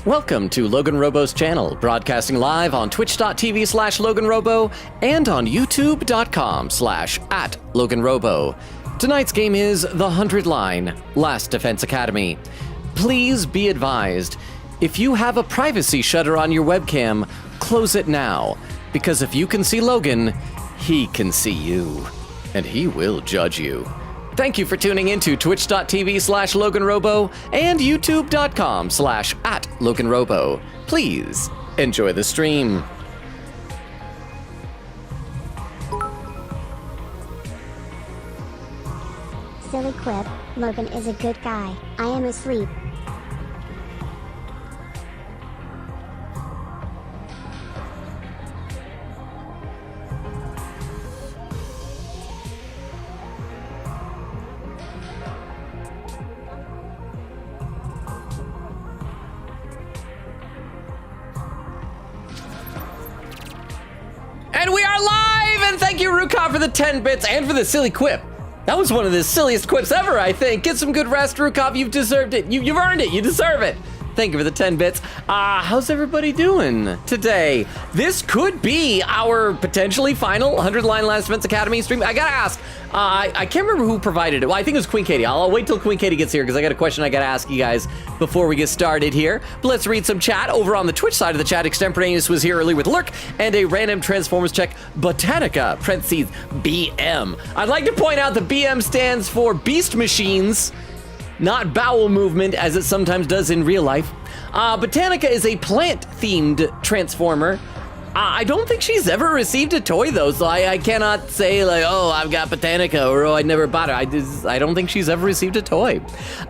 Welcome to LoganRobo's channel, broadcasting live on twitch.tv/LoganRobo and on youtube.com/@LoganRobo. Tonight's game is The 100 Line, Last Defense Academy. Please be advised, if you have a privacy shutter on your webcam, close it now, because if you can see Logan, he can see you, and he will judge you. Thank you for tuning into twitch.tv/LoganRobo and youtube.com/@LoganRobo. Please enjoy the stream. Silly quip, Logan is a good guy. I am asleep. And we are live, and thank you, Ruka, for the 10 bits and for the silly quip. That was one of the silliest quips ever, I think. Get some good rest, Rukov. You've deserved it. You've earned it. You deserve it. Thank you for the 10 bits. How's everybody doing today? This could be our potentially final 100 Line Last Defense Academy stream. I gotta ask, I can't remember who provided it. Well, I think it was Queen Katie. I'll wait till Queen Katie gets here because I got a question I gotta ask you guys before we get started here. But let's read some chat. Over on the Twitch side of the chat, Extemporaneous was here early with Lurk and a random Transformers check, Botanica, parentheses, BM. I'd like to point out the BM stands for Beast Machines, not bowel movement, as it sometimes does in real life. Botanica is a plant-themed Transformer. I don't think she's ever received a toy, though, so I cannot say, like, oh, I've got Botanica, or oh, I never bought her. I don't think she's ever received a toy.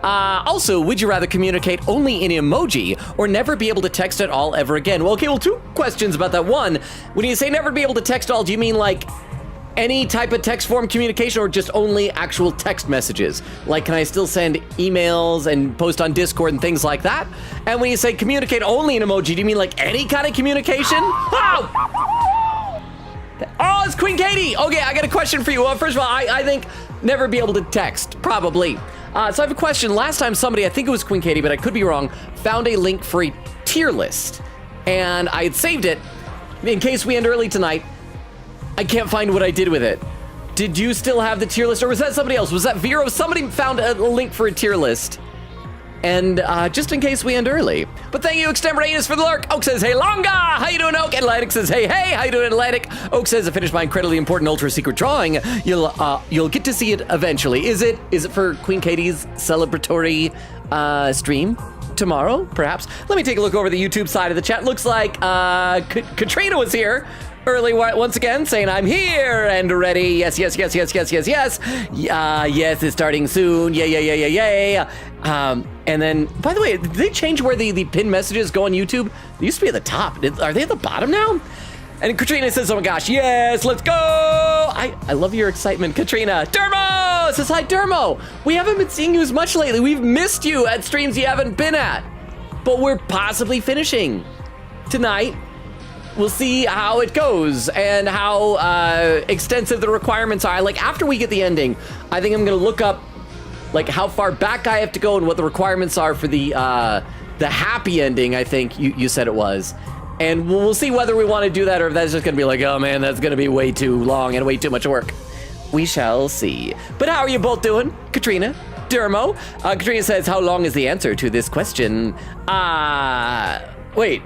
Also, would you rather communicate only in emoji, or never be able to text at all ever again? Well, okay, two questions about that. One, when you say never be able to text at all, do you mean, like, any type of text form communication or just only actual text messages? Like, can I still send emails and post on Discord and things like that? And when you say communicate only in emoji, do you mean like any kind of communication? Oh, it's Queen Katie. Okay, I got a question for you. Well, first of all, I think never be able to text, probably. So I have a question. Last time somebody, I think it was Queen Katie, but I could be wrong, found a link for a tier list. And I had saved it in case we end early tonight. I can't find what I did with it. Did you still have the tier list, or was that somebody else? Was that Vero? Somebody found a link for a tier list. And just in case we end early. But thank you, Extemporaneous, for the lurk. Oak says, hey, Longa! How you doing, Oak? Atlantic says, hey, how you doing, Atlantic? Oak says, I finished my incredibly important ultra-secret drawing. You'll get to see it eventually. Is it for Queen Katie's celebratory stream tomorrow, perhaps? Let me take a look over the YouTube side of the chat. Looks like Katrina was here early once again, saying I'm here and ready. Yes. Yes, it's starting soon. Yay. And then, by the way, did they change where the pinned messages go on YouTube? They used to be at the top. Are they at the bottom now? And Katrina says, oh my gosh, yes, let's go. I love your excitement, Katrina. Dermo says, hi, Dermo. We haven't been seeing you as much lately. We've missed you at streams you haven't been at. But we're possibly finishing tonight. We'll see how it goes and how extensive the requirements are. Like, after we get the ending, I think I'm gonna look up like how far back I have to go and what the requirements are for the happy ending, I think you said it was. And we'll see whether we want to do that or if that's just gonna be like, oh man, that's gonna be way too long and way too much work. We shall see. But how are you both doing, Katrina? Dermo? Katrina says, how long is the answer to this question? Wait,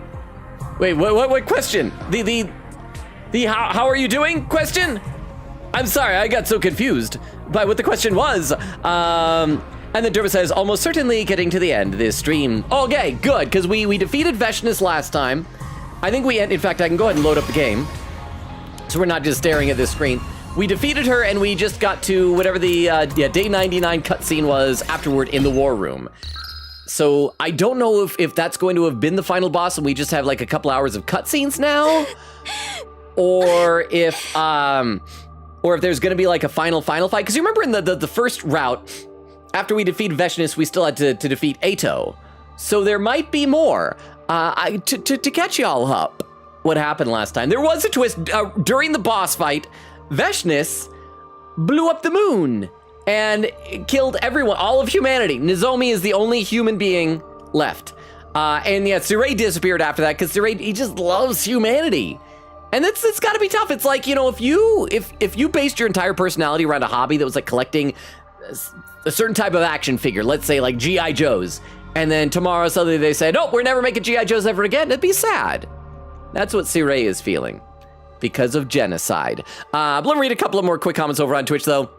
what question? The how are you doing question? I'm sorry, I got so confused by what the question was. And then Derma says, almost certainly getting to the end of this stream. Okay, good, because we defeated Veshness last time. I think in fact, I can go ahead and load up the game, so we're not just staring at this screen. We defeated her, and we just got to whatever the day 99 cutscene was afterward in the war room. So I don't know if that's going to have been the final boss and we just have like a couple hours of cutscenes now, or if there's going to be like a final fight. Because you remember in the first route, after we defeat Veshness, we still had to defeat Ato. So there might be more. To catch y'all up, what happened last time? There was a twist during the boss fight. Veshness blew up the moon and killed everyone, all of humanity. Nozomi is the only human being left. And yeah, Siray disappeared after that because Siray, he just loves humanity. And it's got to be tough. It's like, if you based your entire personality around a hobby that was like collecting a certain type of action figure, let's say like G.I. Joes, and then tomorrow suddenly they say, nope, we're never making G.I. Joes ever again, it'd be sad. That's what Siray is feeling because of genocide. Let me read a couple of more quick comments over on Twitch though.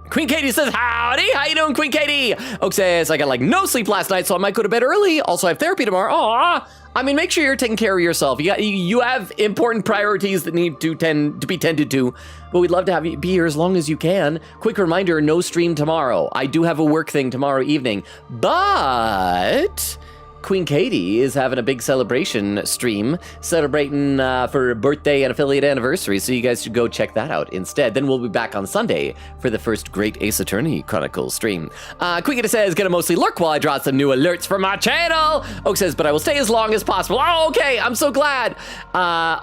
Queen Katie says, howdy, how you doing, Queen Katie? Oak says, I got like no sleep last night, so I might go to bed early. Also, I have therapy tomorrow. Aw. I mean, make sure you're taking care of yourself. You have important priorities that need to be tended to, but we'd love to have you be here as long as you can. Quick reminder, no stream tomorrow. I do have a work thing tomorrow evening, but Queen Katie is having a big celebration stream, celebrating for her birthday and affiliate anniversary, so you guys should go check that out instead. Then we'll be back on Sunday for the first Great Ace Attorney Chronicles stream. Queen Katie says, gonna mostly lurk while I draw some new alerts for my channel. Oak says, but I will stay as long as possible. Oh, okay, I'm so glad.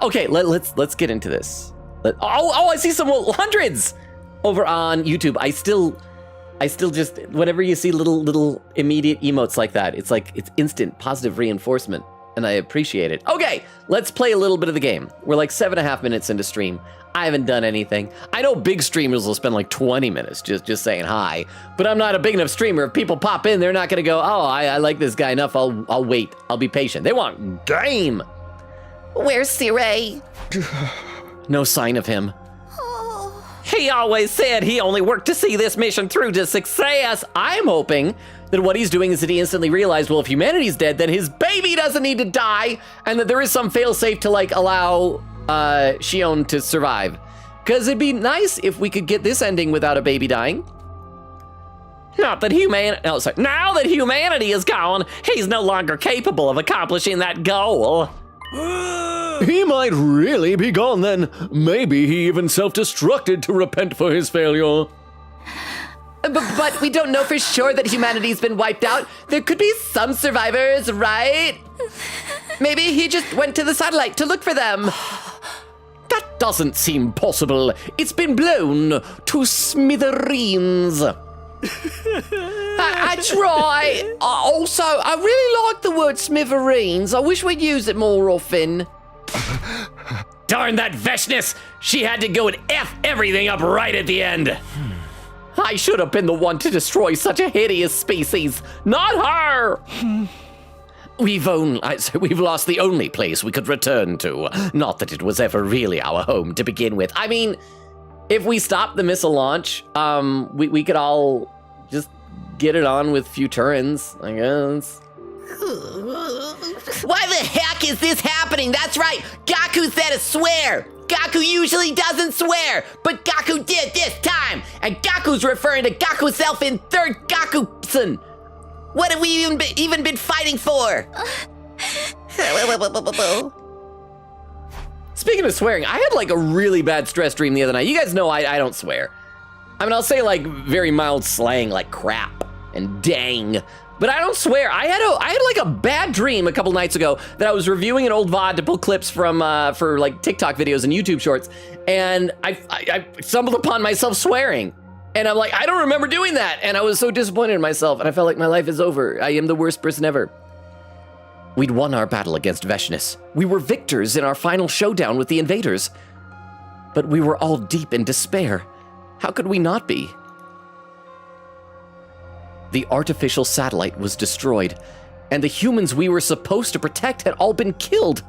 Okay, let's get into this. I see some hundreds over on YouTube. I still just, whenever you see little immediate emotes like that, it's like, it's instant positive reinforcement, and I appreciate it. Okay, let's play a little bit of the game. We're like 7.5 minutes into stream. I haven't done anything. I know big streamers will spend like 20 minutes just saying hi, but I'm not a big enough streamer. If people pop in, they're not gonna go, oh, I like this guy enough, I'll wait, I'll be patient. They want game. Where's Siray? No sign of him. He always said he only worked to see this mission through to success. I'm hoping that what he's doing is that he instantly realized, well, if humanity's dead, then his baby doesn't need to die, and that there is some failsafe to like allow Shion to survive. Because it'd be nice if we could get this ending without a baby dying. Now that humanity is gone, he's no longer capable of accomplishing that goal. He might really be gone then. Maybe he even self-destructed to repent for his failure. But we don't know for sure that humanity's been wiped out. There could be some survivors, right? Maybe he just went to the satellite to look for them. That doesn't seem possible. It's been blown to smithereens. I try. Also, I really like the word smithereens. I wish we'd use it more often. Darn that Veshness! She had to go and F everything up right at the end. I should have been the one to destroy such a hideous species, not her! We've lost the only place we could return to. Not that it was ever really our home to begin with. I mean, if we stop the missile launch, we could all just get it on with Futurans, I guess. Why the heck is this happening? That's right, Gaku said to swear. Gaku usually doesn't swear, but Gaku did this time. And Gaku's referring to Gaku's self in third Gaku-san. What have we even been fighting for? Speaking of swearing, I had like a really bad stress dream the other night. You guys know I don't swear. I mean, I'll say like very mild slang like crap and dang, but I don't swear. I had like a bad dream a couple nights ago that I was reviewing an old VOD to pull clips from for like TikTok videos and YouTube shorts, and I stumbled upon myself swearing, and I'm like, I don't remember doing that, and I was so disappointed in myself, and I felt like my life is over. I am the worst person ever. We'd won our battle against Veshness. We were victors in our final showdown with the invaders, but we were all deep in despair. How could we not be? The artificial satellite was destroyed, and the humans we were supposed to protect had all been killed.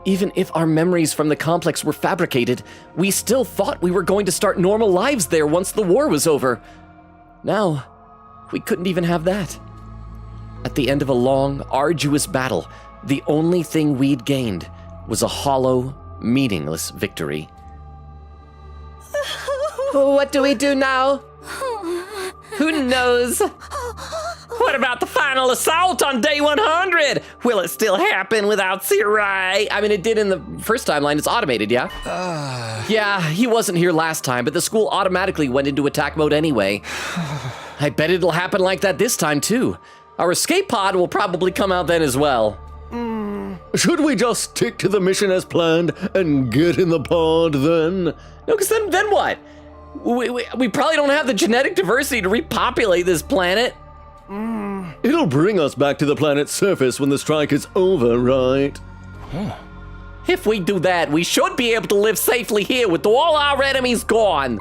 Even if our memories from the complex were fabricated, we still thought we were going to start normal lives there once the war was over. Now, we couldn't even have that. At the end of a long, arduous battle, the only thing we'd gained was a hollow, meaningless victory. What do we do now? Who knows? What about the final assault on day 100? Will it still happen without Siray? I mean, it did in the first timeline. It's automated, yeah? Yeah, he wasn't here last time, but the school automatically went into attack mode anyway. I bet it'll happen like that this time, too. Our escape pod will probably come out then as well. Should we just stick to the mission as planned and get in the pod then? No, because then what? We probably don't have the genetic diversity to repopulate this planet. It'll bring us back to the planet's surface when the strike is over, right? If we do that, we should be able to live safely here with all our enemies gone.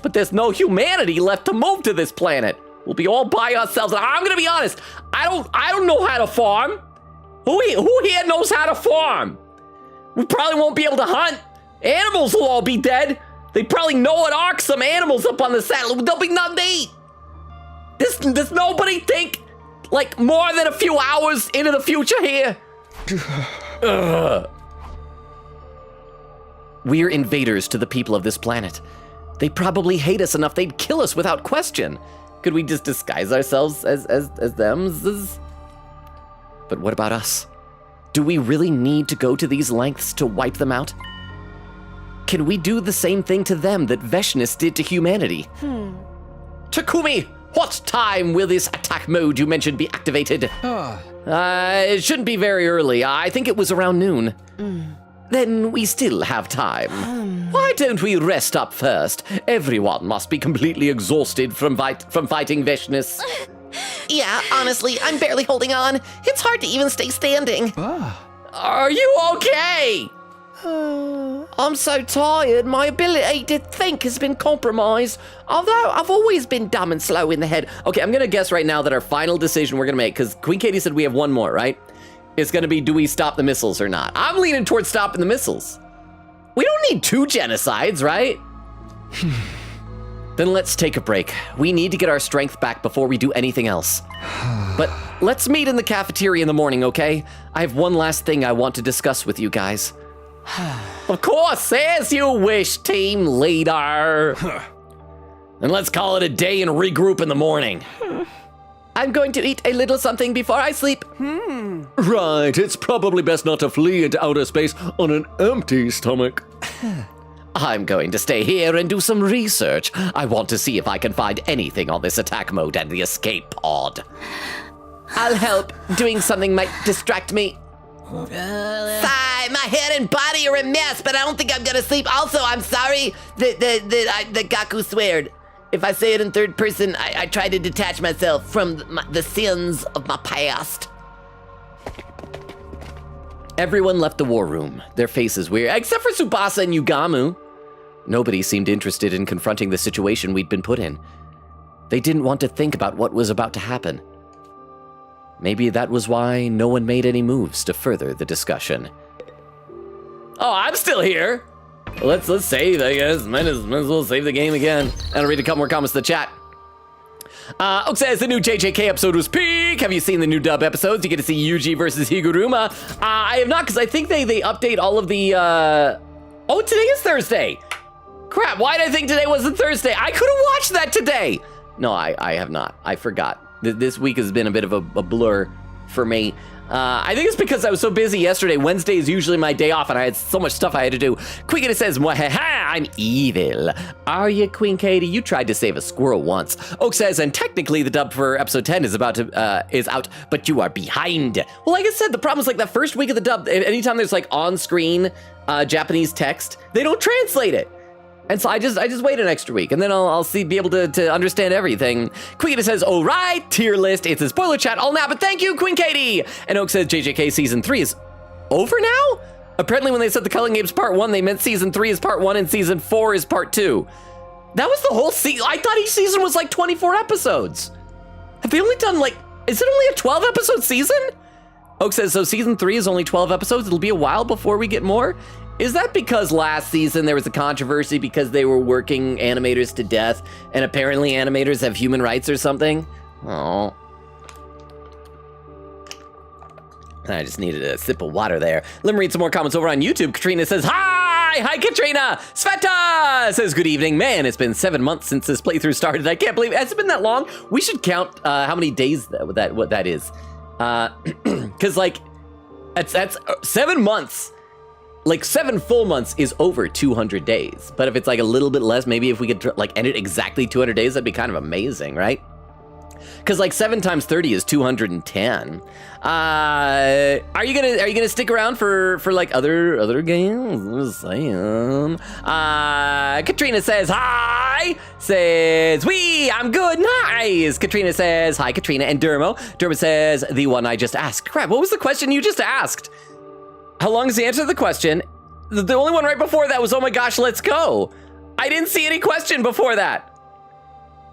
But there's no humanity left to move to this planet. We'll be all by ourselves. And I'm gonna be honest, I don't know how to farm. Who here knows how to farm? We probably won't be able to hunt. Animals will all be dead. They probably know it arc some animals up on the satellite. There'll be nothing to eat. Does nobody think like more than a few hours into the future here? We're invaders to the people of this planet. They probably hate us enough they'd kill us without question. Could we just disguise ourselves as them? But what about us? Do we really need to go to these lengths to wipe them out? Can we do the same thing to them that Veshness did to humanity? Takumi, what time will this attack mode you mentioned be activated? It shouldn't be very early. I think it was around noon. Then we still have time. Why don't we rest up first? Everyone must be completely exhausted from fighting Veshness. Yeah, honestly, I'm barely holding on. It's hard to even stay standing. Are you okay? I'm so tired. My ability to think has been compromised. Although I've always been dumb and slow in the head. Okay, I'm gonna guess right now that our final decision we're gonna make, because Queen Katie said we have one more, right? It's gonna be, do we stop the missiles or not? I'm leaning towards stopping the missiles. We don't need 2 genocides, right? Then let's take a break. We need to get our strength back before we do anything else. But let's meet in the cafeteria in the morning, okay? I have one last thing I want to discuss with you guys. Of course, as you wish, team leader. Then let's call it a day and regroup in the morning. I'm going to eat a little something before I sleep. Right, it's probably best not to flee into outer space on an empty stomach. I'm going to stay here and do some research. I want to see if I can find anything on this attack mode and the escape pod. I'll help. Doing something might distract me. Sigh, my head and body are a mess, but I don't think I'm gonna sleep. Also, I'm sorry that Gaku sweared. If I say it in third person, I try to detach myself from the sins of my past. Everyone left the war room, their faces weird, except for Tsubasa and Yugamu. Nobody seemed interested in confronting the situation we'd been put in. They didn't want to think about what was about to happen. Maybe that was why no one made any moves to further the discussion. Oh, I'm still here. Let's save, I guess. Might as well save the game again. And I'll read a couple more comments in the chat. Oak says the new JJK episode was peak. Have you seen the new dub episodes? You get to see Yuji versus Higuruma. I have not, because I think they update all of the, Oh, today is Thursday. Crap, why did I think today wasn't Thursday? I could have watched that today. No, I have not. I forgot. This week has been a bit of a blur for me. I think it's because I was so busy yesterday. Wednesday is usually my day off, and I had so much stuff I had to do. Queen Katie says, I'm evil. Are you, Queen Katie? You tried to save a squirrel once. Oak says, and technically the dub for episode 10 is out, but you are behind. Well, like I said, the problem is like that first week of the dub, anytime there's like on-screen Japanese text, they don't translate it. And so I just wait an extra week, and then I'll be able to understand everything. Queen Katie says, all right, tier list. It's a spoiler chat all now, but thank you, Queen Katie. And Oak says JJK Season 3 is over now? Apparently when they said the Culling Games Part 1, they meant Season 3 is Part 1 and Season 4 is Part 2. That was the whole season. I thought each season was like 24 episodes. Have they only done like, is it only a 12 episode season? Oak says, so Season 3 is only 12 episodes. It'll be a while before we get more. Is that because last season there was a controversy because they were working animators to death, and apparently animators have human rights or something? Oh. I just needed a sip of water there. Let me read some more comments over on YouTube. Katrina says, Hi, Katrina! Sveta says, good evening. Man, it's been 7 months since this playthrough started. I can't believe it. Has it been that long? We should count how many days what that is. Because, like, that's 7 months. Like 7 full months is over 200 days. But if it's like a little bit less, maybe if we could like end it exactly 200 days, that'd be kind of amazing, right? Because like 7 times 30 is 210. Are you gonna stick around for like other games? Katrina says hi. Says I'm good. Nice. Katrina says hi. Katrina and Dermo. Dermo says the one I just asked. Crap. What was the question you just asked? How long is the answer to the question? The only one right before that was, oh my gosh, let's go. I didn't see any question before that.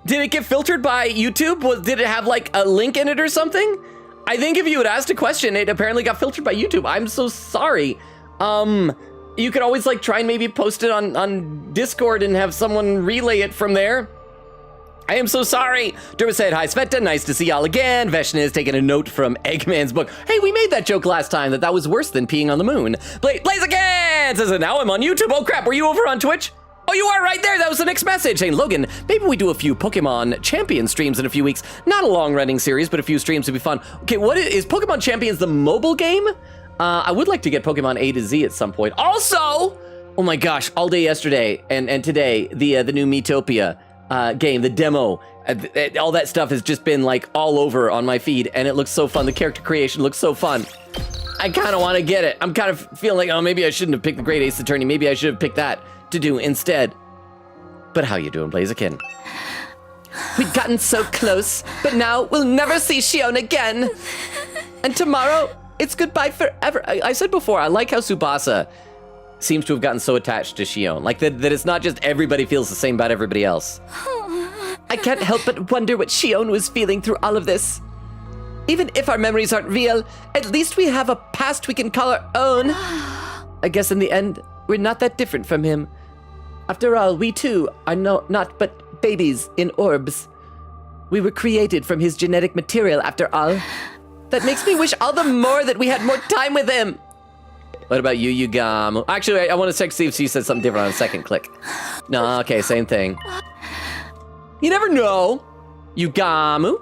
Did it get filtered by YouTube? Did it have like a link in it or something? I think if you had asked a question, it apparently got filtered by YouTube. I'm so sorry. You could always like try and maybe post it on Discord and have someone relay it from there. I am so sorry. Derma said, hi Sveta, nice to see y'all again. Veshna is taking a note from Eggman's book. Hey, we made that joke last time that was worse than peeing on the moon. Blaze again says, now I'm on YouTube. Oh crap, were you over on Twitch? Oh, you are right there. That was the next message saying, Logan, maybe we do a few Pokemon Champion streams in a few weeks. Not a long-running series, but a few streams would be fun. Okay, what is Pokemon Champions the mobile game? I would like to get Pokemon A to Z at some point. Also, oh my gosh, all day yesterday and today, the new Miitopia game, the demo, all that stuff has just been like all over on my feed, and it looks so fun. The character creation looks so fun. I kind of want to get it. I'm kind of feeling like, oh, maybe I shouldn't have picked the Great Ace Attorney. Maybe I should have picked that to do instead. But how you doing, Blaziken? We'd gotten so close, but now we'll never see Shion again. And tomorrow, it's goodbye forever. I said before, I like how Tsubasa seems to have gotten so attached to Shion. Like that it's not just everybody feels the same about everybody else. I can't help but wonder what Shion was feeling through all of this. Even if our memories aren't real, at least we have a past we can call our own. I guess in the end, we're not that different from him. After all, we too are not but babies in orbs. We were created from his genetic material after all. That makes me wish all the more that we had more time with him. What about you, Yugam? Actually, I want to see if she said something different on a second click. No, okay, same thing. You never know. Yugamu.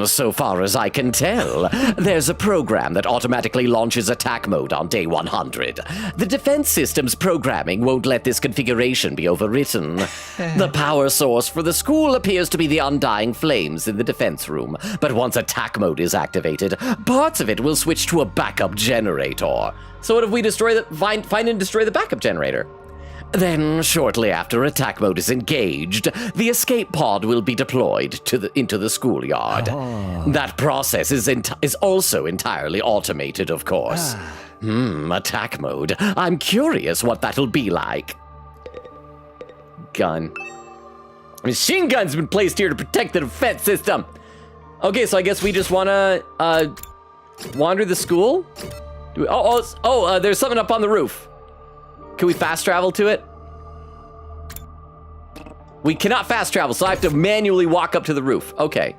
So far as I can tell, there's a program that automatically launches attack mode on day 100. The defense system's programming won't let this configuration be overwritten. The power source for the school appears to be the undying flames in the defense room, but once attack mode is activated, parts of it will switch to a backup generator. So what if we find and destroy the backup generator? Then, shortly after attack mode is engaged, the escape pod will be deployed into the schoolyard. That process is also entirely automated, of course. Attack mode. I'm curious what that'll be like. Gun. Machine gun's been placed here to protect the defense system. Okay, so I guess we just want to wander the school? There's something up on the roof. Can we fast travel to it? We cannot fast travel, so I have to manually walk up to the roof. Okay,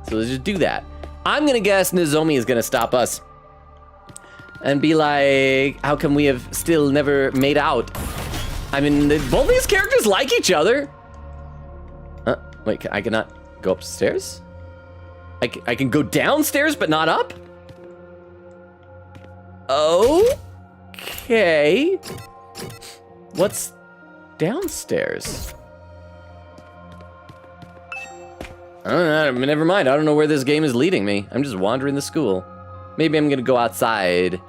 so let's just do that. I'm gonna guess Nozomi is gonna stop us and be like, how come we have still never made out? I mean, both these characters like each other. Wait, I cannot go upstairs? I can go downstairs, but not up? Okay. What's downstairs? I don't know, never mind. I don't know where this game is leading me. I'm just wandering the school. Maybe I'm gonna go outside,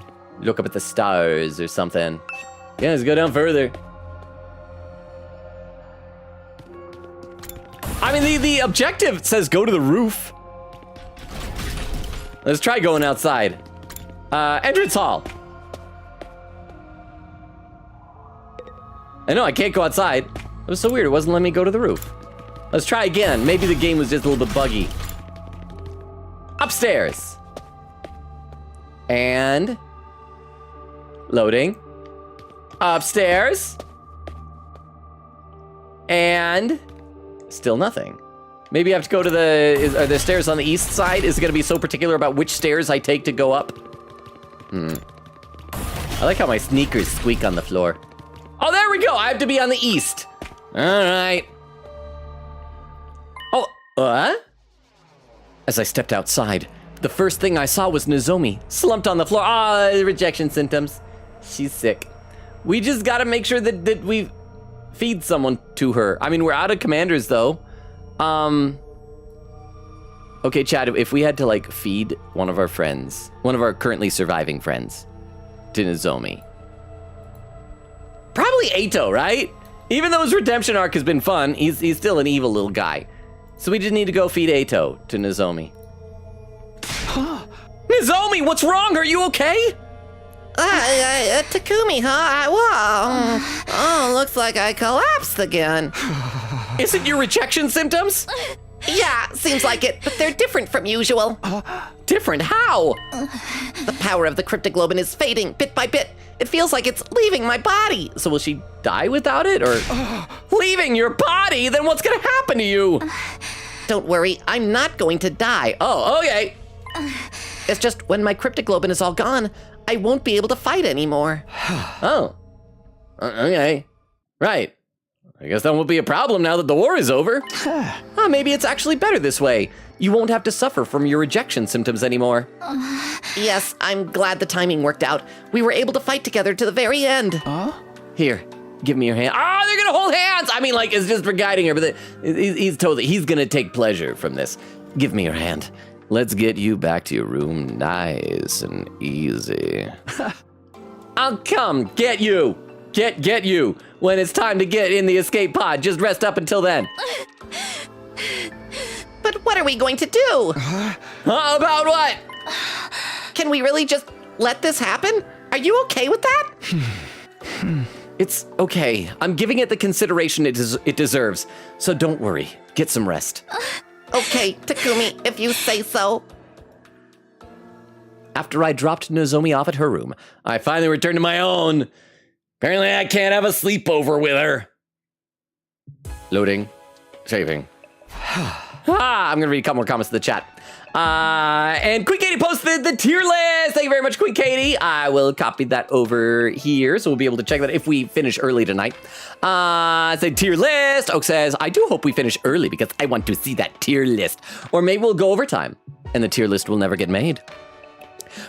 look up at the stars or something. Yeah, let's go down further. I mean, the objective says go to the roof. Let's try going outside. Entrance hall. I know, I can't go outside. It was so weird, it wasn't letting me go to the roof. Let's try again. Maybe the game was just a little bit buggy. Upstairs. And... loading. Upstairs. And... still nothing. Maybe I have to go to are there stairs on the east side? Is it gonna be so particular about which stairs I take to go up? I like how my sneakers squeak on the floor. Oh, there we go. I have to be on the east. All right. Oh, what? As I stepped outside, the first thing I saw was Nozomi, slumped on the floor. Rejection symptoms. She's sick. We just gotta make sure that we feed someone to her. I mean, we're out of commanders, though. Okay, Chad, if we had to, like, feed one of our friends, one of our currently surviving friends, to Nozomi. Probably Ato, right? Even though his redemption arc has been fun, he's still an evil little guy. So we just need to go feed Ato to Nozomi. Nozomi, what's wrong? Are you okay? Takumi, huh? Whoa. Oh, looks like I collapsed again. Is it your rejection symptoms? Yeah, seems like it, but they're different from usual. Different? How? The power of the cryptoglobin is fading bit by bit. It feels like it's leaving my body. So will she die without it, or leaving your body? Then what's gonna happen to you? Don't worry, I'm not going to die. Oh, okay. It's just when my cryptoglobin is all gone, I won't be able to fight anymore. Oh. Okay. Right. I guess that won't be a problem now that the war is over. Maybe it's actually better this way. You won't have to suffer from your rejection symptoms anymore. Yes, I'm glad the timing worked out. We were able to fight together to the very end. Here, give me your hand. Oh, they're gonna hold hands! I mean, like, it's just for guiding her, but he's gonna take pleasure from this. Give me your hand. Let's get you back to your room nice and easy. I'll come get you. Get you. When it's time to get in the escape pod, just rest up until then. But what are we going to do? About what? Can we really just let this happen? Are you okay with that? It's okay. I'm giving it the consideration it deserves. So don't worry. Get some rest. Okay, Takumi, if you say so. After I dropped Nozomi off at her room, I finally returned to my own. Apparently I can't have a sleepover with her. Loading. Saving. I'm gonna read a couple more comments in the chat. And Queen Katie posted the tier list. Thank you very much, Queen Katie. I will copy that over here, so we'll be able to check that if we finish early tonight. It's a tier list. Oak says, I do hope we finish early because I want to see that tier list. Or maybe we'll go overtime, and the tier list will never get made.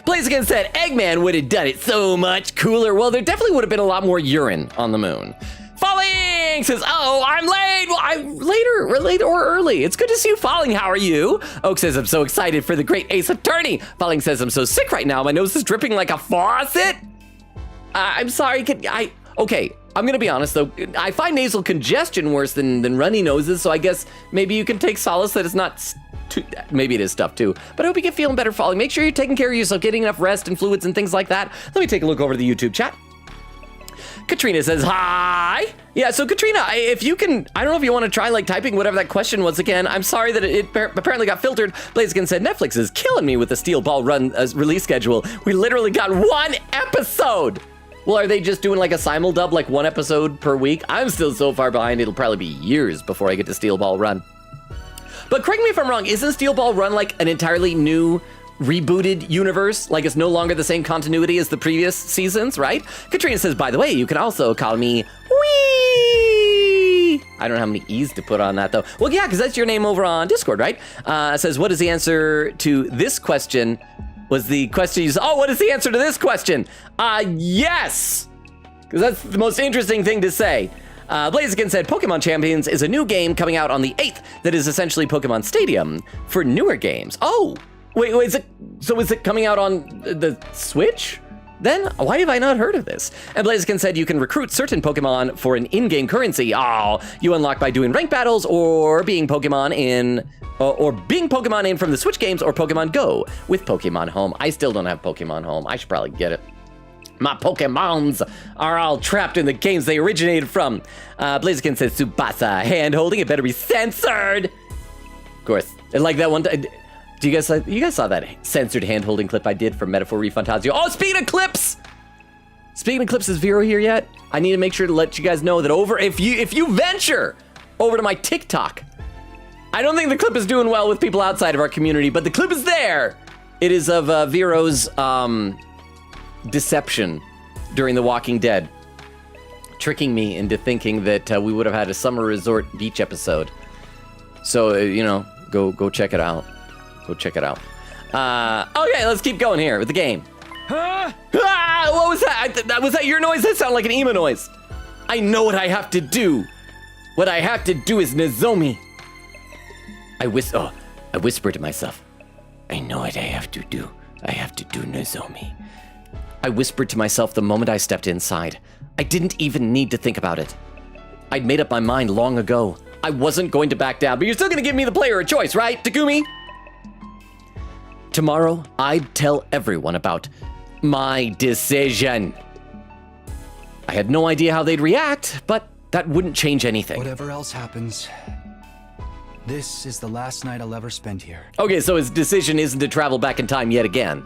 Blaze Again said, Eggman would have done it so much cooler. Well, there definitely would have been a lot more urine on the moon. Falling says, oh, I'm late. Well, I'm late or early. It's good to see you, Falling. How are you? Oak says, I'm so excited for the great Ace Attorney. Falling says, I'm so sick right now. My nose is dripping like a faucet. I'm sorry. Okay, I'm going to be honest, though. I find nasal congestion worse than runny noses, so I guess maybe you can take solace that it's not maybe it is stuff too, but I hope you get feeling better, Falling. Make sure you're taking care of yourself, getting enough rest and fluids and things like that. Let me take a look over the YouTube chat. Katrina says, hi. Yeah, so Katrina, if you can, I don't know if you want to try like typing whatever that question was again. I'm sorry that it apparently got filtered. Blaziken said, Netflix is killing me with the Steel Ball Run release schedule. We literally got one episode. Well, are they just doing like a simuldub, like one episode per week? I'm still so far behind, it'll probably be years before I get to Steel Ball Run. But correct me if I'm wrong, isn't Steel Ball Run like an entirely new rebooted universe? Like it's no longer the same continuity as the previous seasons, right? Katrina says, by the way, you can also call me Wee. I don't know how many E's to put on that though. Well, yeah, because that's your name over on Discord, right? Says, what is the answer to this question? Was the question, what is the answer to this question? Yes, because that's the most interesting thing to say. Blaziken said, Pokemon Champions is a new game coming out on the 8th that is essentially Pokemon Stadium for newer games. Oh, wait, is it coming out on the Switch? Then why have I not heard of this? And Blaziken said you can recruit certain Pokemon for an in-game currency. Oh, you unlock by doing rank battles or being Pokemon in from the Switch games or Pokemon Go with Pokemon Home. I still don't have Pokemon Home. I should probably get it. My Pokemons are all trapped in the games they originated from. Blaziken says Tsubasa hand-holding, it better be censored. Of course, like that one. You guys saw that censored hand-holding clip I did for Metaphor Refantasio? Oh, speaking of clips, is Vero here yet? I need to make sure to let you guys know that if you venture over to my TikTok, I don't think the clip is doing well with people outside of our community, but the clip is there. It is of Vero's deception during The Walking Dead, tricking me into thinking that we would have had a summer resort beach episode. So, go check it out. Go check it out. Okay, let's keep going here with the game. What was that? Was that your noise? That sounded like an emo noise. I know what I have to do. What I have to do is Nozomi. I whispered to myself, I know what I have to do. I have to do Nozomi. I whispered to myself the moment I stepped inside. I didn't even need to think about it. I'd made up my mind long ago. I wasn't going to back down, but you're still going to give me the player a choice, right, Takumi? Tomorrow, I'd tell everyone about my decision. I had no idea how they'd react, but that wouldn't change anything. Whatever else happens, this is the last night I'll ever spend here. Okay, so his decision isn't to travel back in time yet again.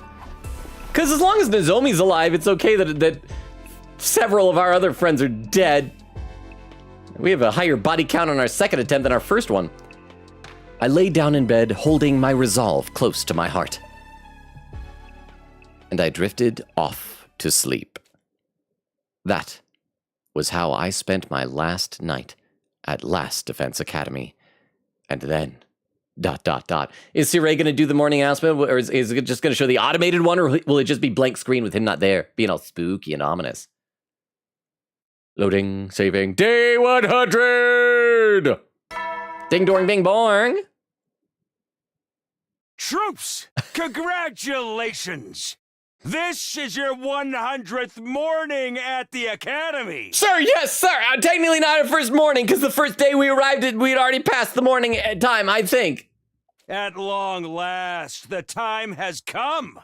Because as long as Nozomi's alive, it's okay that several of our other friends are dead. We have a higher body count on our second attempt than our first one. I lay down in bed, holding my resolve close to my heart. And I drifted off to sleep. That was how I spent my last night at Last Defense Academy. And then... ... Is Siray going to do the morning announcement, or is it just going to show the automated one, or will it just be blank screen with him not there, being all spooky and ominous? Loading, saving, day 100! Ding dong bing bong! Troops, congratulations! This is your 100th morning at the Academy! Sir, yes, sir! Technically not our first morning, because the first day we arrived, we'd already passed the morning time, I think. At long last, the time has come.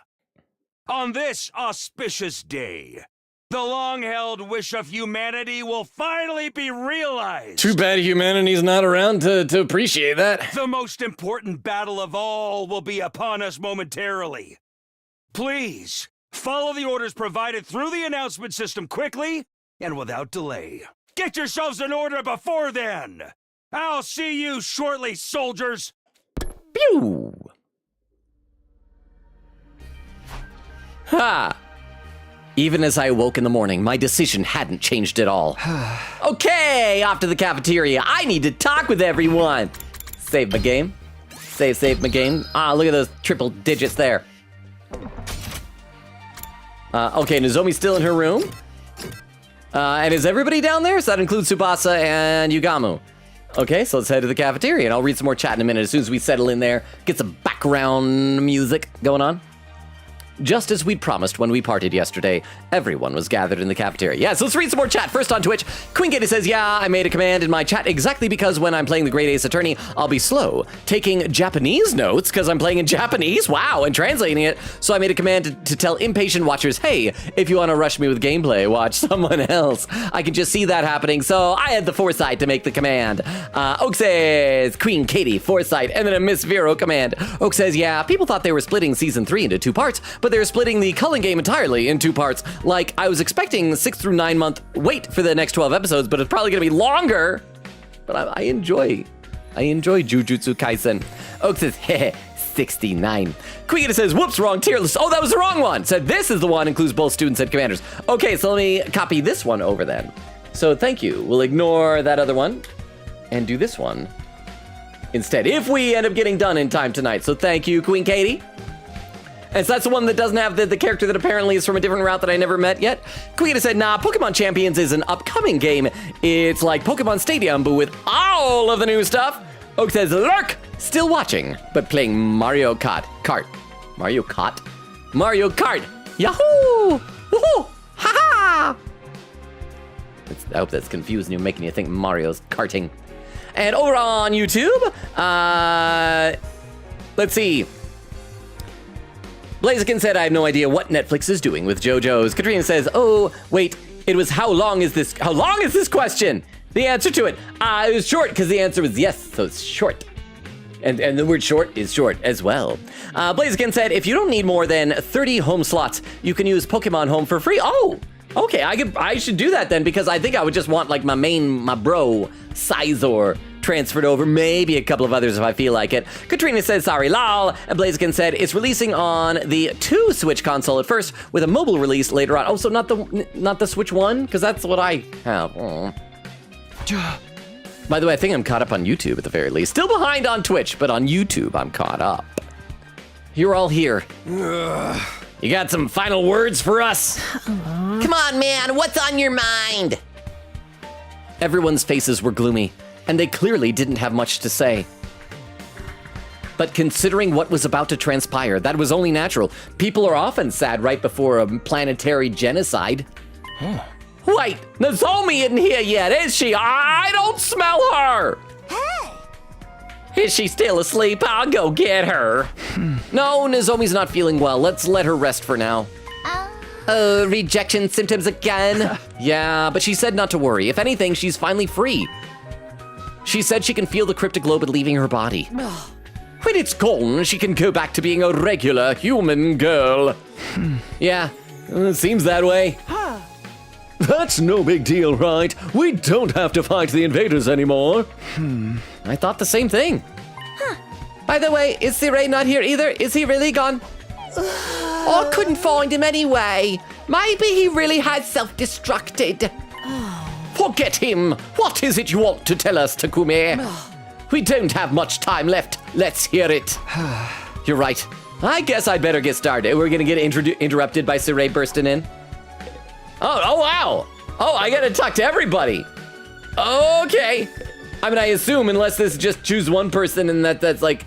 On this auspicious day, the long-held wish of humanity will finally be realized. Too bad humanity's not around to appreciate that. The most important battle of all will be upon us momentarily. Please, follow the orders provided through the announcement system quickly and without delay. Get yourselves in order before then. I'll see you shortly, soldiers. Pew! Ha! Even as I awoke in the morning, my decision hadn't changed at all. Okay, off to the cafeteria. I need to talk with everyone. Save my game. Save my game. Ah, look at those triple digits there. Okay, Nozomi's still in her room. And is everybody down there? So that includes Tsubasa and Yugamu. Okay, so let's head to the cafeteria, and I'll read some more chat in a minute as soon as we settle in there, get some background music going on. Just as we'd promised when we partied yesterday, everyone was gathered in the cafeteria. Yeah, so let's read some more chat. First on Twitch, Queen Katie says, yeah, I made a command in my chat exactly because when I'm playing the Great Ace Attorney, I'll be slow, taking Japanese notes because I'm playing in Japanese, wow, and translating it. So I made a command to tell impatient watchers, hey, if you want to rush me with gameplay, watch someone else. I can just see that happening, so I had the foresight to make the command. Oak says, Queen Katie, foresight, and then a Miss Vero command. Oak says, yeah, people thought they were splitting Season 3 into 2 parts, but they're splitting the Cullen game entirely in 2 parts. Like, I was expecting 6 through 9 month wait for the next 12 episodes, but it's probably gonna be longer. But I enjoy Jujutsu Kaisen. Oak says, heh, 69. Queen says, whoops, wrong tier list. Oh, that was the wrong one. Said this is the one, includes both students and commanders. Okay, so let me copy this one over then. So thank you. We'll ignore that other one and do this one instead, if we end up getting done in time tonight. So thank you, Queen Katie. And so that's the one that doesn't have the character that apparently is from a different route that I never met yet. Queen said, nah, Pokemon Champions is an upcoming game. It's like Pokemon Stadium, but with all of the new stuff. Oak says, lurk! Still watching, but playing Mario Kart. Mario Kart? Mario Kart! Yahoo! Woohoo! Ha-ha! I hope that's confusing you, making you think Mario's karting. And over on YouTube, let's see. Blaziken said, I have no idea what Netflix is doing with JoJo's. Katrina says, oh, wait, it was how long is this question? The answer to it, it was short because the answer was yes, so it's short. And the word short is short as well. Blaziken said, if you don't need more than 30 home slots, you can use Pokemon Home for free. Oh, okay, I should do that then because I think I would just want like my bro, Sizor, transferred over, maybe a couple of others if I feel like it. Katrina says, sorry, lol. And Blaziken said, it's releasing on the 2 Switch console at first with a mobile release later on. Oh, so not the Switch 1? Because that's what I have. Oh. By the way, I think I'm caught up on YouTube at the very least. Still behind on Twitch, but on YouTube, I'm caught up. You're all here. You got some final words for us? Come on, man, what's on your mind? Everyone's faces were gloomy, and they clearly didn't have much to say. But considering what was about to transpire, that was only natural. People are often sad right before a planetary genocide. Wait, Nozomi isn't here yet, is she? I don't smell her! Is she still asleep? I'll go get her. No, Nozomi's not feeling well. Let's let her rest for now. Oh, rejection symptoms again? Yeah, but she said not to worry. If anything, she's finally free. She said she can feel the cryptic globe leaving her body. When it's gone, she can go back to being a regular human girl. Yeah, it seems that way. That's no big deal, right? We don't have to fight the invaders anymore. I thought the same thing. By the way, is Siray not here either? Is he really gone? I couldn't find him anyway. Maybe he really has self-destructed. Forget him. What is it you want to tell us, Takumi? We don't have much time left. Let's hear it. You're right. I guess I'd better get started. We're gonna get interrupted by Siray bursting in. Oh, wow. Oh, I gotta talk to everybody. Okay. I mean, I assume unless this is just choose one person and that's like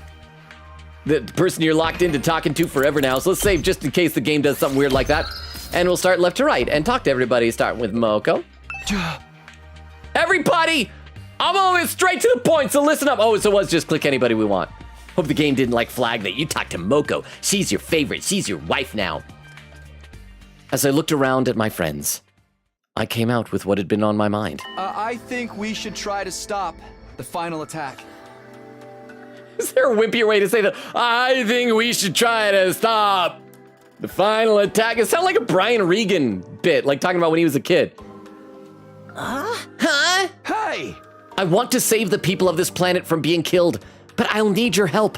the person you're locked into talking to forever now. So let's save just in case the game does something weird like that. And we'll start left to right and talk to everybody, starting with Moko. Everybody, I'm going straight to the point, so listen up. Oh, so it was just click anybody we want. Hope the game didn't like flag that you talked to Moko. She's your favorite. She's your wife now. As I looked around at my friends, I came out with what had been on my mind. I think we should try to stop the final attack. Is there a wimpier way to say that? I think we should try to stop the final attack. It sounded like a Brian Regan bit, like talking about when he was a kid. Huh? Hey! I want to save the people of this planet from being killed, but I'll need your help.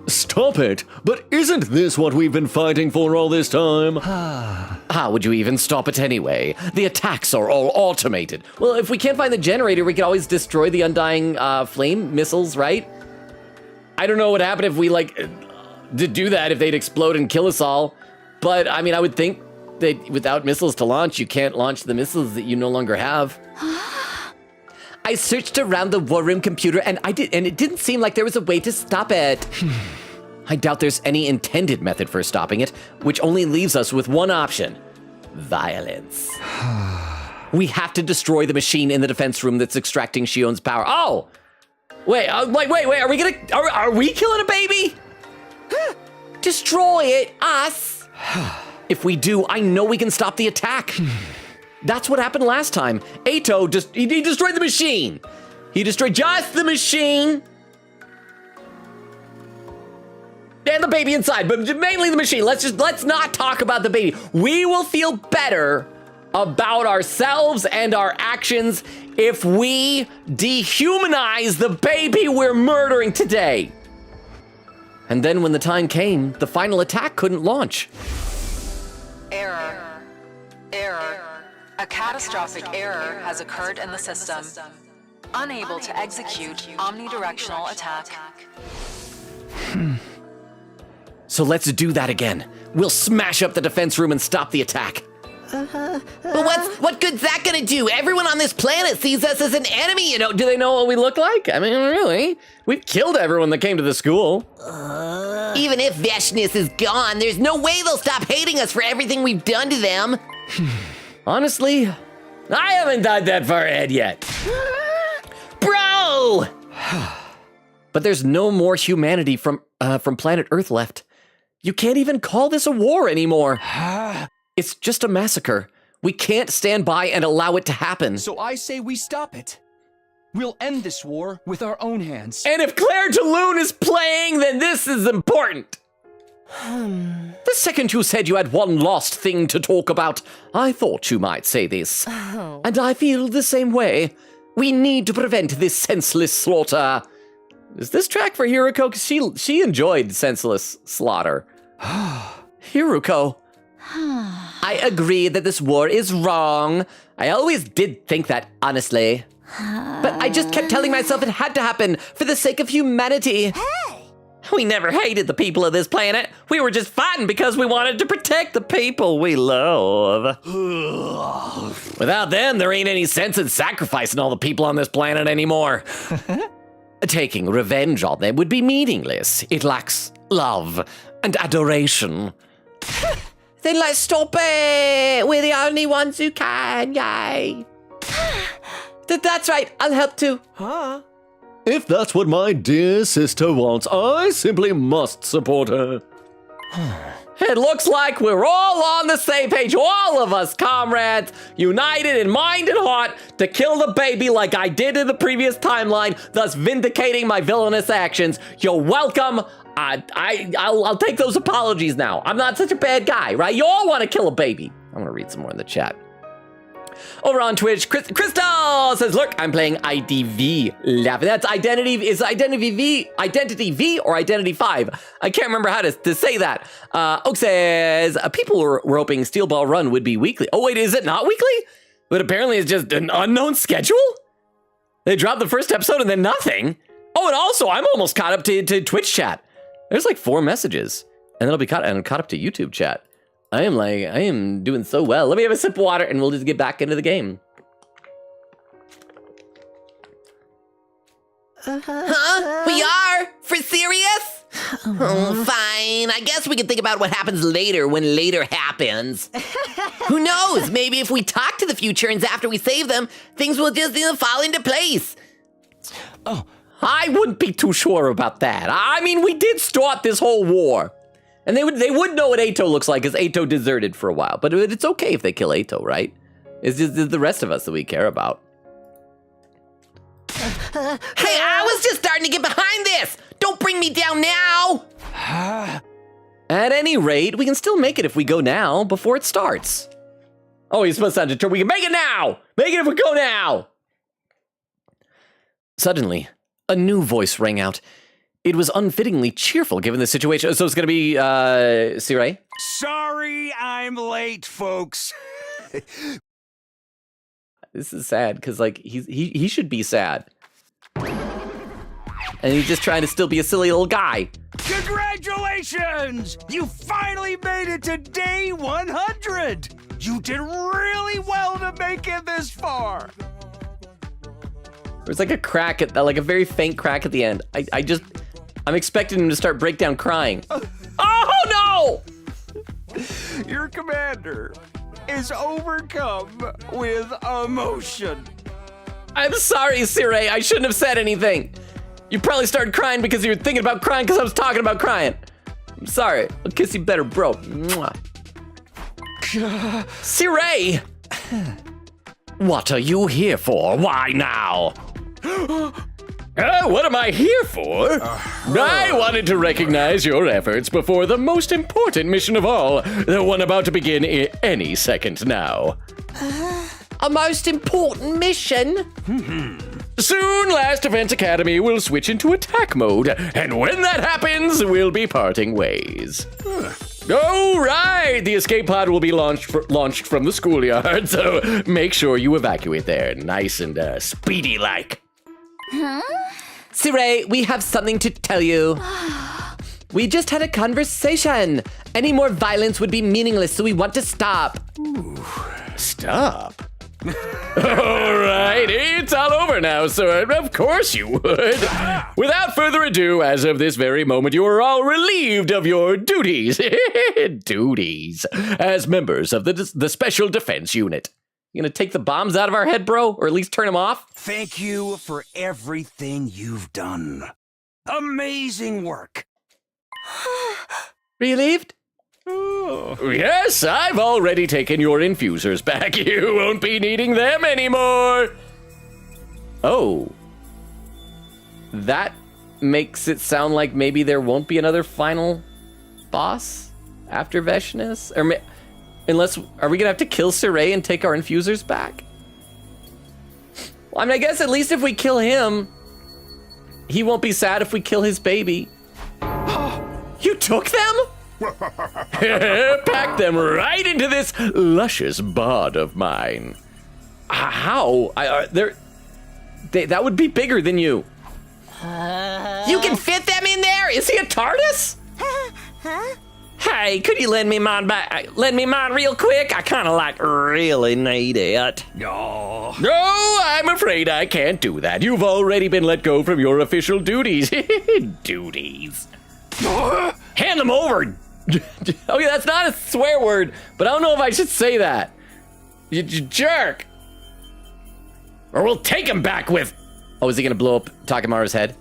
Stop it! But isn't this what we've been fighting for all this time? How would you even stop it anyway? The attacks are all automated. Well, if we can't find the generator, we could always destroy the undying flame missiles, right? I don't know what happened if we, did do that, if they'd explode and kill us all. But, I mean, I would think that without missiles to launch, you can't launch the missiles that you no longer have. I searched around the war room computer and it didn't seem like there was a way to stop it. I doubt there's any intended method for stopping it, which only leaves us with one option: violence. We have to destroy the machine in the defense room that's extracting Shion's power. Oh! Wait, wait, are we killing a baby? Destroy it, us. If we do, I know we can stop the attack. That's what happened last time. Ato he destroyed the machine. He destroyed just the machine. And the baby inside, but mainly the machine. Let's not talk about the baby. We will feel better about ourselves and our actions if we dehumanize the baby we're murdering today. And then when the time came, the final attack couldn't launch. Error. A catastrophic error has occurred in the system. Unable to execute omnidirectional attack. So let's do that again. We'll smash up the defense room and stop the attack. But what good's that gonna do? Everyone on this planet sees us as an enemy, you know. Do they know what we look like? I mean, really? We've killed everyone that came to the school. Even if Veshness is gone, there's no way they'll stop hating us for everything we've done to them. Honestly, I haven't died that far ahead yet. Bro! But there's no more humanity from planet Earth left. You can't even call this a war anymore. It's just a massacre. We can't stand by and allow it to happen. So I say we stop it. We'll end this war with our own hands. And if Claire Toulouse is playing, then this is important. The second you said you had one last thing to talk about, I thought you might say this. And I feel the same way. We need to prevent this senseless slaughter. Is this track for Hiruko? Because she enjoyed senseless slaughter. Hiruko. I agree that this war is wrong. I always did think that, honestly. But I just kept telling myself it had to happen for the sake of humanity. We never hated the people of this planet. We were just fighting because we wanted to protect the people we love. Without them, there ain't any sense in sacrificing all the people on this planet anymore. Taking revenge on them would be meaningless. It lacks love and adoration. Then let's stop it. We're the only ones who can, yay. That's right, I'll help too. If that's what my dear sister wants, I simply must support her. It looks like we're all on the same page, all of us, comrades, united in mind and heart to kill the baby like I did in the previous timeline, thus vindicating my villainous actions. You're welcome. I'll take those apologies now. I'm not such a bad guy, right? You all want to kill a baby. I'm going to read some more in the chat. Over on Twitch, Crystal says, look, I'm playing IDV. That's Identity. Is Identity V or Identity 5? I can't remember how to say that. Oak says, people were hoping Steel Ball Run would be weekly. Oh, wait, is it not weekly? But apparently it's just an unknown schedule? They dropped the first episode and then nothing. Oh, and also, I'm almost caught up to Twitch chat. There's like 4 messages. And then I'll be caught up to YouTube chat. I am doing so well. Let me have a sip of water and we'll just get back into the game. Huh? We are? For serious? Oh, fine. I guess we can think about what happens later when later happens. Who knows? Maybe if we talk to the Futurans after we save them, things will just fall into place. Oh, I wouldn't be too sure about that. I mean, we did start this whole war. And they would know what Ato looks like, because Ato deserted for a while. But it's okay if they kill Ato, right? It's just the rest of us that we care about. Hey, I was just starting to get behind this! Don't bring me down now! At any rate, we can still make it if we go now, before it starts. Oh, he's supposed to sound determined. We can make it now! Make it if we go now! Suddenly, a new voice rang out. It was unfittingly cheerful given the situation. So it's going to be, Siray? Sorry I'm late, folks. This is sad, because, like, he should be sad. And he's just trying to still be a silly little guy. Congratulations! You finally made it to day 100! You did really well to make it this far! There's like a crack, like a very faint crack at the end. I'm expecting him to start breakdown crying. Oh, no! Your commander is overcome with emotion. I'm sorry, Siray. I shouldn't have said anything. You probably started crying because you were thinking about crying because I was talking about crying. I'm sorry. I'll kiss you better, bro. Mwah. Siray! What are you here for? Why now? What am I here for? I wanted to recognize your efforts before the most important mission of all, the one about to begin any second now. A most important mission? Soon, Last Defense Academy will switch into attack mode, and when that happens, we'll be parting ways. Oh, right! The escape pod will be launched from the schoolyard, so make sure you evacuate there, nice and speedy-like. Siray, we have something to tell you. We just had a conversation. Any more violence would be meaningless, so we want to stop. Stop? All right, it's all over now, so of course you would. Without further ado, as of this very moment, you are all relieved of your duties. Duties. As members of the Special Defense Unit. You gonna take the bombs out of our head, bro? Or at least turn them off? Thank you for everything you've done. Amazing work. Relieved? Yes, I've already taken your infusers back. You won't be needing them anymore. Oh. That makes it sound like maybe there won't be another final boss after Veshness? Or unless, are we gonna have to kill Siray and take our infusers back? Well, I mean, I guess at least if we kill him, he won't be sad if we kill his baby. You took them? Pack them right into this luscious bod of mine. How? That would be bigger than you. You can fit them in there? Is he a TARDIS? Hey, could you lend me mine back? Lend me mine real quick? I kind of like really need it. No. No, I'm afraid I can't do that. You've already been let go from your official duties. Duties. Hand them over. Okay, that's not a swear word, but I don't know if I should say that. You jerk. Or we'll take them back with... Oh, is he gonna blow up Takemaru's head?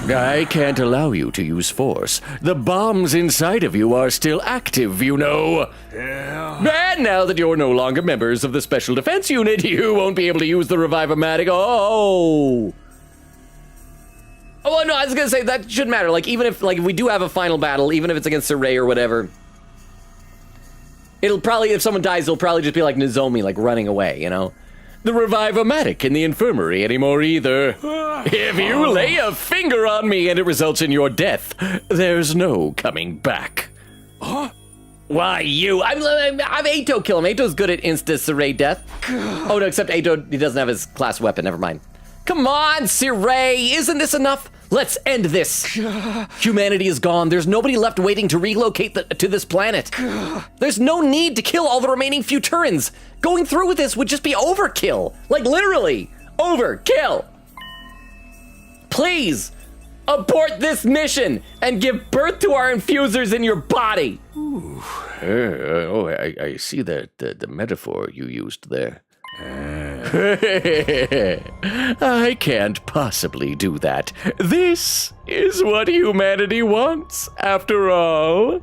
I can't allow you to use force. The bombs inside of you are still active, you know. Yeah. And now that you're no longer members of the Special Defense Unit, you won't be able to use the Revive-O-Matic. Oh, no, I was gonna say that shouldn't matter. Like, even if we do have a final battle, even if it's against Saray or whatever, it'll probably, if someone dies, it'll probably just be like Nozomi, like running away, you know? the Revive-O-Matic in the infirmary anymore either. If you lay a finger on me and it results in your death, there's no coming back. Huh? Why, you? I'm Ato kill him. Ato's good at insta-Saray death. Oh, no, except Ato, he doesn't have his class weapon. Never mind. Come on, Saray. Isn't this enough? Let's end this. Humanity is gone. There's nobody left waiting to relocate to this planet. There's no need to kill all the remaining Futurans. Going through with this would just be overkill. Like, literally, overkill. Please, abort this mission and give birth to our infusers in your body. I see the metaphor you used there. I can't possibly do that. This is what humanity wants, after all.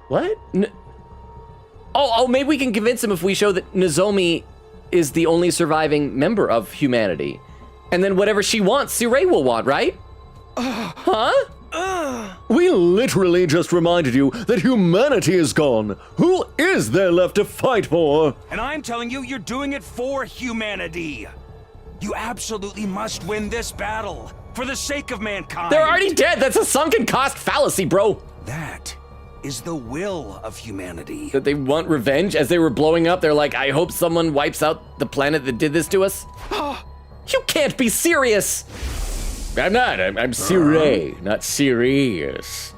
What? Maybe we can convince him if we show that Nozomi is the only surviving member of humanity. And then whatever she wants, Saray will want, right? Huh? We literally just reminded you that humanity is gone. Who is there left to fight for? And I'm telling you, you're doing it for humanity. You absolutely must win this battle for the sake of mankind. They're already dead. That's a sunken cost fallacy, bro. That is the will of humanity. That they want revenge as they were blowing up. They're like, I hope someone wipes out the planet that did this to us. You can't be serious. I'm not. I'm Saray, not serious.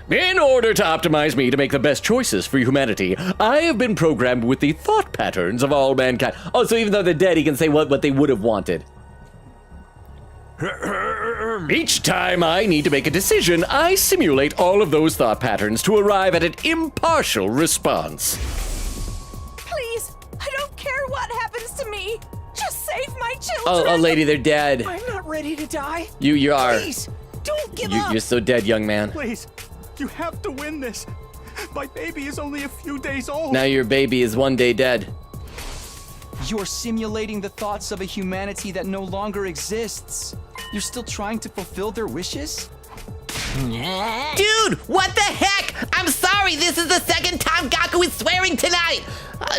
In order to optimize me to make the best choices for humanity, I have been programmed with the thought patterns of all mankind. Oh, so even though they're dead, he can say what they would have wanted. Each time I need to make a decision, I simulate all of those thought patterns to arrive at an impartial response. Please, I don't care what happens to me. Just save my children. Oh, lady, they're dead. I'm not ready to die. You are. Please, don't give up. You're so dead, young man. Please, you have to win this. My baby is only a few days old. Now your baby is one day dead. You're simulating the thoughts of a humanity that no longer exists. You're still trying to fulfill their wishes? Dude, what the heck? I'm sorry, this is the second time Gaku is swearing tonight.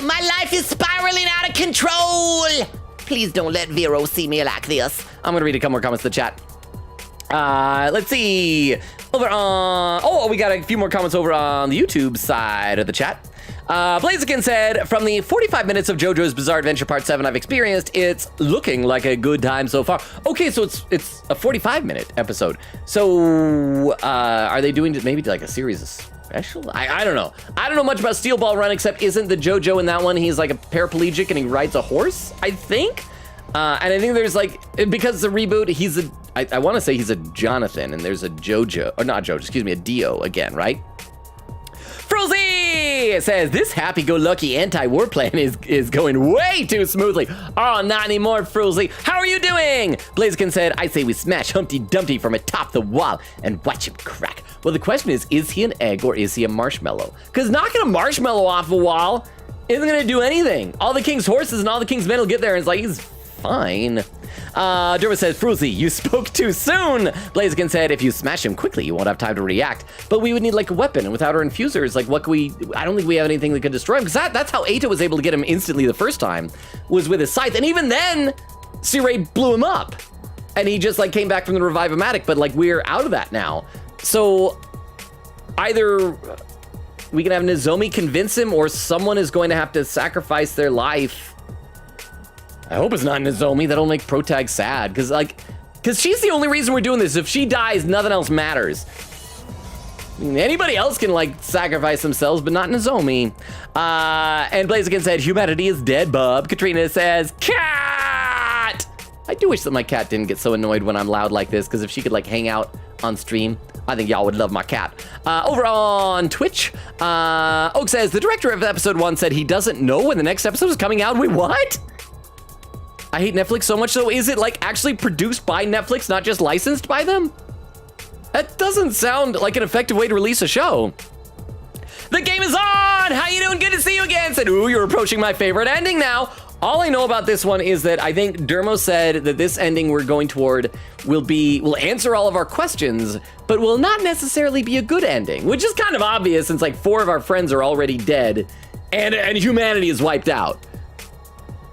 My life is spiraling out of control. Please don't let Vero see me like this. I'm gonna read a couple more comments in the chat. Let's see. Over on... we got a few more comments over on the YouTube side of the chat. Blaziken said, from the 45 minutes of JoJo's Bizarre Adventure Part 7 I've experienced, it's looking like a good time so far. Okay, so it's a 45-minute episode. So, are they doing maybe like a series of special? I don't know. I don't know much about Steel Ball Run, except isn't the JoJo in that one, he's like a paraplegic and he rides a horse, I think? And I think there's like, because the reboot, I want to say he's a Jonathan, and there's a JoJo, or not JoJo, excuse me, a Dio again, right? Frozy says, this happy-go-lucky anti-war plan is going way too smoothly. Oh, not anymore, Frozy. How are you doing? Blaziken said, I say we smash Humpty Dumpty from atop the wall and watch him crack. Well, the question is he an egg or is he a marshmallow? Because knocking a marshmallow off a wall isn't going to do anything. All the king's horses and all the king's men will get there and it's like, he's fine. Derma says, Fruzy, you spoke too soon. Blaziken said, if you smash him quickly, you won't have time to react. But we would need like a weapon, and without our infusers, like what can we, I don't think we have anything that could destroy him, because that's how Ato was able to get him instantly the first time, was with his scythe. And even then, Saray blew him up. And he just like came back from the Revive-O-Matic, but like we're out of that now. So either we can have Nozomi convince him, or someone is going to have to sacrifice their life. I hope it's not Nozomi. That'll make Protag sad, because like Because she's the only reason we're doing this. If she dies, nothing else matters. Anybody else can, like, sacrifice themselves, but not Nozomi. And Blaziken said, humanity is dead, bub. Katrina says, cat! I do wish that my cat didn't get so annoyed when I'm loud like this, because if she could, like, hang out on stream, I think y'all would love my cat. Over on Twitch, Oak says, the director of episode 1 said he doesn't know when the next episode is coming out. Wait, what? I hate Netflix so much, so is it, like, actually produced by Netflix, not just licensed by them? That doesn't sound like an effective way to release a show. The game is on! How you doing? Good to see you again. Said, ooh, you're approaching my favorite ending now. All I know about this one is that I think Dermo said that this ending we're going toward will answer all of our questions, but will not necessarily be a good ending, which is kind of obvious since like 4 of our friends are already dead and humanity is wiped out.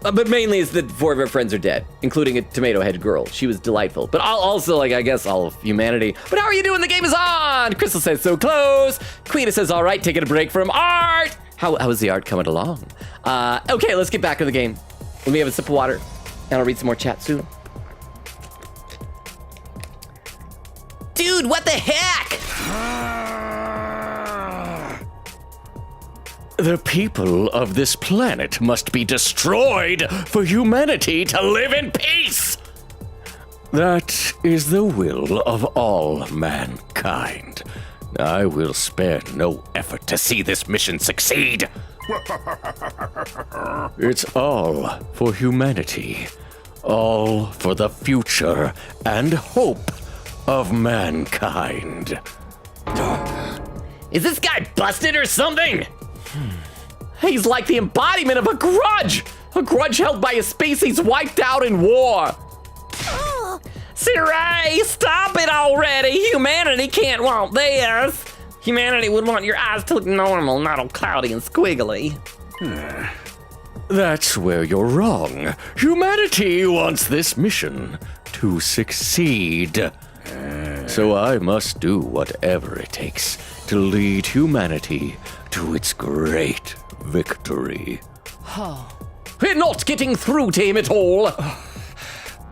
But mainly it's that 4 of our friends are dead, including a tomato-headed girl. She was delightful. But also, like, I guess all of humanity. But how are you doing? The game is on! Crystal says, so close. Queen says, all right, taking a break from art. How is the art coming along? Okay, let's get back to the game. Let me have a sip of water, and I'll read some more chat soon. Dude, what the heck? The people of this planet must be destroyed for humanity to live in peace. That is the will of all mankind. I will spare no effort to see this mission succeed. It's all for humanity. All for the future and hope of mankind. Is this guy busted or something? He's like the embodiment of a grudge held by a species wiped out in war. Siray, stop it already. Humanity can't want this. Humanity would want your eyes to look normal, not all cloudy and squiggly. That's where you're wrong. Humanity wants this mission to succeed. So I must do whatever it takes to lead humanity to its great victory. We're not getting through to him at all.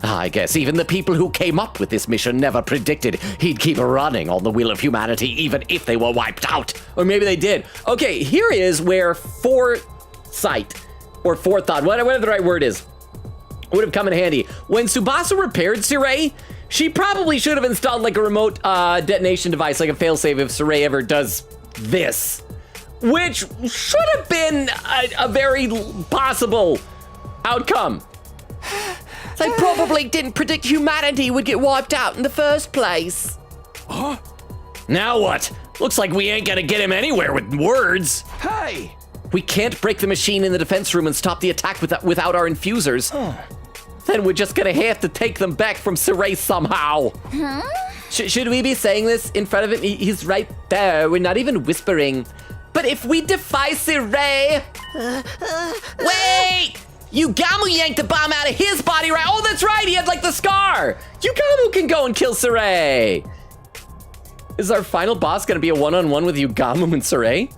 I guess even the people who came up with this mission never predicted he'd keep running on the wheel of humanity even if they were wiped out. Or maybe they did. Okay, here is where foresight, or forethought, whatever the right word is, would have come in handy. When Tsubasa repaired Siray, she probably should have installed like a remote detonation device, like a failsafe if Siray ever does this. Which should have been a very possible outcome. They probably didn't predict humanity would get wiped out in the first place. Huh? Now what? Looks like we ain't gonna get him anywhere with words. Hey! We can't break the machine in the defense room and stop the attack without our infusers. Then we're just gonna have to take them back from Siray somehow. Should we be saying this in front of him? He's right there. We're not even whispering. But if we defy Siray... Wait! Yugamu yanked the bomb out of his body, right? Oh, that's right. He had like the scar. Yugamu can go and kill Siray. Is our final boss gonna be a one-on-one with Yugamu and Siray?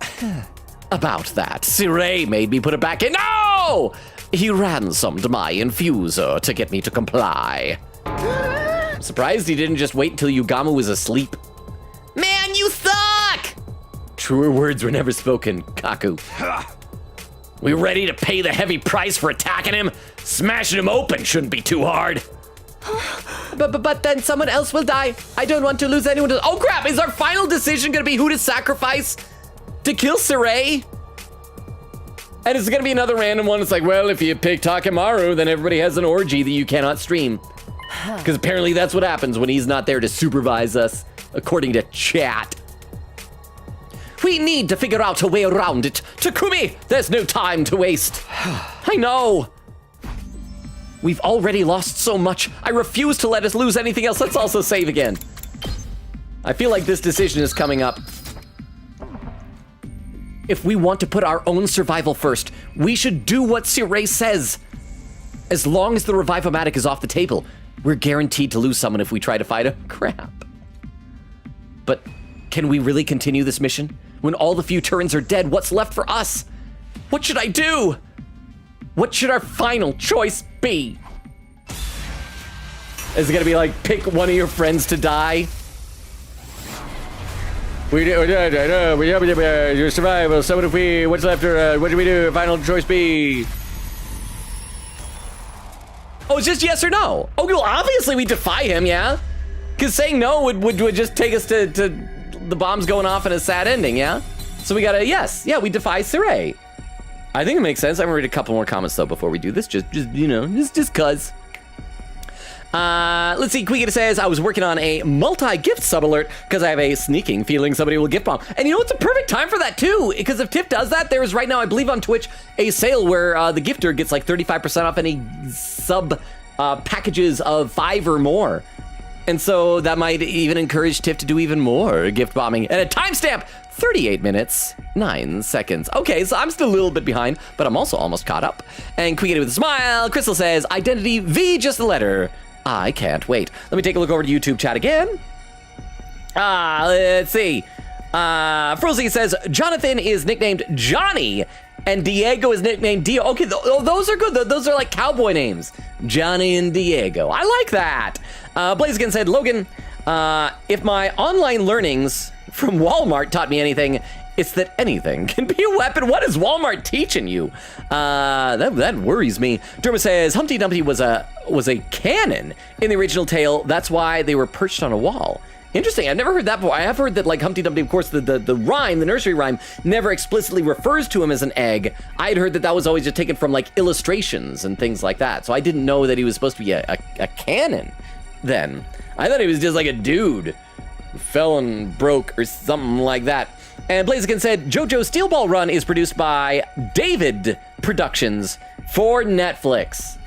About that, Siray made me put it back in. No! He ransomed my infuser to get me to comply. I'm surprised he didn't just wait until Yugamu was asleep. Man, you suck! Truer words were never spoken, Kaku. We ready to pay the heavy price for attacking him? Smashing him open shouldn't be too hard. But then someone else will die. I don't want to lose anyone to... Oh crap, is our final decision gonna be who to sacrifice to kill Siray? And it's gonna be another random one. It's like, well, if you pick Takemaru, then everybody has an orgy that you cannot stream. Because apparently that's what happens when he's not there to supervise us, according to chat. We need to figure out a way around it. Takumi, there's no time to waste. I know. We've already lost so much. I refuse to let us lose anything else. Let's also save again. I feel like this decision is coming up. If we want to put our own survival first, we should do what Siray says. As long as the Revive-O-Matic is off the table, we're guaranteed to lose someone if we try to fight him. Crap. But can we really continue this mission? When all the Futurans are dead, what's left for us? What should I do? What should our final choice be? Is it gonna be like, pick one of your friends to die? Your survival. So what if we? What's left? What do we do? Final choice B. Oh, it's just yes or no. Oh, well, obviously we defy him, yeah. Because saying no would just take us to the bombs going off and a sad ending, yeah. So we got a yes. Yeah, we defy Saray. I think it makes sense. I'm gonna read a couple more comments though before we do this. Just you know, just cuz. Let's see, Queekita says, I was working on a multi-gift sub-alert because I have a sneaking feeling somebody will gift bomb. And you know, it's a perfect time for that too, because if Tiff does that, there is right now, I believe on Twitch, a sale where the gifter gets like 35% off any sub packages of 5 or more. And so that might even encourage Tiff to do even more gift bombing. And a timestamp, 38 minutes, 9 seconds. Okay, so I'm still a little bit behind, but I'm also almost caught up. And Queekita with a smile, Crystal says, identity V, just the letter. I can't wait. Let me take a look over to YouTube chat again. Let's see. Frozy says, Jonathan is nicknamed Johnny, and Diego is nicknamed Dio. Okay, those are good. Those are like cowboy names. Johnny and Diego. I like that. Blaziken said, Logan, if my online learnings from Walmart taught me anything, it's that anything can be a weapon. What is Walmart teaching you? That worries me. Derma says Humpty Dumpty was a cannon in the original tale. That's why they were perched on a wall. Interesting. I've never heard that before. I have heard that like Humpty Dumpty, of course, the rhyme, the nursery rhyme, never explicitly refers to him as an egg. I had heard that was always just taken from like illustrations and things like that. So I didn't know that he was supposed to be a cannon then. I thought he was just like a dude who fell and broke or something like that. And Blaziken said, JoJo's Steel Ball Run is produced by David Productions for Netflix.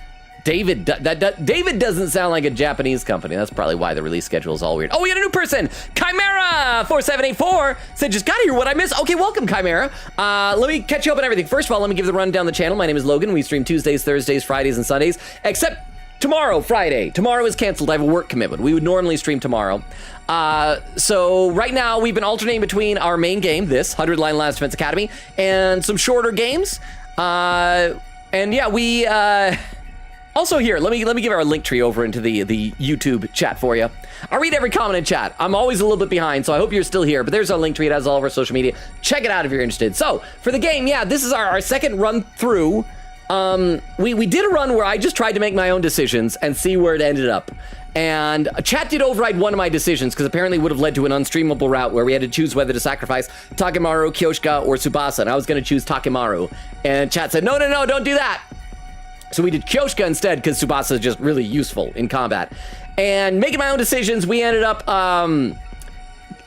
David doesn't sound like a Japanese company. That's probably why the release schedule is all weird. Oh, we got a new person. Chimera4784 said, just got to hear what I missed. Okay, welcome, Chimera. Let me catch you up on everything. First of all, let me give the rundown the channel. My name is Logan. We stream Tuesdays, Thursdays, Fridays, and Sundays, except tomorrow, Friday. Tomorrow is canceled. I have a work commitment. We would normally stream tomorrow. So right now we've been alternating between our main game, this 100-line Last Defense Academy, and some shorter games. And yeah, we also here, let me give our link tree over into the YouTube chat for you. I read every comment in chat. I'm always a little bit behind, so I hope you're still here, but there's our link tree. It has all of our social media. Check it out if you're interested. So for the game, yeah, this is our second run through. We did a run where I just tried to make my own decisions and see where it ended up. And chat did override one of my decisions because apparently it would have led to an unstreamable route where we had to choose whether to sacrifice Takemaru, Kyoshika, or Tsubasa. And I was going to choose Takemaru. And chat said, no, don't do that. So we did Kyoshika instead because Tsubasa is just really useful in combat. And making my own decisions, we ended up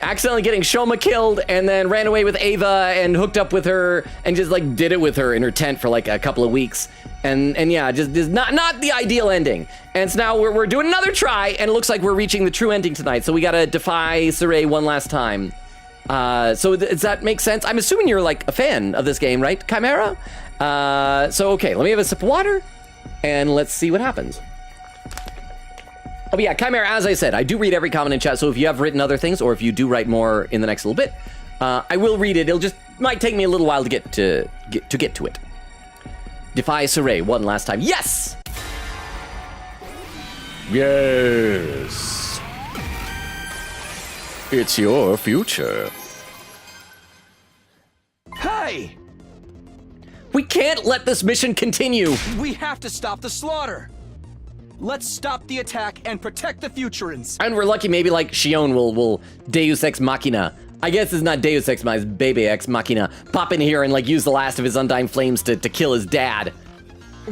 accidentally getting Shoma killed and then ran away with Ava and hooked up with her and just like did it with her in her tent for like a couple of weeks. And yeah, just not the ideal ending. And so now we're doing another try, and it looks like we're reaching the true ending tonight. So we gotta defy Saray one last time. So does that make sense? I'm assuming you're like a fan of this game, right, Chimera? So okay, let me have a sip of water, and let's see what happens. Oh yeah, Chimera, as I said, I do read every comment in chat, so if you have written other things, or if you do write more in the next little bit, I will read it. It'll just might take me a little while to get to it. Defy Saray one last time. Yes! Yes. It's your future. Hey! We can't let this mission continue. We have to stop the slaughter. Let's stop the attack and protect the Futurans. And we're lucky maybe like Shion will Deus Ex Machina. I guess it's not Deus Ex Machina, it's Baby Ex Machina. Pop in here and like use the last of his undying flames to kill his dad.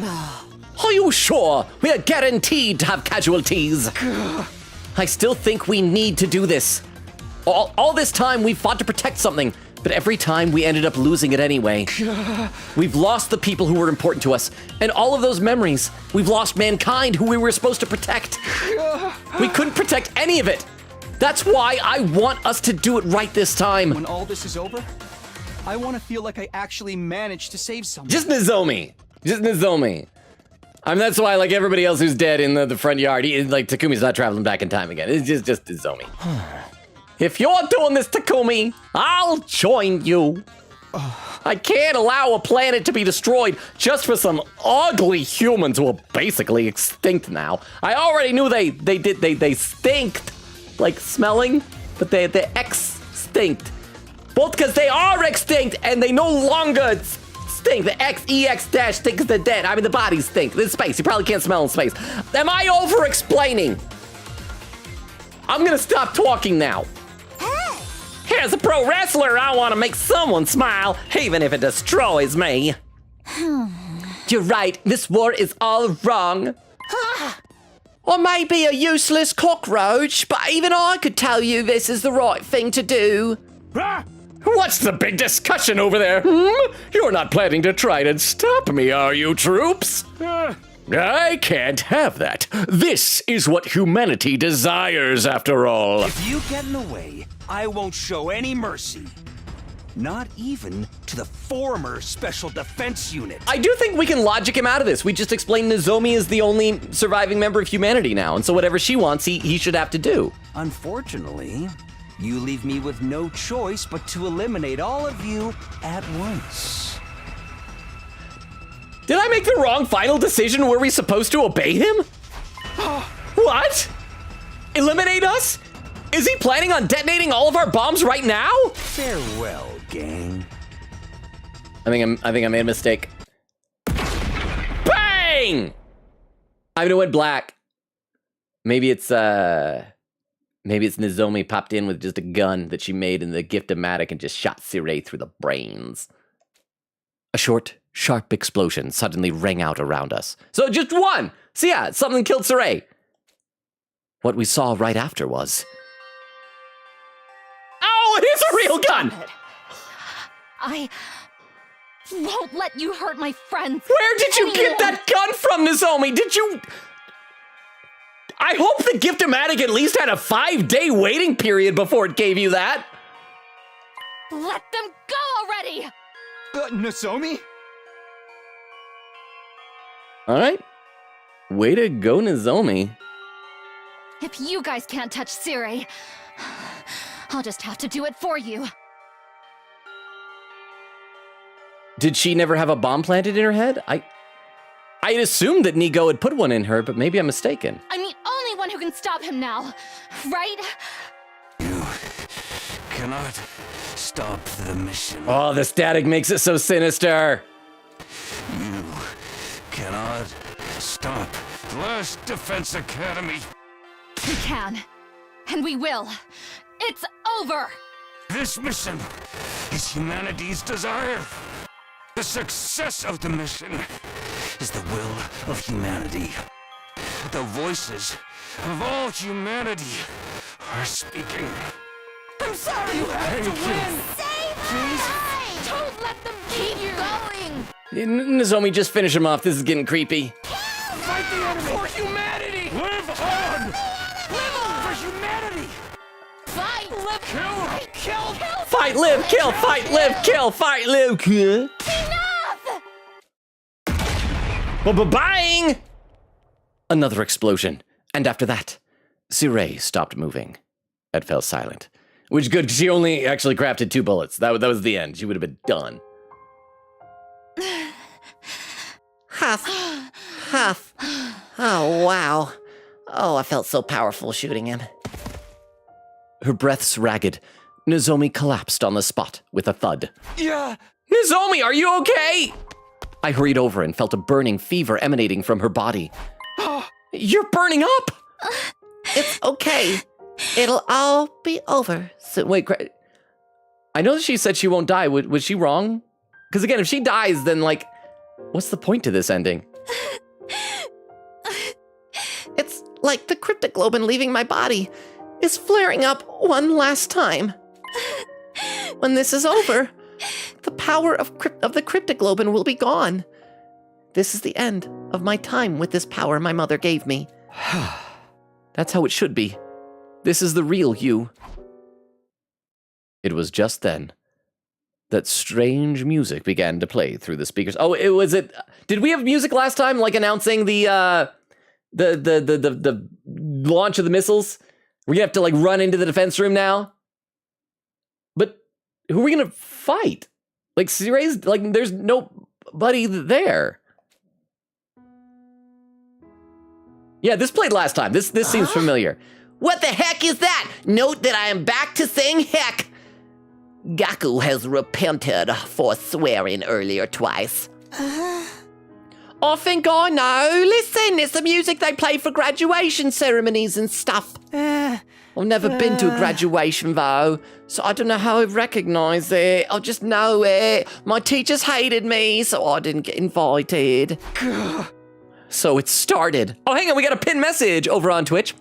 Are you sure? We are guaranteed to have casualties. I still think we need to do this. All this time we fought to protect something, but every time we ended up losing it anyway. We've lost the people who were important to us, and all of those memories. We've lost mankind, who we were supposed to protect. We couldn't protect any of it. That's why I want us to do it right this time. When all this is over, I want to feel like I actually managed to save someone. Just Nozomi. I mean, that's why, like, everybody else who's dead in the front yard, like, Takumi's not traveling back in time again. It's just Nozomi. If you're doing this, Takumi, I'll join you. I can't allow a planet to be destroyed just for some ugly humans who are basically extinct now. I already knew they stinked, like smelling, but they're extinct. Both because they are extinct and they no longer stink. The EX dash stinks the dead. I mean, the bodies stink. This space. You probably can't smell in space. Am I over-explaining? I'm gonna stop talking now. As a pro wrestler, I want to make someone smile, even if it destroys me. You're right, this war is all wrong. Or maybe a useless cockroach, but even I could tell you this is the right thing to do. What's the big discussion over there? You're not planning to try and stop me, are you, troops? I can't have that. This is what humanity desires, after all. If you get in the way, I won't show any mercy. Not even to the former Special Defense Unit. I do think we can logic him out of this. We just explained Nozomi is the only surviving member of humanity now, and so whatever she wants, he should have to do. Unfortunately, you leave me with no choice but to eliminate all of you at once. Did I make the wrong final decision? Were we supposed to obey him? What? Eliminate us? Is he planning on detonating all of our bombs right now? Farewell, gang. I think I made a mistake. Bang! I'm gonna went black. Maybe it's Nozomi popped in with just a gun that she made in the Gift-O-Matic and just shot Sirei through the brains. A short, sharp explosion suddenly rang out around us. So just one! So yeah, something killed Sirei. What we saw right after was... Oh, it is a real gun! I won't let you hurt my friends. Where did you get that gun from, Nozomi? Did you... I hope the Gift-O-Matic at least had a 5-day waiting period before it gave you that. Let them go already! Nozomi? All right. Way to go, Nozomi. If you guys can't touch Sirei, I'll just have to do it for you. Did she never have a bomb planted in her head? I'd assumed that Nigo had put one in her, but maybe I'm mistaken. I'm the only one who can stop him now, right? You cannot stop the mission. Oh, the static makes it so sinister. You cannot stop Last Defense Academy. We can, and we will. It's over! This mission is humanity's desire. The success of the mission is the will of humanity. The voices of all humanity are speaking. I'm sorry! You have to win! Please? Don't let them keep going! Nozomi, just finish him off. This is getting creepy. Fight the enemy! For humanity! Live on! Live on! For humanity! Fight! Live! Kill! Fight, live, kill, fight, live, kill, fight, live, kill. Enough! Bang! Another explosion. And after that, Sirei stopped moving and fell silent. Which is good, because she only actually crafted 2 bullets. That was the end. She would have been done. Huff. Oh, wow. Oh, I felt so powerful shooting him. Her breaths ragged, Nozomi collapsed on the spot with a thud. Yeah! Nozomi, are you okay? I hurried over and felt a burning fever emanating from her body. You're burning up! It's okay. It'll all be over. So, wait, I know that she said she won't die. Was she wrong? Because again, if she dies, then like, what's the point to this ending? It's like the cryptoglobin leaving my body is flaring up one last time. When this is over, the power of the cryptoglobin will be gone. This is the end of my time with this power my mother gave me. That's how it should be. This is the real you. It was just then that strange music began to play through the speakers. Oh, did we have music last time, like announcing the launch of the missiles? We're gonna have to like run into the defense room now. But who are we gonna fight? Like, there's nobody there. Yeah, this played last time. This seems familiar. What the heck is that? Note that I am back to saying heck. Gaku has repented for swearing earlier twice. I think I know. Listen, it's the music they play for graduation ceremonies and stuff. I've never been to a graduation, though, so I don't know how I recognize it. I just know it. My teachers hated me, so I didn't get invited. So it started. Oh, hang on, we got a pinned message over on Twitch.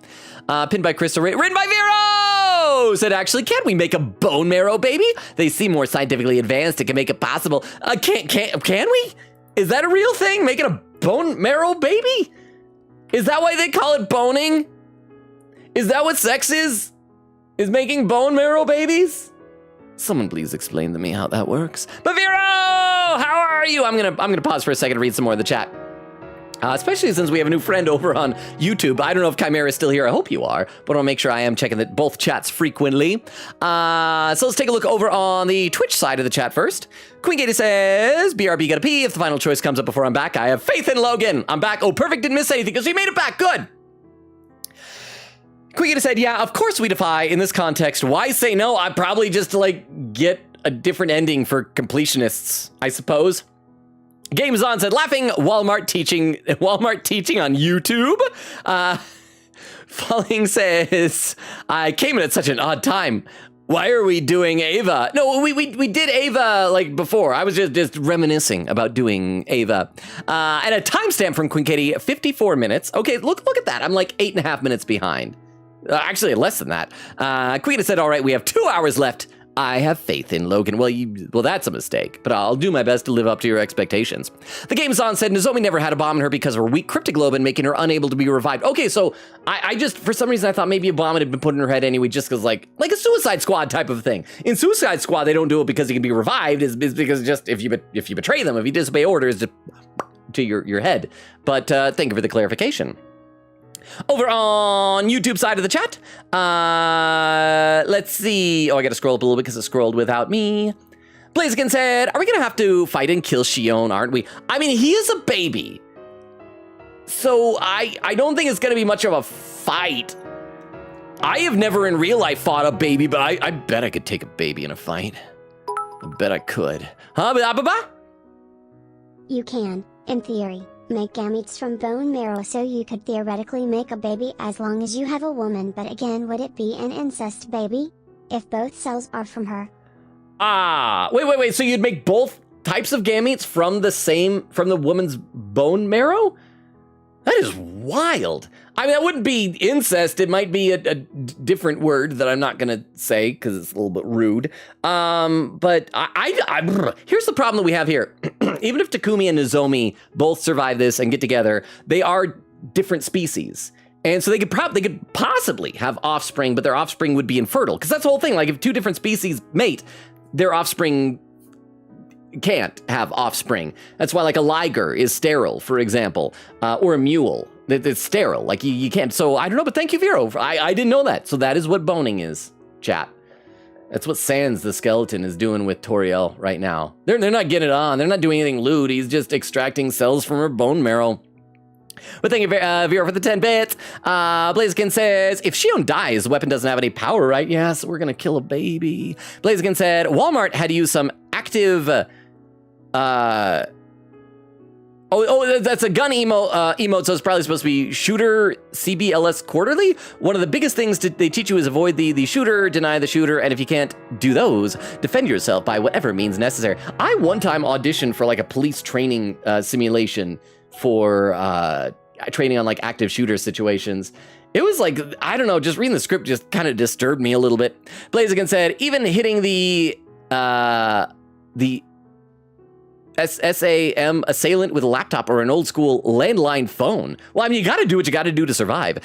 Pinned by Crystal, written by Vero! Said, actually, can we make a bone marrow baby? They seem more scientifically advanced. It can make it possible. Can we? Is that a real thing? Making a bone marrow baby? Is that why they call it boning? Is that what sex is? Is making bone marrow babies? Someone please explain to me how that works. But Vero, how are you? I'm gonna pause for a second to read some more of the chat. Especially since we have a new friend over on YouTube. I don't know if Chimera is still here. I hope you are, but I'll make sure I am checking both chats frequently. So let's take a look over on the Twitch side of the chat first. Queen Katie says, BRB gotta pee. If the final choice comes up before I'm back, I have faith in Logan. I'm back. Oh, perfect. Didn't miss anything because he made it back. Good. Queen Katie said, yeah, of course we defy in this context. Why say no? I'd probably just get a different ending for completionists, I suppose. Games On said, laughing, Walmart teaching on YouTube. Falling says, I came in at such an odd time. Why are we doing Ava? No, we did Ava before. I was just reminiscing about doing Ava. And a timestamp from Queen Katie, 54 minutes. Okay, look at that. I'm 8.5 minutes behind. Actually, less than that. Queen Katie said, all right, we have 2 hours left. I have faith in Logan. Well, that's a mistake, but I'll do my best to live up to your expectations. The Game's On said Nozomi never had a bomb in her because of her weak cryptoglobin, making her unable to be revived. Okay, so I just, for some reason, I thought maybe a bomb had been put in her head anyway, just because like a Suicide Squad type of thing. In Suicide Squad, they don't do it because he can be revived, is because just if you betray them, if you disobey orders, to your head. But thank you for the clarification. Over on YouTube side of the chat, let's see. Oh, I gotta scroll up a little bit because it scrolled without me. Blaziken said, are we gonna have to fight and kill Shion, aren't we? I mean, he is a baby. So I don't think it's gonna be much of a fight. I have never in real life fought a baby, but I bet I could take a baby in a fight. I bet I could. Huh, Baba? You can, in theory, make gametes from bone marrow, so you could theoretically make a baby as long as you have a woman, but again, would it be an incest baby? If both cells are from her. Wait, so you'd make both types of gametes from the woman's bone marrow? That is wild. I mean, that wouldn't be incest. It might be a different word that I'm not gonna say because it's a little bit rude. But here's the problem that we have here. Even if Takumi and Nozomi both survive this and get together, they are different species. And so they could possibly have offspring, but their offspring would be infertile. Because that's the whole thing. Like if two different species mate, their offspring can't have offspring. That's why like a liger is sterile, for example, or a mule. It's sterile, like you can't. So I don't know, but thank you, Vero. I didn't know that. So that is what boning is, chat. That's what Sans the skeleton is doing with Toriel right now. They're not getting it on. They're not doing anything lewd. He's just extracting cells from her bone marrow. But thank you, Vero, for the 10 bits. Blaziken says, if Shion dies, the weapon doesn't have any power, right? Yes, we're gonna kill a baby. Blaziken said, Walmart had to use some active, that's a gun emote, so it's probably supposed to be shooter CBLS quarterly. One of the biggest things they teach you is avoid the shooter, deny the shooter, and if you can't do those, defend yourself by whatever means necessary. I one time auditioned for like a police training simulation for training on like active shooter situations. It was like, I don't know, just reading the script just kind of disturbed me a little bit. Blaziken said, even hitting the SAM assailant with a laptop or an old school landline phone. Well, I mean, you got to do what you got to do to survive.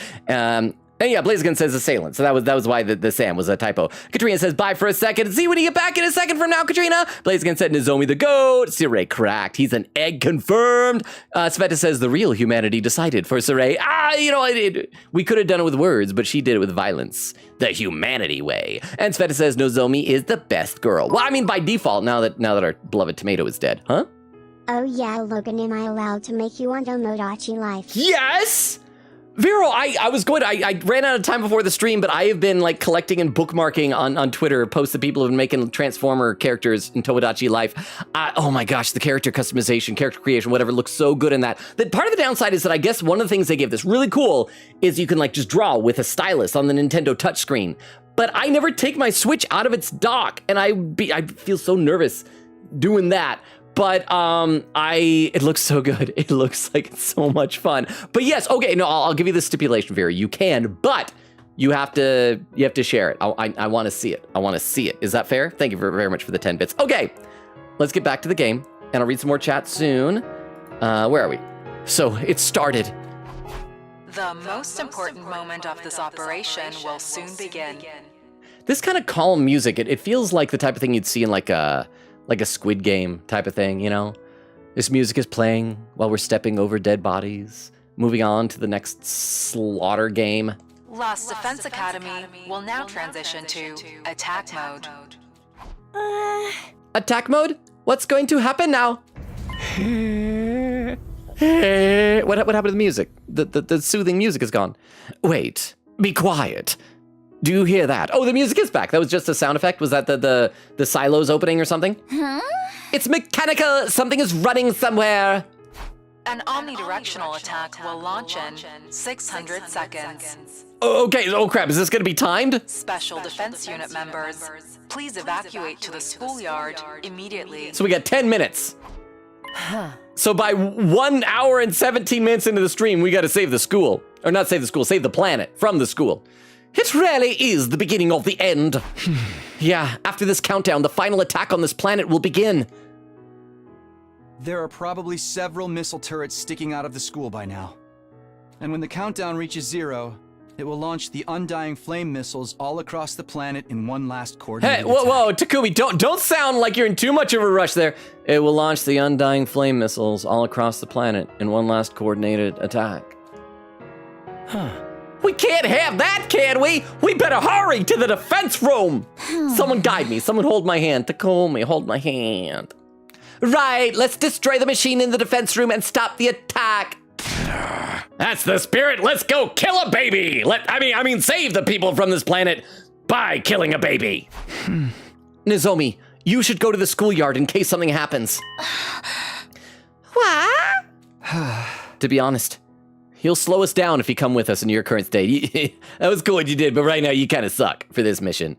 And yeah, Blaziken says assailant, so that was why the Sam was a typo. Katrina says bye for a second. See when you get back in a second from now, Katrina. Blaziken said Nozomi the goat. Siray cracked. He's an egg confirmed. Sveta says the real humanity decided for Siray. We could have done it with words, but she did it with violence. The humanity way. And Sveta says Nozomi is the best girl. Well, I mean by default, now that our beloved tomato is dead, huh? Oh yeah, Logan, am I allowed to make you on Tomodachi Life? Yes! Vero, I ran out of time before the stream, but I have been like collecting and bookmarking on Twitter posts that people have been making Transformer characters in Tomodachi Life. Oh my gosh, the character customization, character creation, whatever, looks so good in that. That part of the downside is that I guess one of the things they give that's really cool is you can like just draw with a stylus on the Nintendo touchscreen. But I never take my Switch out of its dock, and I feel so nervous doing that. But it looks so good. It looks like it's so much fun. But yes, okay, no, I'll give you the stipulation, Vera. You can, but you have to share it. I want to see it. I want to see it. Is that fair? Thank you very much for the 10 bits. Okay, let's get back to the game, and I'll read some more chat soon. Where are we? So it started. The most important moment of this operation will soon begin. This kind of calm music, it feels like the type of thing you'd see in like a Squid Game type of thing, you know? This music is playing while we're stepping over dead bodies, moving on to the next slaughter game. Lost Defense Academy will now transition to attack mode. Attack mode? What's going to happen now? What happened to the music? The soothing music is gone. Wait, be quiet. Do you hear that? Oh, the music is back. That was just a sound effect. Was that the silos opening or something? Huh? It's mechanical. Something is running somewhere. An omnidirectional attack will launch in 600 seconds. Okay, oh crap, is this gonna be timed? Special Defense Unit members, please evacuate to the schoolyard immediately. So we got 10 minutes. So by 1 hour and 17 minutes into the stream, we gotta save the school. Or not save the school, save the planet from the school. It really is the beginning of the end. Yeah, after this countdown, the final attack on this planet will begin. There are probably several missile turrets sticking out of the school by now. And when the countdown reaches 0, it will launch the undying flame missiles all across the planet in one last coordinated Hey, whoa, Takumi, don't sound like you're in too much of a rush there. It will launch the undying flame missiles all across the planet in one last coordinated attack. We can't have that, can we? We better hurry to the defense room. Someone guide me. Someone hold my hand. Takumi, hold my hand. Right, let's destroy the machine in the defense room and stop the attack. That's the spirit. Let's go kill a baby. I mean, save the people from this planet by killing a baby. Nozomi, you should go to the schoolyard in case something happens. What? To be honest, he'll slow us down if you come with us in your current state. That was cool what you did, but right now you kind of suck for this mission.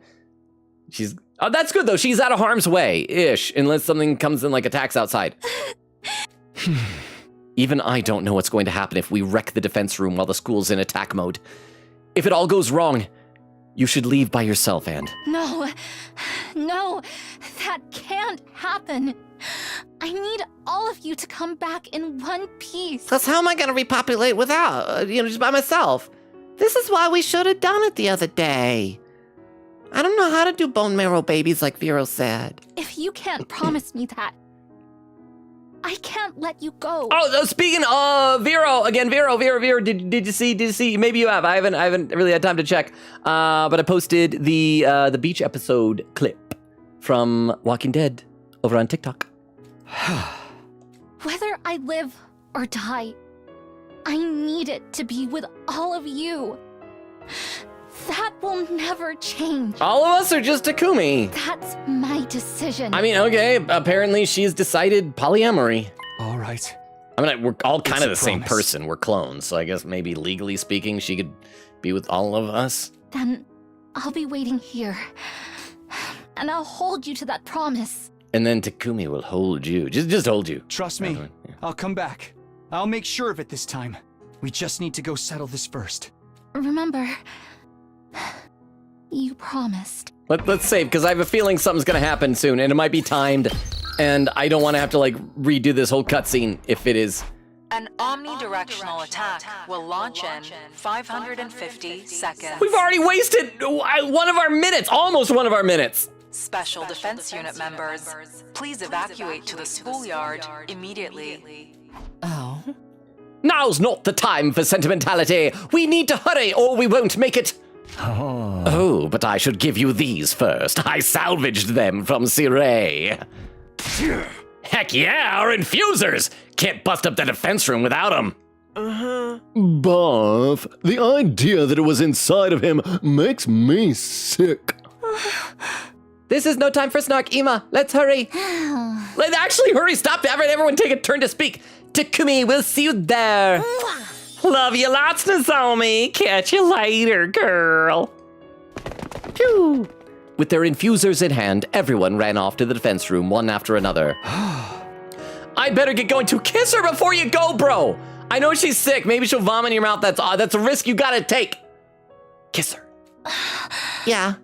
Oh, that's good though. She's out of harm's way-ish, unless something comes in like attacks outside. Even I don't know what's going to happen if we wreck the defense room while the school's in attack mode. If it all goes wrong, you should leave by yourself, and. No, that can't happen. I need all of you to come back in one piece. Because how am I going to repopulate without, just by myself? This is why we should have done it the other day. I don't know how to do bone marrow babies like Vero said. If you can't promise me that, I can't let you go. Oh, speaking of Vero, did you see? Maybe you have. I haven't really had time to check. But I posted the beach episode clip from Walking Dead over on TikTok. Whether I live or die, I need it to be with all of you. That will never change. All of us or just Takumi? That's my decision. I mean, okay, apparently she's decided polyamory. All right. I mean, we're all kind of the same promise. person. We're clones, so I guess maybe legally speaking, she could be with all of us. Then I'll be waiting here. And I'll hold you to that promise. And then Takumi will hold you. Just hold you. Trust me, I'll come back. I'll make sure of it this time. We just need to go settle this first. Remember, you promised. Let's save, because I have a feeling something's going to happen soon, and it might be timed, and I don't want to have to, redo this whole cutscene if it is An omnidirectional attack will launch in 550 seconds. We've already wasted one of our minutes, almost one of our minutes. Special Defense Unit members, please evacuate to the schoolyard immediately. Oh. Now's not the time for sentimentality. We need to hurry or we won't make it. Oh, but I should give you these first. I salvaged them from Sirey. Heck yeah, our infusers! Can't bust up the defense room without them. Buff, the idea that it was inside of him makes me sick. This is no time for snark, Ima. Let's hurry. Let's actually hurry. Stop. Everyone take a turn to speak. Takumi, we'll see you there. Love you lots, Nozomi. Catch you later, girl. Phew. With their infusers in hand, everyone ran off to the defense room, one after another. I better get going to kiss her before you go, bro. I know she's sick. Maybe she'll vomit in your mouth. That's a risk you gotta take. Kiss her. Yeah.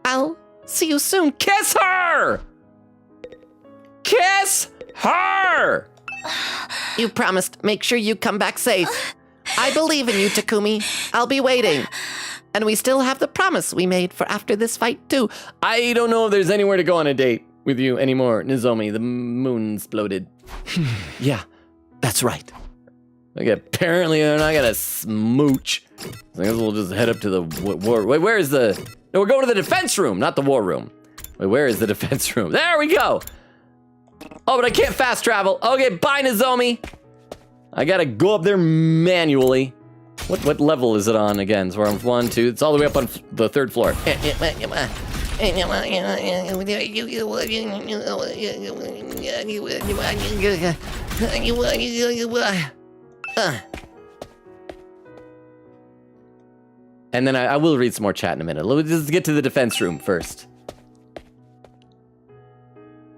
I'll see you soon. Kiss her! Kiss her! You promised. Make sure you come back safe. I believe in you, Takumi. I'll be waiting. And we still have the promise we made for after this fight, too. I don't know if there's anywhere to go on a date with you anymore, Nozomi. The moon exploded. Yeah, that's right. Okay, apparently they're not gonna smooch. I guess we'll just head up to the war. Wait, where is the... No, we're going to the defense room, not the war room. Wait, where is the defense room? There we go. Oh, but I can't fast travel. Okay, bye, Nozomi. I gotta go up there manually. What level is it on again? So we're on 1, 2, it's all the way up on the 3rd floor. And then I will read some more chat in a minute. Let's just get to the defense room first.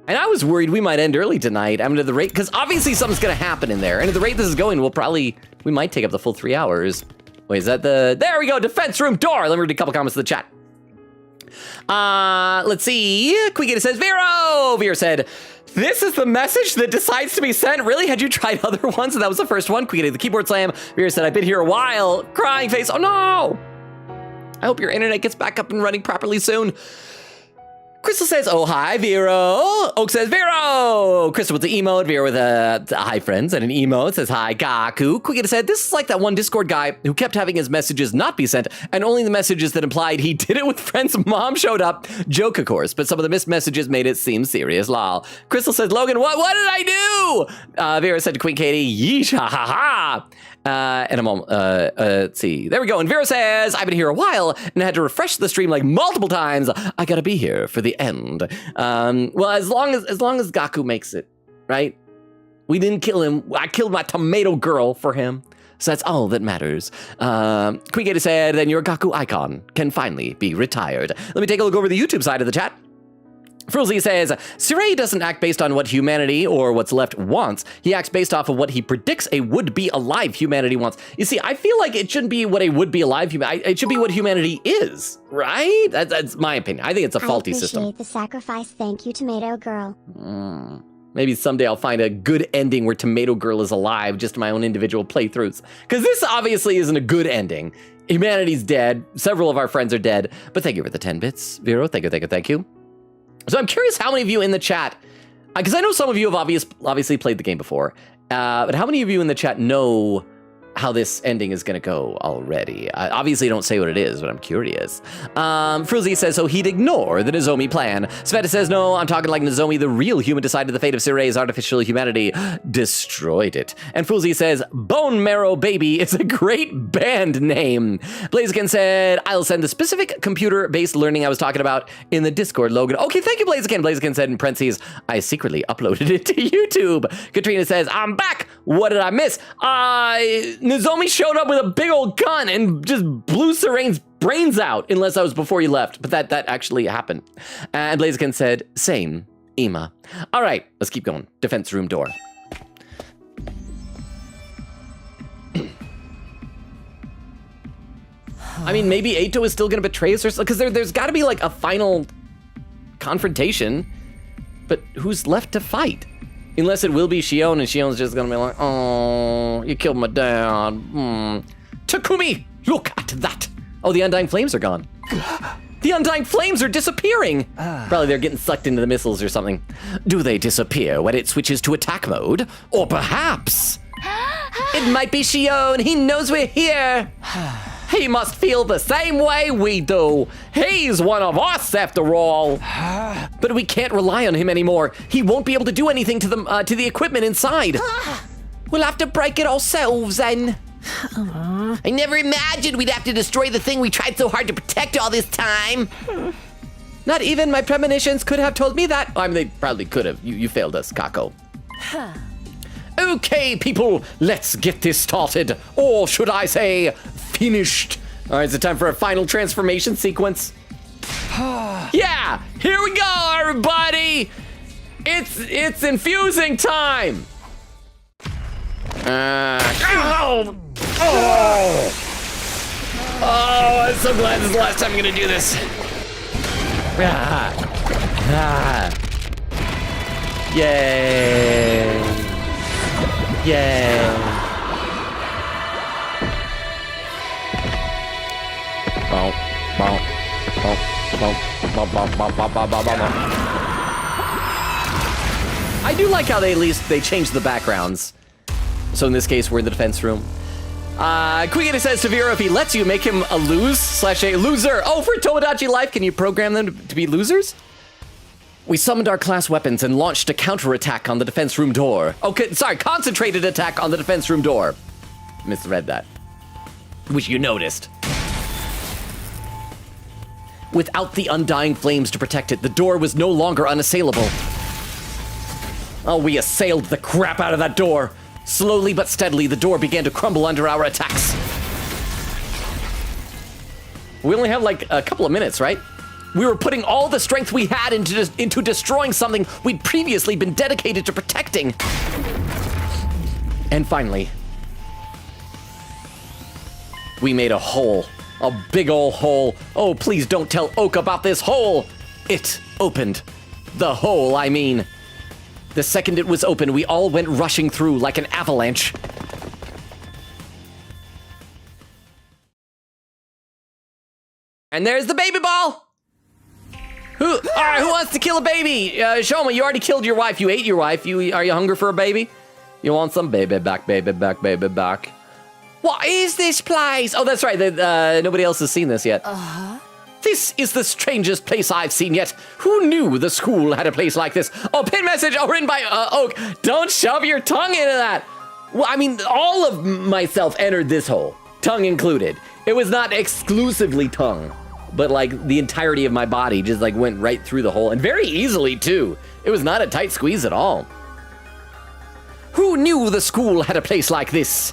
And I was worried we might end early tonight. I'm at the rate, because obviously something's gonna happen in there. And at the rate this is going, we might take up the full 3 hours. Wait, is that there we go, defense room door. Let me read a couple comments to the chat. Let's see. Quigita says, Vero! Vera said, this is the message that decides to be sent? Really? Had you tried other ones? And that was the first one. Quigita, the keyboard slam. Vera said, I've been here a while. Crying face. Oh no! I hope your internet gets back up and running properly soon. Crystal says, oh, hi, Vero. Oak says, Vero. Crystal with the emote. Vero with a hi, friends, and an emote. Says, hi, Gaku. Quigita said, this is like that one Discord guy who kept having his messages not be sent, and only the messages that implied he did it with friends' mom showed up. Joke, of course, but some of the missed messages made it seem serious. Lol. Crystal says, Logan, what did I do? Vera said to Queen Katie, yeesh, ha, ha, ha. And I'm all, let's see. There we go. And Vera says, I've been here a while and had to refresh the stream like multiple times. I gotta be here for the end. Well, as long as Gaku makes it, right? We didn't kill him. I killed my tomato girl for him. So that's all that matters. Queen Gator said, then your Gaku icon can finally be retired. Let me take a look over the YouTube side of the chat. Frulzy says, Sirey doesn't act based on what humanity or what's left wants. He acts based off of what he predicts a would-be alive humanity wants. You see, I feel like it shouldn't be what a would-be alive humanity, it should be what humanity is, right? That's my opinion. I think it's a faulty system. I appreciate the sacrifice. Thank you, Tomato Girl. Maybe someday I'll find a good ending where Tomato Girl is alive, just my own individual playthroughs. Because this obviously isn't a good ending. Humanity's dead. Several of our friends are dead. But thank you for the 10 bits, Vero. Thank you, thank you, thank you. So I'm curious how many of you in the chat, because I know some of you have obviously played the game before, but how many of you in the chat know how this ending is going to go already? Obviously don't say what it is, but I'm curious. Fruzzy says, so he'd ignore the Nozomi plan. Sveta says, no, I'm talking like Nozomi, the real human, decided the fate of Sirey's artificial humanity, destroyed it. And Fruzzy says, Bone Marrow Baby is a great band name. Blaziken said, I'll send the specific computer-based learning I was talking about in the Discord, Logan. Okay, thank you, Blaziken. Blaziken said in parentheses, I secretly uploaded it to YouTube. Katrina says, I'm back. What did I miss? Nozomi showed up with a big old gun and just blew Sirey's brains out, unless that was before you left, but that actually happened. And Blaziken said, same, Ima. All right, let's keep going. Defense room door. I mean, maybe Eito is still gonna betray us or something, because there's gotta be like a final confrontation, but who's left to fight? Unless it will be Shion, and Shion's just gonna be like, oh, you killed my dad. Takumi, look at that. Oh, the Undying Flames are gone. The Undying Flames are disappearing. Probably they're getting sucked into the missiles or something. Do they disappear when it switches to attack mode? Or perhaps it might be Shion. He knows we're here. He must feel the same way we do. He's one of us after all. But we can't rely on him anymore. He won't be able to do anything to the equipment inside. We'll have to break it ourselves then. I never imagined we'd have to destroy the thing we tried so hard to protect all this time. Not even my premonitions could have told me that. I mean, they probably could have. You failed us, Kako. Okay, people, let's get this started. Or should I say, finished. All right, is it time for a final transformation sequence? Yeah, here we go, everybody. It's infusing time. Oh, I'm so glad this is the last time I'm gonna do this. Yay. Yay. I do like how they changed the backgrounds. So in this case, we're in the defense room. Quiggity says to Vero, if he lets you, make him a /a loser. Oh, for Tomodachi Life, can you program them to be losers? We summoned our class weapons and launched a counterattack on the defense room door. Okay, sorry, concentrated attack on the defense room door. Misread that. Which you noticed. Without the Undying Flames to protect it, the door was no longer unassailable. Oh, we assailed the crap out of that door. Slowly but steadily, the door began to crumble under our attacks. We only have like a couple of minutes, right? We were putting all the strength we had into destroying something we'd previously been dedicated to protecting. And finally, we made a hole. A big ol' hole. Oh, please don't tell Oak about this hole. It opened. The hole, I mean. The second it was open, we all went rushing through like an avalanche. And there's the baby ball! All right, who wants to kill a baby? Shoma, you already killed your wife. You ate your wife. Are you hungry for a baby? You want some baby back, baby back, baby back. What is this place? Oh, that's right. Nobody else has seen this yet. This is the strangest place I've seen yet. Who knew the school had a place like this? Oh, pin message written by Oak. Don't shove your tongue into that. Well, I mean, all of myself entered this hole, tongue included. It was not exclusively tongue, but like the entirety of my body just like went right through the hole, and very easily too. It was not a tight squeeze at all. Who knew the school had a place like this?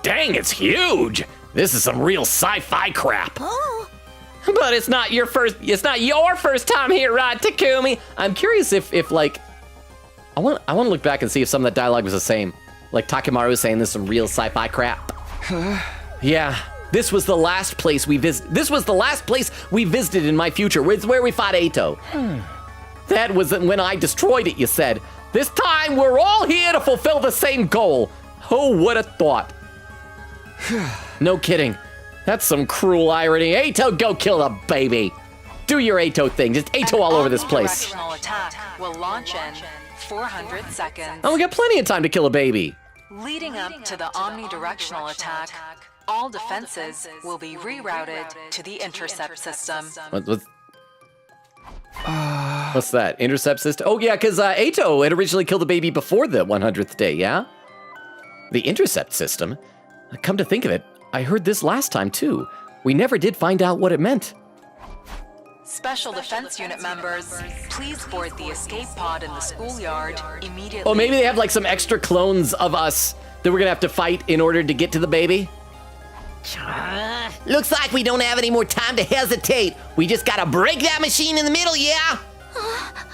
Dang, it's huge. This is some real sci-fi crap. But it's not your first time here, right, Takumi? I'm curious if like, I want to look back and see if some of that dialogue was the same. Like Takemaru saying this is some real sci-fi crap. Yeah, this was the last place we visited in my future. It's where we fought Eito. That was when I destroyed it, you said. This time we're all here to fulfill the same goal. Who would have thought? No kidding. That's some cruel irony. Eito, go kill the baby. Do your Eito thing. Just Eito all over this place. Omnidirectional attack will launch in 400 seconds. Oh, we got plenty of time to kill a baby. Leading up to the omnidirectional attack, all defenses will be rerouted to the intercept system. What's that? Intercept system? Oh, yeah, because Eito had originally killed the baby before the 100th day, yeah? The intercept system? Come to think of it, I heard this last time, too. We never did find out what it meant. Special Defense Unit members, please board the escape pod in the schoolyard immediately. Oh, maybe they have like some extra clones of us that we're gonna have to fight in order to get to the baby? Looks like we don't have any more time to hesitate. We just gotta break that machine in the middle, yeah?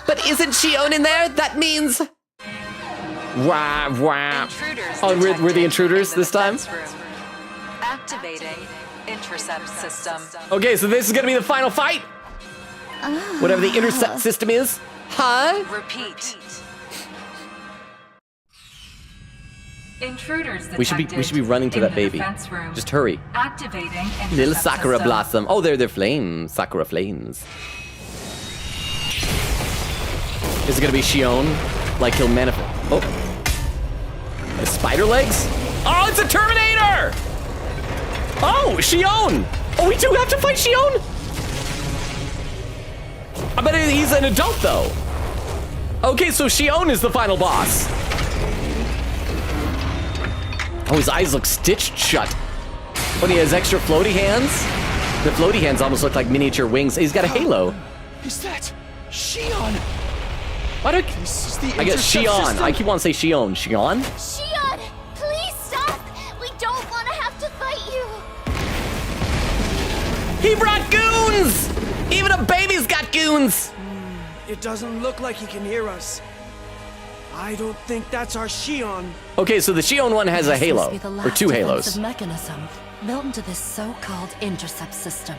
But isn't Shion in there? That means... Wah, wah. Intruders Oh, we're the intruders in the this time? defense room. Activating intercept system. Okay, so this is gonna be the final fight? Whatever the intercept system is? Huh? Repeat. Intruders We should be running to that baby. Just hurry. Activating Little intercept Sakura system. blossom. Oh, they're flames. Sakura flames. Is it gonna be Shion? Like he'll manifest? Oh. The spider legs? Oh, it's a Terminator! Oh, Shion! Oh, we do have to fight Shion? I bet he's an adult though. Okay, so Shion is the final boss. Oh, his eyes look stitched shut. But he has extra floaty hands. The floaty hands almost look like miniature wings. He's got a halo. Is that Shion? Why do This is the I guess intercept Shion. system. I keep wanting to say Shion. Shion? Shion, please stop! We don't want to have to fight you! He brought goons! Even a baby's got goons! It doesn't look like he can hear us. I don't think that's our Shion. Okay, so the Shion one has a halo. Or two halos. Mechanism built into this so-called intercept system.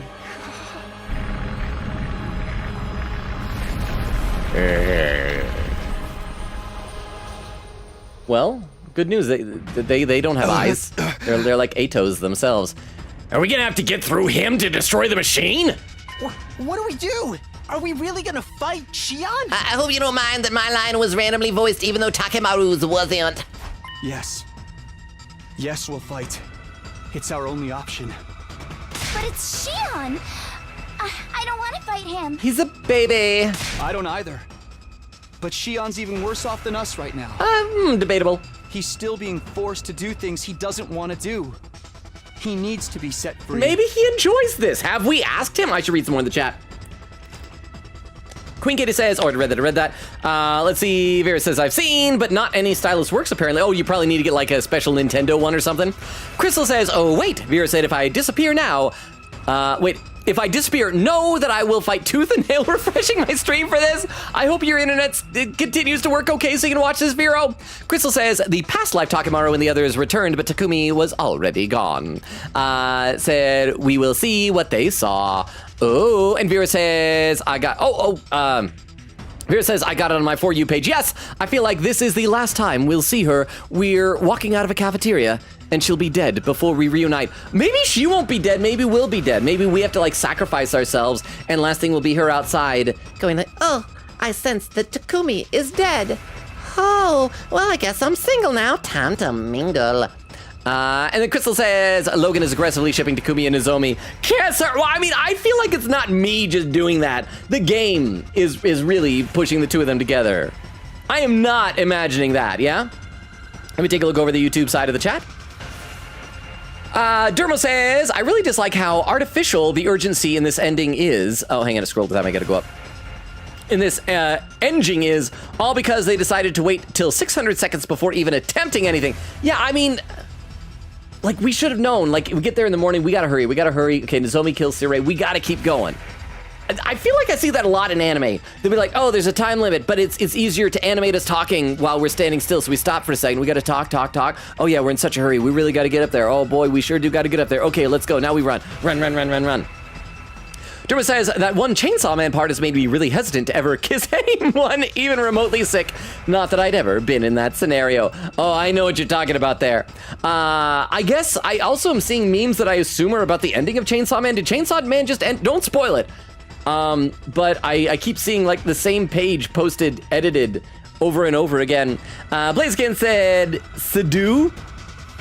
Well, good news. They don't have eyes. They're like Atos themselves. Are we gonna have to get through him to destroy the machine? What do we do? Are we really gonna fight Shion? I hope you don't mind that my line was randomly voiced even though Takemaru's wasn't. Yes. Yes, we'll fight. It's our only option. But it's Shion! I don't want to fight him. He's a baby. I don't either. But Shion's even worse off than us right now. Debatable. He's still being forced to do things he doesn't want to do. He needs to be set free. Maybe he enjoys this. Have we asked him? I should read some more in the chat. Queen Katie says, oh, I read that. Let's see. Vera says, I've seen, but not any stylus works apparently. Oh, you probably need to get like a special Nintendo one or something. Crystal says, oh, wait. Vera said, if I disappear now, if I disappear, know that I will fight tooth and nail refreshing my stream for this. I hope your internet continues to work okay so you can watch this, Vero. Crystal says, the past life Takemaru and the others returned, but Takumi was already gone. Said, we will see what they saw. Oh, and Vera says, Vera says, I got it on my For You page. Yes, I feel like this is the last time we'll see her. We're walking out of a cafeteria, and she'll be dead before we reunite. Maybe she won't be dead. Maybe we'll be dead. Maybe we have to, like, sacrifice ourselves, and last thing will be her outside going like, Oh, I sense that Takumi is dead. Oh, well, I guess I'm single now. Time to mingle. And then Crystal says, Logan is aggressively shipping Takumi and Nozomi. Yes, sir. Well, I mean, I feel like it's not me just doing that. The game is really pushing the two of them together. I am not imagining that, yeah? Let me take a look over the YouTube side of the chat. Dermo says, I really dislike how artificial the urgency in this ending is. Oh, hang on, I scrolled down, I gotta go up. In this ending is all because they decided to wait till 600 seconds before even attempting anything. Yeah, I mean, like, we should have known. Like, we get there in the morning, we gotta hurry. Okay, Nozomi kills Sirei, we gotta keep going. I feel like I see that a lot in anime. They'll be like, oh, there's a time limit, but it's easier to animate us talking while we're standing still, so we stop for a second. We gotta talk. Oh yeah, we're in such a hurry. We really gotta get up there. Oh boy, we sure do gotta get up there. Okay, let's go. Now we run. Run. Derma says, that one Chainsaw Man part has made me really hesitant to ever kiss anyone, even remotely sick. Not that I'd ever been in that scenario. Oh, I know what you're talking about there. I guess I also am seeing memes that I assume are about the ending of Chainsaw Man. Did Chainsaw Man just end? Don't spoil it. But I keep seeing like the same page posted, edited over and over again. Blaziken said, Sadu?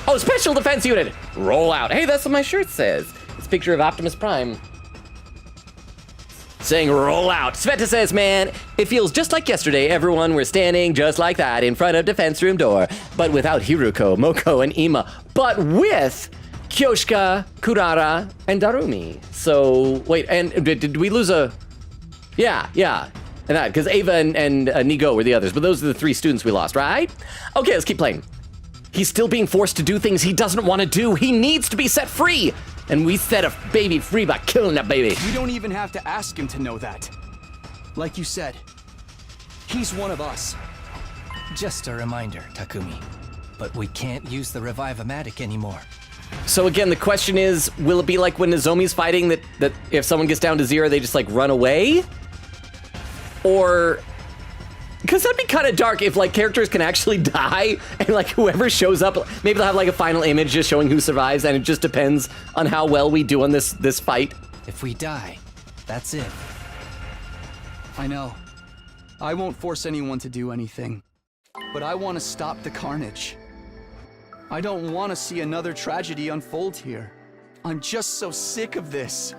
Oh, Special Defense Unit, roll out. Hey, that's what my shirt says. It's a picture of Optimus Prime. Saying roll out. Sveta says, man, it feels just like yesterday. Everyone were standing just like that in front of defense room door, but without Hiruko, Moko, and Ima, but with Kyoshika, Kurara, and Darumi. So, wait, and did we lose a... Yeah. And that, because Ava and Nigo were the others, but those are the three students we lost, right? Okay, let's keep playing. He's still being forced to do things he doesn't want to do. He needs to be set free. And we set a baby free by killing that baby. We don't even have to ask him to know that. Like you said, he's one of us. Just a reminder, Takumi. But we can't use the Revive-O-Matic anymore. So again, the question is, will it be like when Nozomi's fighting that if someone gets down to 0, they just like run away? Or Because that'd be kind of dark if, like, characters can actually die, and, like, whoever shows up, maybe they'll have, like, a final image just showing who survives, and it just depends on how well we do on this fight. If we die, that's it. I know. I won't force anyone to do anything. But I want to stop the carnage. I don't want to see another tragedy unfold here. I'm just so sick of this.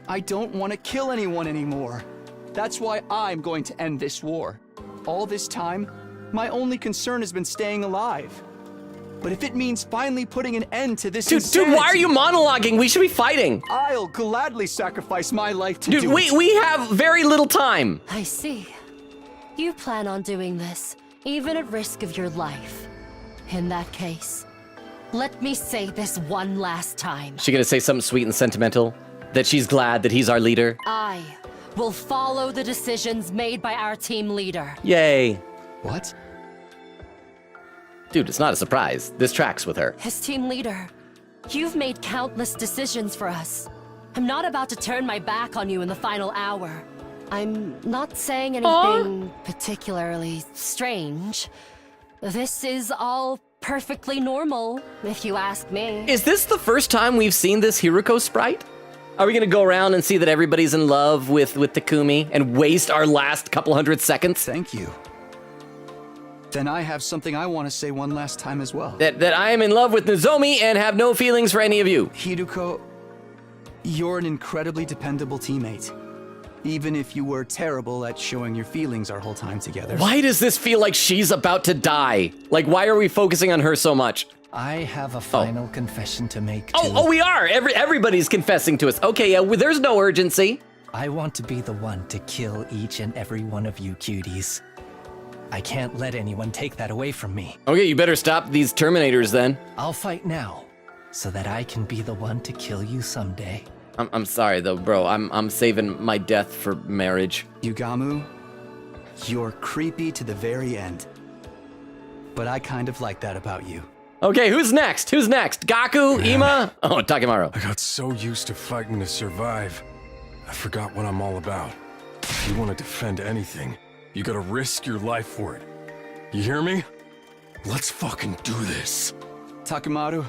I don't want to kill anyone anymore. That's why I'm going to end this war. All this time, my only concern has been staying alive. But if it means finally putting an end to this Dude, why are you monologuing? We should be fighting. I'll gladly sacrifice my life to do it. Dude, we have very little time. I see. You plan on doing this, even at risk of your life. In that case, let me say this one last time. She gonna say something sweet and sentimental? That she's glad that he's our leader? I will follow the decisions made by our team leader. Yay. What? Dude, it's not a surprise. This tracks with her. As team leader, you've made countless decisions for us. I'm not about to turn my back on you in the final hour. I'm not saying anything particularly strange. This is all perfectly normal, if you ask me. Is this the first time we've seen this Hiruko sprite? Are we gonna go around and see that everybody's in love with Takumi and waste our last couple hundred seconds? Thank you. Then I have something I want to say one last time as well. That I am in love with Nozomi and have no feelings for any of you. Hiruko, you're an incredibly dependable teammate. Even if you were terrible at showing your feelings our whole time together. Why does this feel like she's about to die? Like, why are we focusing on her so much? I have a final confession to make, too. Oh, we are! Everybody's confessing to us. Okay, yeah, there's no urgency. I want to be the one to kill each and every one of you cuties. I can't let anyone take that away from me. Okay, you better stop these Terminators then. I'll fight now, so that I can be the one to kill you someday. I'm sorry though, bro. I'm saving my death for marriage. Yugamu, you're creepy to the very end. But I kind of like that about you. Okay, who's next? Gaku, Ima? Oh, Takemaru. I got so used to fighting to survive, I forgot what I'm all about. If you want to defend anything, you gotta risk your life for it. You hear me? Let's fucking do this. Takemaru,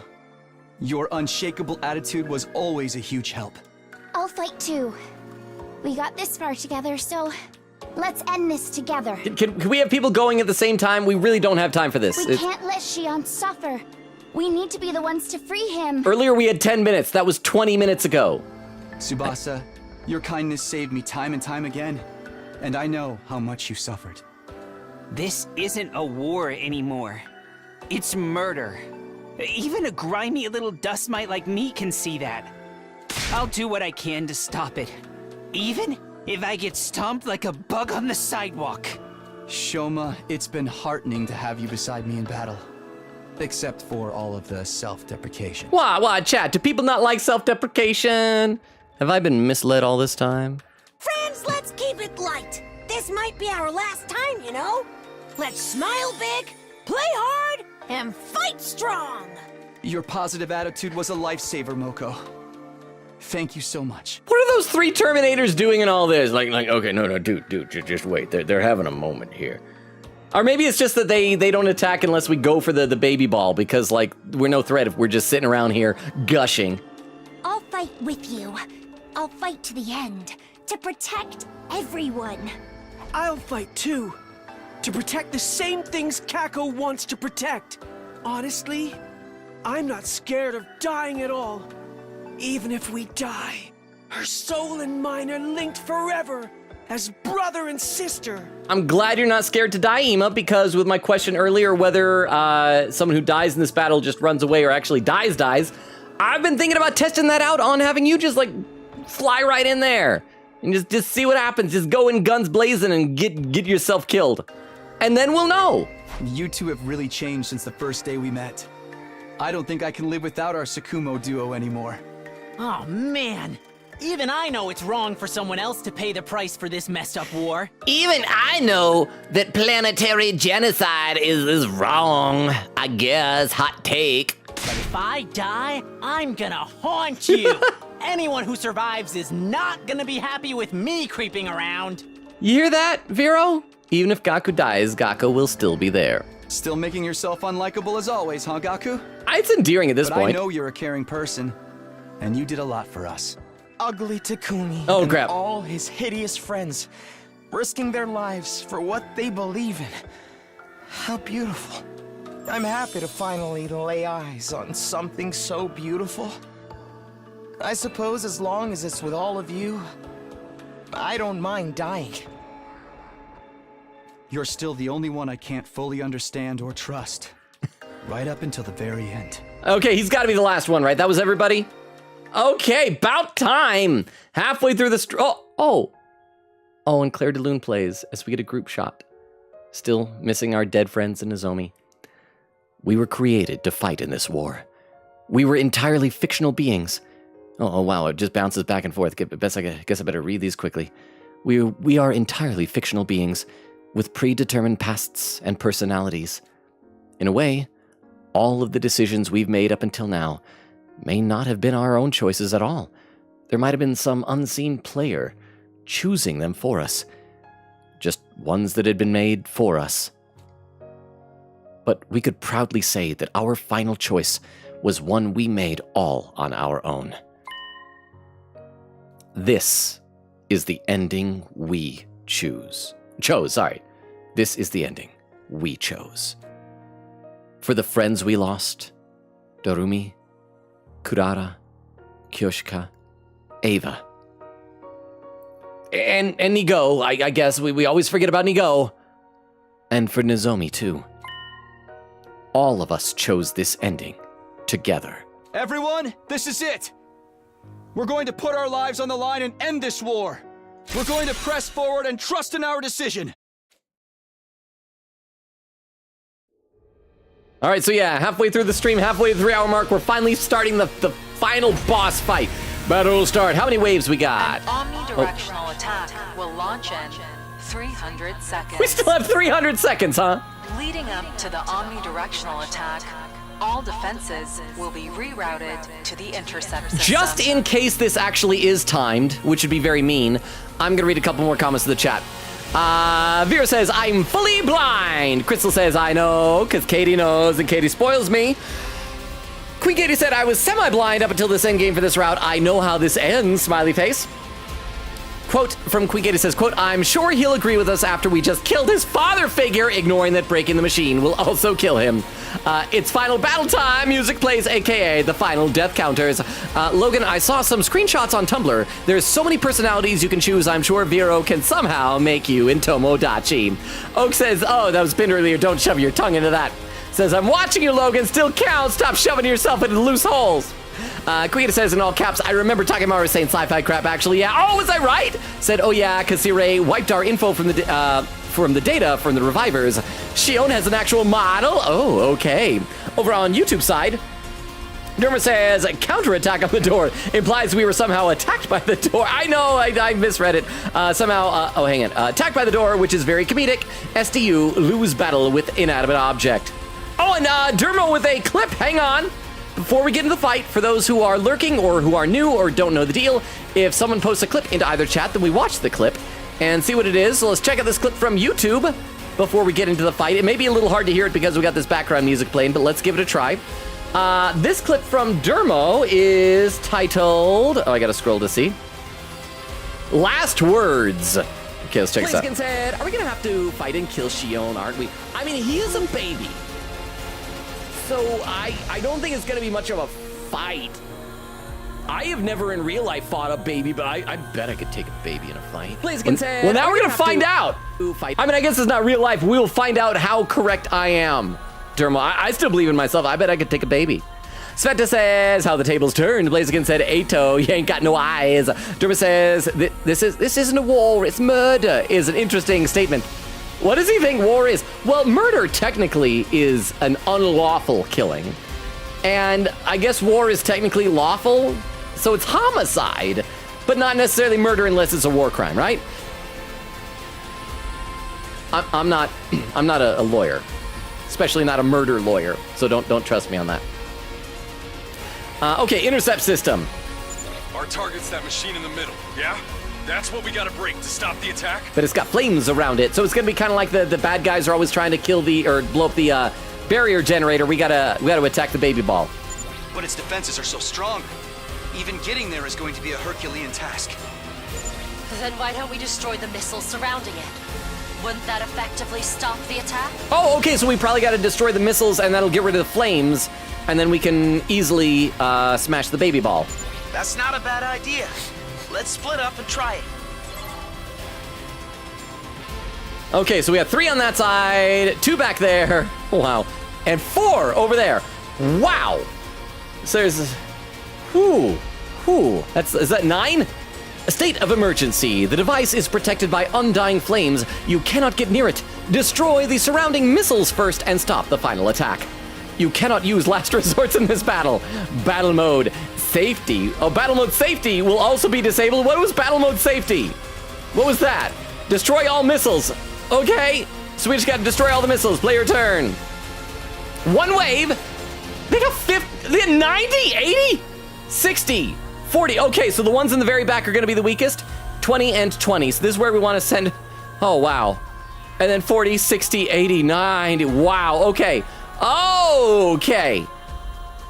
your unshakable attitude was always a huge help. I'll fight too. We got this far together, so let's end this together. Can we have people going at the same time? We really don't have time for this. We can't let Shion suffer. We need to be the ones to free him. Earlier we had 10 minutes. That was 20 minutes ago. Tsubasa, your kindness saved me time and time again. And I know how much you suffered. This isn't a war anymore. It's murder. Even a grimy little dust mite like me can see that. I'll do what I can to stop it. Even if I get stomped like a bug on the sidewalk. Shoma, it's been heartening to have you beside me in battle. Except for all of the self-deprecation. Why, chat? Do people not like self-deprecation? Have I been misled all this time? Friends, let's keep it light. This might be our last time, you know? Let's smile big, play hard, and fight strong. Your positive attitude was a lifesaver, Moko. Thank you so much. What are those 3 Terminators doing in all this? Like, okay, no, dude, just wait. They're having a moment here. Or maybe it's just that they don't attack unless we go for the baby ball, because, like, we're no threat if we're just sitting around here gushing. I'll fight with you. I'll fight to the end. To protect everyone. I'll fight too. To protect the same things Kako wants to protect. Honestly, I'm not scared of dying at all. Even if we die, her soul and mine are linked forever as brother and sister. I'm glad you're not scared to die, Ima, because with my question earlier whether someone who dies in this battle just runs away or actually dies, I've been thinking about testing that out on having you just, like, fly right in there. And just see what happens. Just go in guns blazing and get yourself killed. And then we'll know. You two have really changed since the first day we met. I don't think I can live without our Sakumo duo anymore. Oh, man. Even I know it's wrong for someone else to pay the price for this messed up war. Even I know that planetary genocide is wrong. I guess. Hot take. But if I die, I'm gonna haunt you. Anyone who survives is not gonna be happy with me creeping around. You hear that, Vero? Even if Gaku dies, Gaku will still be there. Still making yourself unlikable as always, huh, Gaku? It's endearing at this but point. I know you're a caring person, and you did a lot for us. Ugly Takumi and crap. all his hideous friends, risking their lives for what they believe in. How beautiful. I'm happy to finally lay eyes on something so beautiful. I suppose as long as it's with all of you, I don't mind dying. You're still the only one I can't fully understand or trust. Right up until the very end. Okay, he's got to be the last one, right? That was everybody? Okay, about time. Halfway through the... Oh, and Claire de Lune plays as we get a group shot. Still missing our dead friends in Nozomi. We were created to fight in this war. We were entirely fictional beings. Oh wow, it just bounces back and forth. I guess I better read these quickly. We are entirely fictional beings with predetermined pasts and personalities. In a way, all of the decisions we've made up until now may not have been our own choices at all. There might have been some unseen player choosing them for us. Just ones that had been made for us. But we could proudly say that our final choice was one we made all on our own. This is the ending we chose. This is the ending we chose. For the friends we lost, Dorumi, Kurara, Kyoshika, Eva. And Nigo, I guess we always forget about Nigo. And for Nozomi too. All of us chose this ending together. Everyone, this is it! We're going to put our lives on the line and end this war! We're going to press forward and trust in our decision! All right, so yeah, halfway through the stream, halfway to the 3-hour mark, we're finally starting the final boss fight. Battle will start. How many waves we got? An omnidirectional attack will launch in 300 seconds. We still have 300 seconds, huh? Leading up to the omnidirectional attack, all defenses will be rerouted to the intercept system. Just in case this actually is timed, which would be very mean, I'm gonna read a couple more comments to the chat. Vera says, I'm fully blind. Crystal says, I know, because Katie knows, and Katie spoils me. Queen Katie said, I was semi-blind up until this endgame for this route. I know how this ends, smiley face. Quote from Queen Katie says, quote, I'm sure he'll agree with us after we just killed his father figure, ignoring that breaking the machine will also kill him. It's final battle time. Music plays, aka the final death counters. Logan, I saw some screenshots on Tumblr. There's so many personalities you can choose. I'm sure Vero can somehow make you in Tomodachi. Oak says, oh, that was pinned earlier. Don't shove your tongue into that. Says, I'm watching you, Logan. Still counts. Stop shoving yourself into loose holes. Queen says in all caps, I remember Takemaru saying sci-fi crap, actually. Yeah. Oh, was I right? Said, oh yeah, Kasire wiped our info from the data from the revivers. Shion has an actual model. Oh, okay. Over on YouTube side, Derma says, counterattack on the door implies we were somehow attacked by the door. I know, I misread it. Attacked by the door, which is very comedic. SDU, lose battle with inanimate object. Oh, and Derma with a clip. Hang on. Before we get into the fight, for those who are lurking or who are new or don't know the deal, if someone posts a clip into either chat, then we watch the clip and see what it is. So let's check out this clip from YouTube before we get into the fight. It may be a little hard to hear it because we got this background music playing, but let's give it a try. This clip from Dermo is titled... Oh, I gotta scroll to see. Last Words. Okay, let's check this out. Blaziken said, are we gonna have to fight and kill Shion, aren't we? I mean, he is a baby. So I don't think it's gonna be much of a fight. I have never in real life fought a baby, but I bet I could take a baby in a fight. Blaziken said, well, now we're gonna find out. I mean, I guess it's not real life. We'll find out how correct I am. Dermo, I still believe in myself. I bet I could take a baby. Sveta says, how the tables turned. Blaziken said, Ato, you ain't got no eyes. Dermo says, this isn't a war, it's murder, is an interesting statement. What does he think war is? Well, murder technically is an unlawful killing. And I guess war is technically lawful, so it's homicide, but not necessarily murder unless it's a war crime, right? I'm not a lawyer, especially not a murder lawyer, so don't trust me on that. Okay, intercept system. Our target's that machine in the middle, yeah? That's what we gotta break to stop the attack? But it's got flames around it, so it's gonna be kind of like the bad guys are always trying to kill or blow up the barrier generator. We gotta attack the baby ball. But its defenses are so strong. Even getting there is going to be a Herculean task. Then why don't we destroy the missiles surrounding it? Wouldn't that effectively stop the attack? Oh, okay, so we probably gotta destroy the missiles, and that'll get rid of the flames, and then we can easily smash the baby ball. That's not a bad idea. Let's split up and try it. Okay, so we have 3 on that side, 2 back there. Wow. And 4 over there. Wow. So there's... Is that 9? A state of emergency. The device is protected by undying flames. You cannot get near it. Destroy the surrounding missiles first and stop the final attack. You cannot use last resorts in this battle. Battle mode safety. Oh, battle mode safety will also be disabled. What was battle mode safety? What was that? Destroy all missiles. Okay, so we just gotta destroy all the missiles. Play your turn. 1 wave. They got 90, 80, 60, 40. Okay, so the ones in the very back are gonna be the weakest. 20 and 20. So this is where we wanna send. Oh, wow. And then 40, 60, 80, 90. Wow, okay. Okay.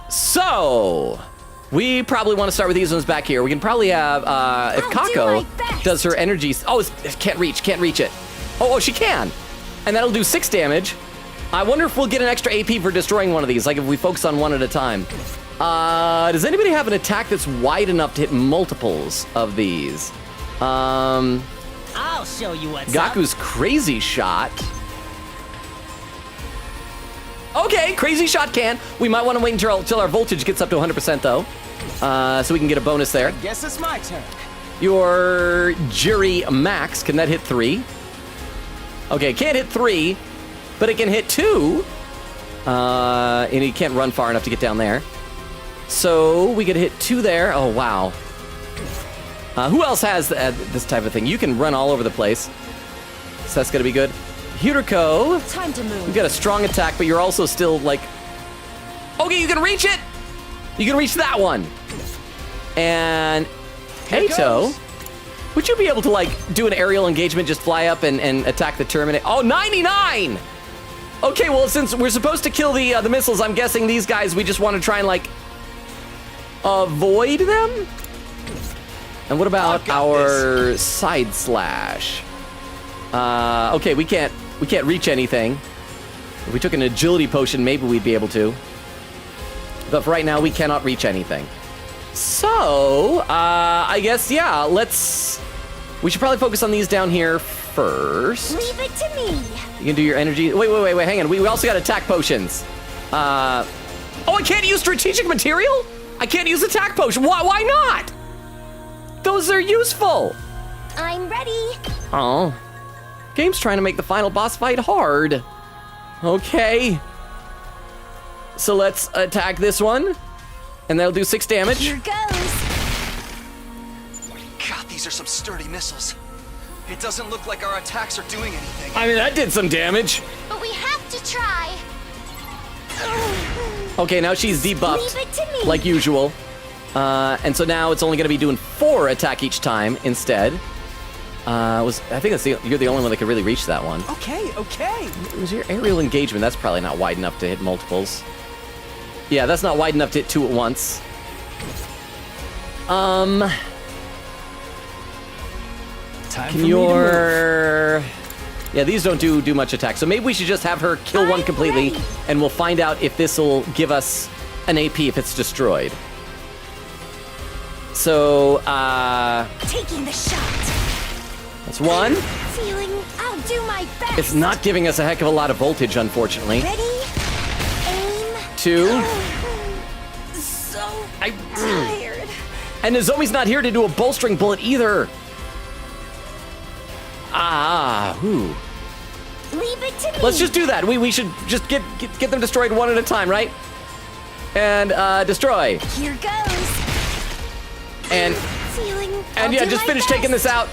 So, we probably want to start with these ones back here. We can probably have, if Kako does her energy. Oh, it can't reach it. Oh, she can. And that'll do 6 damage. I wonder if we'll get an extra AP for destroying one of these, like if we focus on one at a time. Does anybody have an attack that's wide enough to hit multiples of these? I'll show you what's Gaku's Crazy Shot. Okay, Crazy Shot can. We might want to wait until our voltage gets up to 100% though. So we can get a bonus there. Guess it's my turn. Your Jury Max, can that hit 3? Okay, can't hit 3, but it can hit 2. And he can't run far enough to get down there. So we could hit 2 there. Oh, wow. Who else has this type of thing? You can run all over the place. So that's going to be good. Huriko. Time to move. You've got a strong attack, but you're also still like... Okay, you can reach it! You can reach that one. And Eito, would you be able to like do an aerial engagement, just fly up and attack the Terminator? Oh, 99! Okay, well, since we're supposed to kill the missiles, I'm guessing these guys, we just want to try and like avoid them? And what about our side slash? Okay, we can't reach anything. If we took an agility potion, maybe we'd be able to. But for right now, we cannot reach anything. So, I guess, yeah, we should probably focus on these down here first. Leave it to me. You can do your energy. Wait, hang on. We also got attack potions. Oh, I can't use strategic material? I can't use attack potion. Why not? Those are useful. I'm ready. Oh. Game's trying to make the final boss fight hard. Okay. So let's attack this one. And that'll do 6 damage. Here goes. God, these are some sturdy missiles. It doesn't look like our attacks are doing anything. I mean, that did some damage. But we have to try. Okay, now she's debuffed. Leave it to me. Like usual. And so now it's only going to be doing 4 attack each time instead. I think you're the only one that could really reach that one. Okay. It was your aerial engagement. That's probably not wide enough to hit multiples. Yeah, that's not wide enough to hit 2 at once. Can your... Yeah, these don't do much attack. So maybe we should just have her kill one completely, and we'll find out if this will give us an AP if it's destroyed. So, Taking the shot. That's 1. Feeling I'll do my best. It's not giving us a heck of a lot of voltage, unfortunately. Ready? Aim. 2. So tired. And Nozomi's not here to do a bolstering bullet either. Leave it to me. Let's just do that. We should just get them destroyed one at a time, right? And destroy. Here goes. And yeah, just finish taking this out.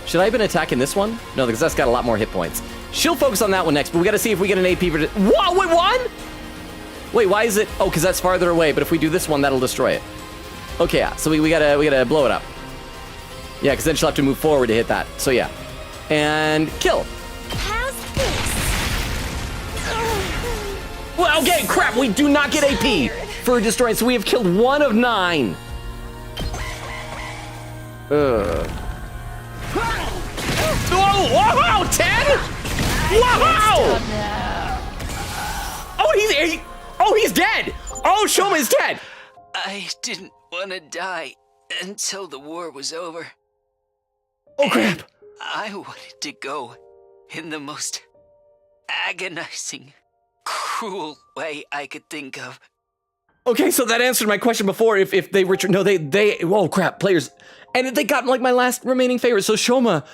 Should I have been attacking this one? No, because that's got a lot more hit points. She'll focus on that one next, but we got to see if we get an AP for... Whoa, wait, what? Wait, why is it... Oh, because that's farther away, but if we do this one, that'll destroy it. Okay, yeah, so we gotta blow it up. Yeah, because then she'll have to move forward to hit that. So yeah. And kill. How's this? Well, okay, crap, we do not get AP for destroying, so we have killed 1 of 9. Whoa, whoa, 10? Wow! Oh, he's dead! Oh, Shoma's dead! I didn't want to die until the war was over. Oh, crap. I wanted to go in the most agonizing, cruel way I could think of. Okay, so that answered my question before. If they were, no, they, oh crap, players, and they got like my last remaining favorite. So Shoma,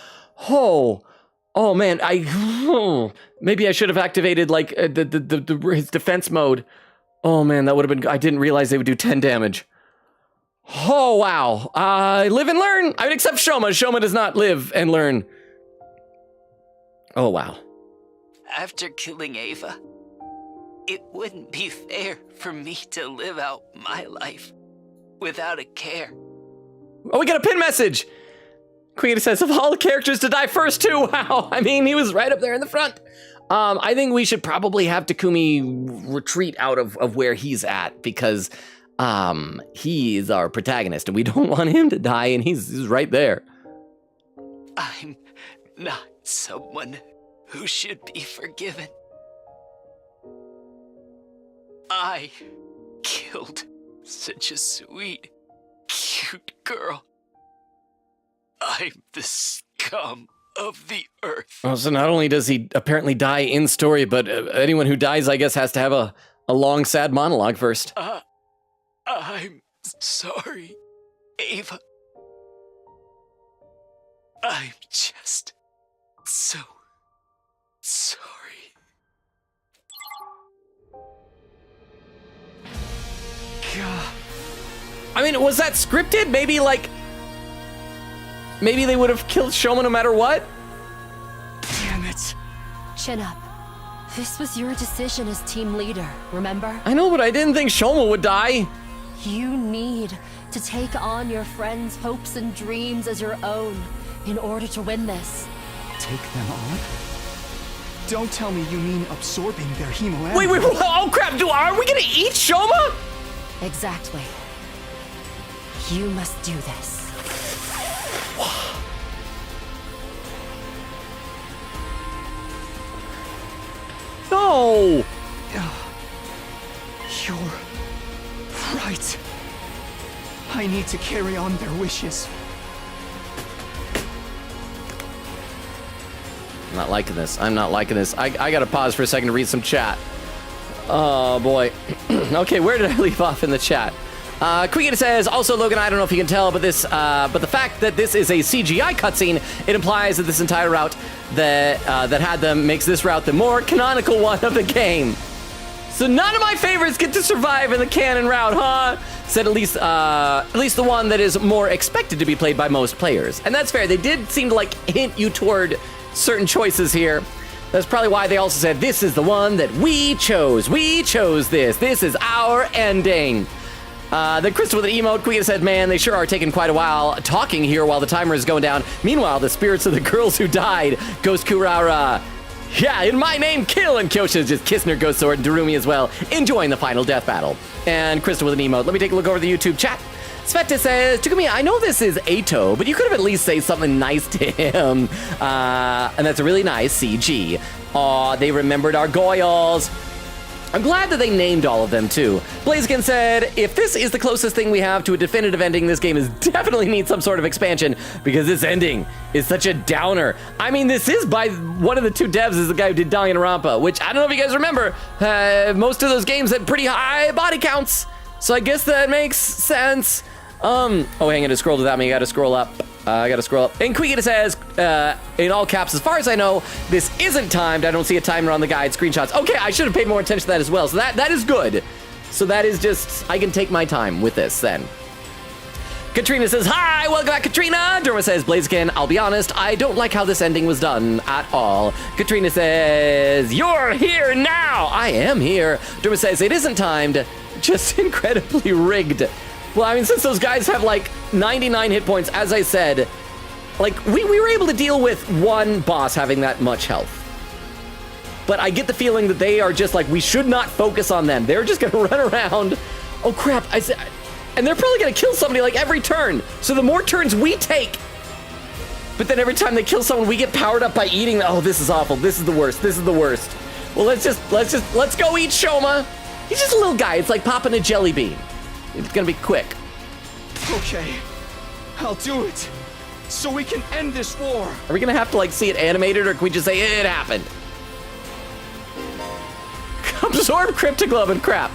oh man, maybe I should have activated like his defense mode. Oh man, that would have been. I didn't realize they would do 10 damage. Oh wow, live and learn. I would accept Shoma. Shoma does not live and learn. Oh wow. After killing Ava, it wouldn't be fair for me to live out my life without a care. Oh, we got a pin message! Queen says, of all the characters to die first too, wow. I mean, he was right up there in the front. I think we should probably have Takumi retreat out of where he's at because he is our protagonist and we don't want him to die and he's right there. I'm not someone who should be forgiven. I killed such a sweet, cute girl. I'm the scum of the earth. Well, so not only does he apparently die in story, but anyone who dies, I guess, has to have a long, sad monologue first. I'm sorry, Ava. I'm just so sorry. God. I mean, was that scripted? Maybe they would have killed Shoma no matter what? Damn it. Chin up. This was your decision as team leader, remember? I know, but I didn't think Shoma would die. You need to take on your friends' hopes and dreams as your own in order to win this. Take them on? Don't tell me you mean absorbing their hemo. Wait, oh crap, are we gonna eat Shoma? Exactly. You must do this. No! You're right. I need to carry on their wishes. I'm not liking this. I'm not liking this. I gotta pause for a second to read some chat. Oh boy. Okay, where did I leave off in the chat? Quiggin says, also Logan, I don't know if you can tell, but the fact that this is a CGI cutscene, it implies that this entire route that had them makes this route the more canonical one of the game. So none of my favorites get to survive in the canon route, huh? Said at least the one that is more expected to be played by most players. And that's fair. They did seem to hint you toward certain choices here. That's probably why they also said, this is the one that we chose. We chose this. This is our ending. Then Crystal with an emote, Queen said, man, they sure are taking quite a while talking here while the timer is going down. Meanwhile, the spirits of the girls who died, Ghost Kurara, yeah, in my name, kill, and Kyosha's just kissing her ghost sword, and Darumi as well, enjoying the final death battle. And Crystal with an emote, let me take a look over the YouTube chat. Sveta says, Takumi, I know this is Ato, but you could have at least say something nice to him. And that's a really nice CG. Aw, they remembered our Goyles. I'm glad that they named all of them, too. Blaziken said, if this is the closest thing we have to a definitive ending, this game definitely needs some sort of expansion, because this ending is such a downer. I mean, this is by one of the two devs is the guy who did Danganronpa, which I don't know if you guys remember, most of those games had pretty high body counts, so I guess that makes sense. Oh, hang on, to scroll without me, I gotta scroll up. I gotta scroll up. And Quiggin says, in all caps, as far as I know, this isn't timed. I don't see a timer on the guide screenshots. Okay, I should have paid more attention to that as well. So that is good. So that is just, I can take my time with this then. Katrina says, hi, welcome back, Katrina. Derma says, Blaziken, I'll be honest, I don't like how this ending was done at all. Katrina says, you're here now. I am here. Derma says, it isn't timed, just incredibly rigged. Well, I mean, since those guys have 99 hit points, as I said, Like, we were able to deal with one boss having that much health. But I get the feeling that they are just like, we should not focus on them. They're just gonna run around. Oh crap, and they're probably gonna kill somebody like every turn. So the more turns we take, but then every time they kill someone, we get powered up by eating. Oh, this is awful. This is the worst. This is the worst. Well, let's go eat Shoma. He's just a little guy. It's like popping a jelly bean. It's gonna be quick. Okay, I'll do it. So we can end this war. Are we gonna have to like see it animated, or can we just say it happened? Absorb Cryptoglobin, crap.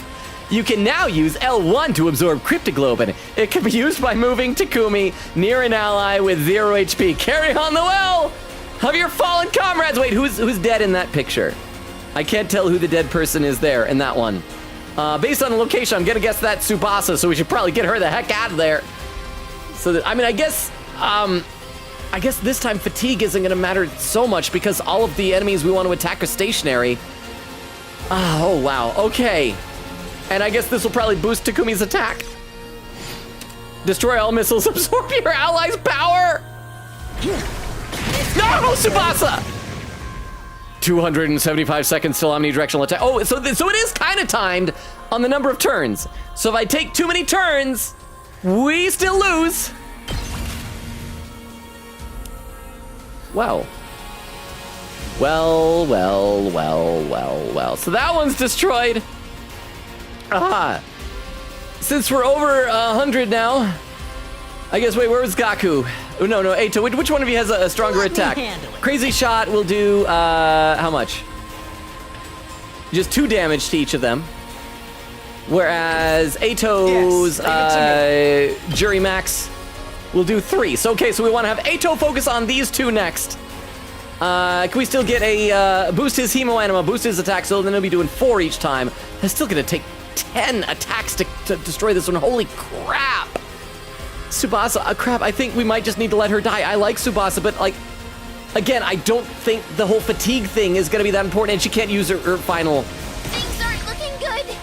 You can now use L1 to absorb Cryptoglobin. It can be used by moving Takumi near an ally with 0 HP. Carry on the will of your fallen comrades. Wait, who's dead in that picture? I can't tell who the dead person is there in that one. Based on the location, I'm gonna guess that's Tsubasa, so we should probably get her the heck out of there. So that, I mean, I guess this time fatigue isn't gonna matter so much because all of the enemies we want to attack are stationary. Oh, wow, okay. And I guess this will probably boost Takumi's attack. Destroy all missiles, absorb your allies' power! No, Tsubasa! 275 seconds till omnidirectional attack. Oh, so it is kind of timed on the number of turns. So if I take too many turns, we still lose. Well. Well. So that one's destroyed. Aha. Since we're over 100 now, I guess, wait, where was Gaku? Oh, no, Eito, which one of you has a stronger attack? Crazy Shot will do, how much? Just 2 damage to each of them. Whereas Eito's Jury Max will do 3. So, okay, so we want to have Eito focus on these 2 next. Can we still get a, boost his Hemo Anima, boost his attack, so then he'll be doing 4 each time. That's still gonna take 10 attacks to destroy this one. Holy crap. Tsubasa, crap, I think we might just need to let her die. I like Tsubasa, but like, again, I don't think the whole fatigue thing is gonna be that important, and she can't use her final. Things aren't looking good.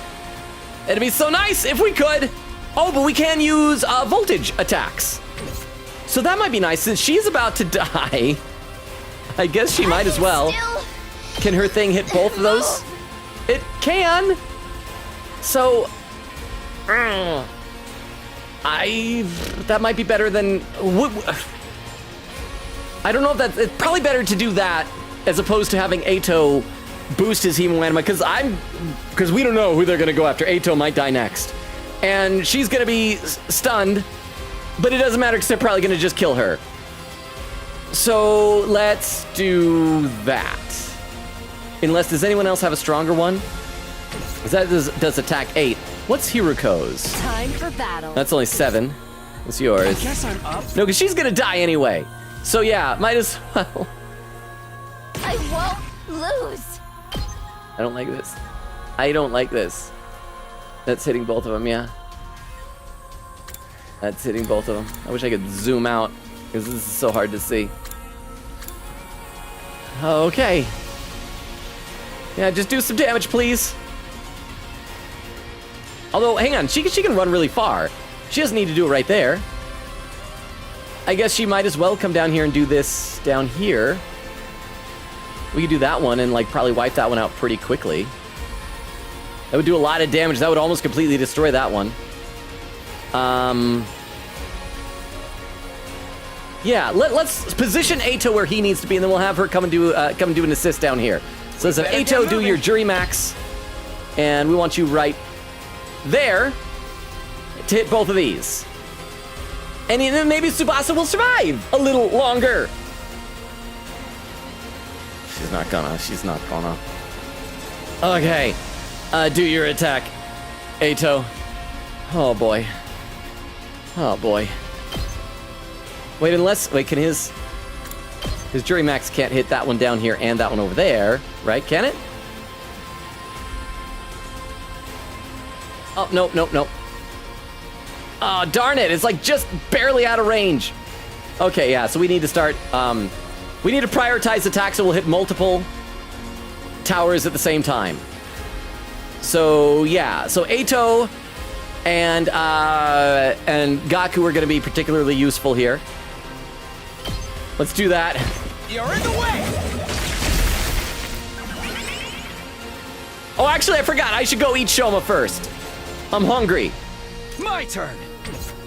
It'd be so nice if we could. Oh, but we can use voltage attacks. So that might be nice, since she's about to die. I guess she might as well. Can her thing hit both of those? It can. So, that might be better than. I don't know if that's. It's probably better to do that as opposed to having Eito boost his Hemo Anima, because we don't know who they're gonna go after. Eito might die next, and she's gonna be stunned, but it doesn't matter because they're probably gonna just kill her. So let's do that. Unless, does anyone else have a stronger one? That does attack 8. What's Hiruko's? Time for battle. That's only 7. What's yours? I guess I'm up. No, because she's gonna die anyway. So yeah, might as well. I won't lose. I don't like this. I don't like this. That's hitting both of them, yeah. That's hitting both of them. I wish I could zoom out, because this is so hard to see. Okay. Yeah, just do some damage, please. Although, hang on, she can run really far. She doesn't need to do it right there. I guess she might as well come down here and do this down here. We could do that one and like probably wipe that one out pretty quickly. That would do a lot of damage. That would almost completely destroy that one. Yeah, let's position Eito where he needs to be, and then we'll have her come and do an assist down here. So let's have Eito do your Jury Max, and we want you right there to hit both of these. And then maybe Tsubasa will survive a little longer. She's not gonna. Okay, do your attack, Eito. Oh boy. Wait, can his Jury Max can't hit that one down here and that one over there, right? Can it? Oh, no. Oh, darn it. It's like just barely out of range. Okay, yeah, so we need to start, we need to prioritize attacks so we'll hit multiple towers at the same time. So, yeah, so Eito and Gaku are going to be particularly useful here. Let's do that. You're in the way! Oh, actually, I forgot. I should go eat Shoma first. I'm hungry. My turn!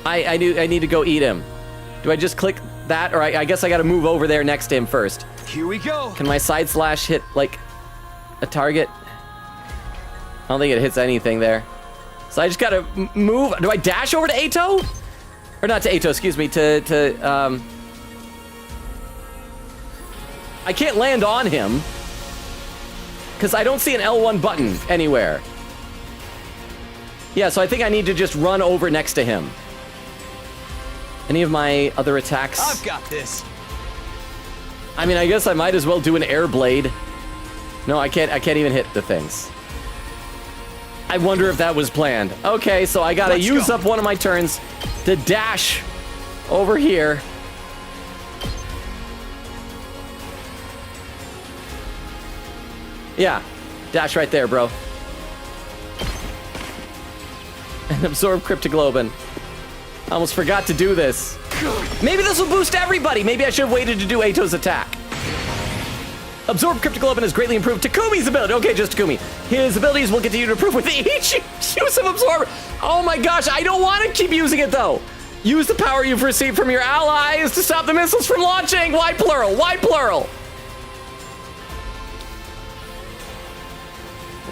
I need to go eat him. Do I just click that? Or I guess I gotta move over there next to him first. Here we go. Can my side slash hit, like, a target? I don't think it hits anything there. So I just gotta move. Do I dash over to Ato? Or not to Ato, excuse me, I can't land on him because I don't see an L1 button anywhere. Yeah, so I think I need to just run over next to him. Any of my other attacks? I've got this. I mean, I guess I might as well do an air blade. No, I can't even hit the things. I wonder if that was planned. Okay, so I gotta use up one of my turns to dash over here. Yeah, dash right there, bro. And absorb Cryptoglobin. I almost forgot to do this. Maybe this will boost everybody. Maybe I should have waited to do Ato's attack. Absorb Cryptoglobin has greatly improved Takumi's ability. Okay, just Takumi. His abilities will continue to improve with each use of Absorb. Oh my gosh, I don't want to keep using it though. Use the power you've received from your allies to stop the missiles from launching. Why plural? Why plural?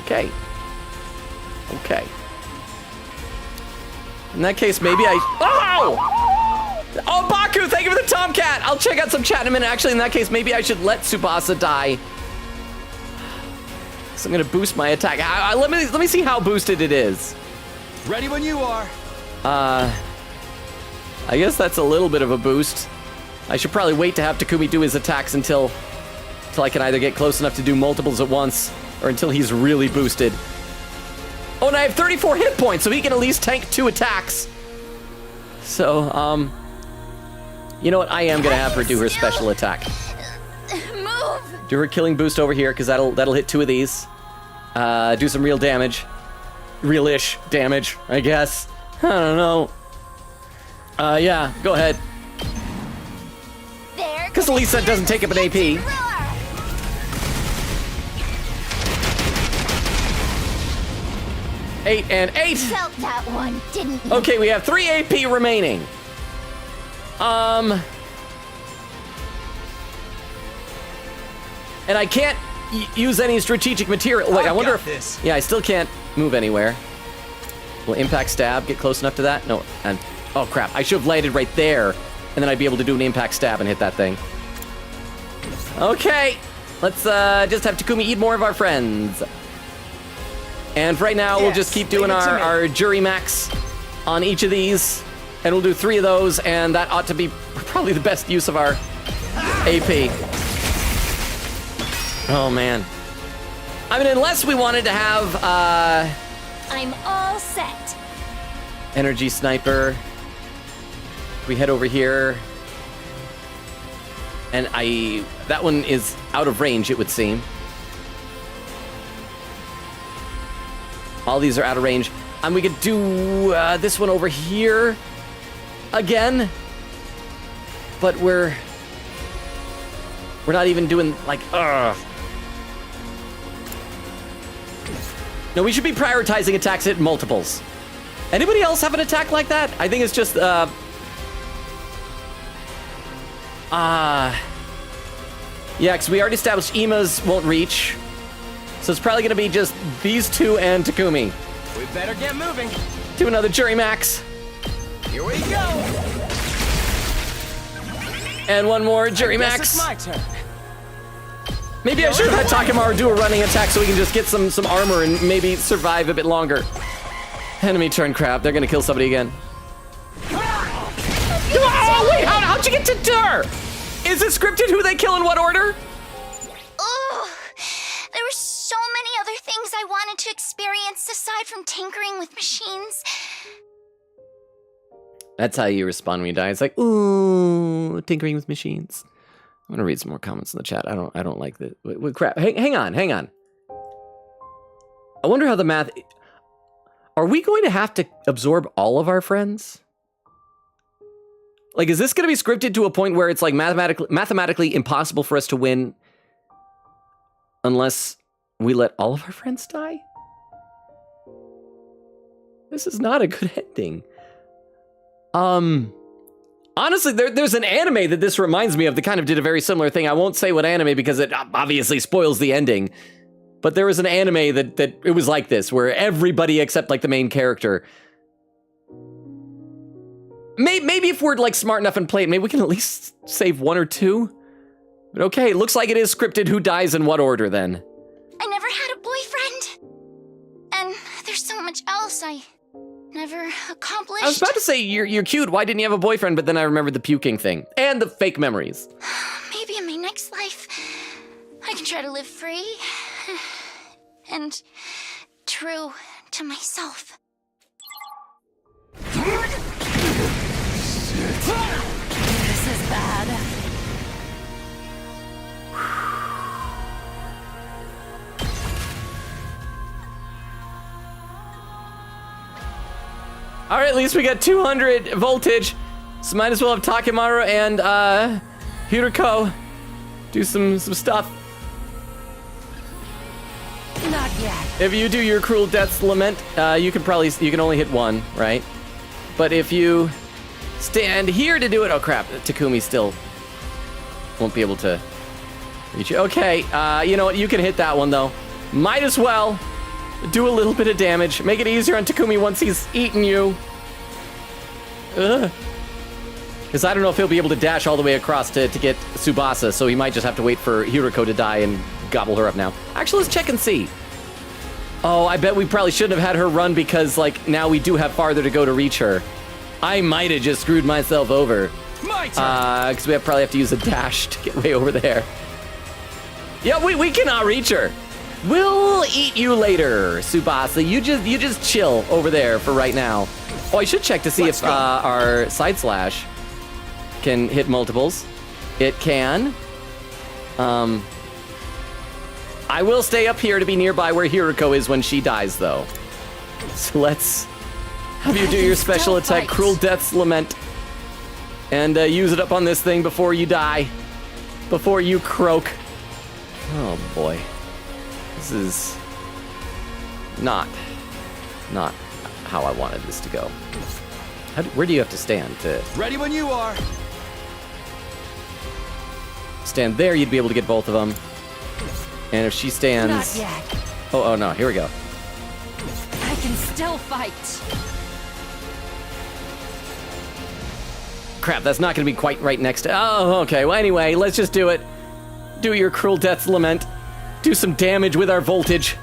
Okay. Okay. In that case, maybe Oh! Oh, Baku, thank you for the Tomcat! I'll check out some chat in a minute. Actually, in that case, maybe I should let Tsubasa die. So I'm gonna boost my attack. Let me see how boosted it is. Ready when you are. I guess that's a little bit of a boost. I should probably wait to have Takumi do his attacks until I can either get close enough to do multiples at once, or until he's really boosted. Oh, and I have 34 hit points, so he can at least tank 2 attacks. So, you know what? I am gonna have her do her special attack. Move! Do her killing boost over here, because that'll hit 2 of these. Do some real damage. Real-ish damage, I guess. I don't know. Yeah, go ahead. Because at least that doesn't take up an AP. Eight and 8. Felt that one, didn't you? Okay, we have 3 AP remaining. And I can't use any strategic material. Wait, I wonder if this. Yeah, I still can't move anywhere. Will impact stab get close enough to that? No. And oh crap! I should have landed right there, and then I'd be able to do an impact stab and hit that thing. Okay, let's just have Takumi eat more of our friends. And for right now, we'll just keep doing our jury max on each of these. And we'll do 3 of those, and that ought to be probably the best use of our AP. Oh, man. I mean, unless we wanted to have, I'm all set. Energy Sniper. We head over here. And that one is out of range, it would seem. All these are out of range. And we could do this one over here again. But we're not even doing like, No, we should be prioritizing attacks at multiples. Anybody else have an attack like that? I think it's just, yeah, because we already established Ima's won't reach. So it's probably going to be just these 2 and Takumi. We better get moving. Do another Jury Max. Here we go. And one more Jury I guess Max. It's my turn. Maybe I should have had Takemaru do a running attack so we can just get some armor and maybe survive a bit longer. Enemy turn crab. They're going to kill somebody again. Oh, wait, how'd you get to Dur? Is it scripted who they kill in what order? Ugh. There were so many other things I wanted to experience aside from tinkering with machines. That's how you respond when you die. It's like, ooh, tinkering with machines. I'm gonna read some more comments in the chat. I don't like the wait, crap. Hang on. I wonder how the math. Are we going to have to absorb all of our friends? Like, is this going to be scripted to a point where it's like mathematically impossible for us to win unless we let all of our friends die? This is not a good ending. Honestly, there's an anime that this reminds me of that kind of did a very similar thing. I won't say what anime because it obviously spoils the ending. But there was an anime that it was like this, where everybody except like the main character. Maybe if we're like smart enough and play it, maybe we can at least save one or two. But okay, it looks like it is scripted who dies in what order then. I never had a boyfriend. And there's so much else I never accomplished. I was about to say, you're cute, why didn't you have a boyfriend? But then I remembered the puking thing. And the fake memories. Maybe in my next life, I can try to live free. And true to myself. This is bad. All right, at least we got 200 voltage. So might as well have Takemaru and Hiroko do some stuff. Not yet. If you do your Cruel Death's Lament, you can only hit one, right? But if you stand here to do it, oh crap, Takumi still won't be able to reach you. Okay, you know what, you can hit that one though. Might as well do a little bit of damage. Make it easier on Takumi once he's eaten you. Because I don't know if he'll be able to dash all the way across to get Tsubasa, so he might just have to wait for Hiroko to die and gobble her up now. Actually, let's check and see. Oh, I bet we probably shouldn't have had her run because, like, now we do have farther to go to reach her. I might have just screwed myself over. My turn! Because we probably have to use a dash to get way over there. Yeah, we cannot reach her. We'll eat you later, Tsubasa. You just chill over there for right now. Oh, I should check to see if our side slash can hit multiples. It can. I will stay up here to be nearby where Hiroko is when she dies, though. So let's have you do your special attack, Cruel Death's Lament, and use it up on this thing before you die, before you croak. Oh boy, this is not how I wanted this to go. Where do you have to stand to? Ready when you are. Stand there, you'd be able to get both of them. And if she stands... Not yet. Oh no, here we go. I can still fight. Crap, that's not going to be quite right next to... Oh, okay. Well, anyway, let's just do it. Do your Cruel Death's Lament. Do some damage with our voltage.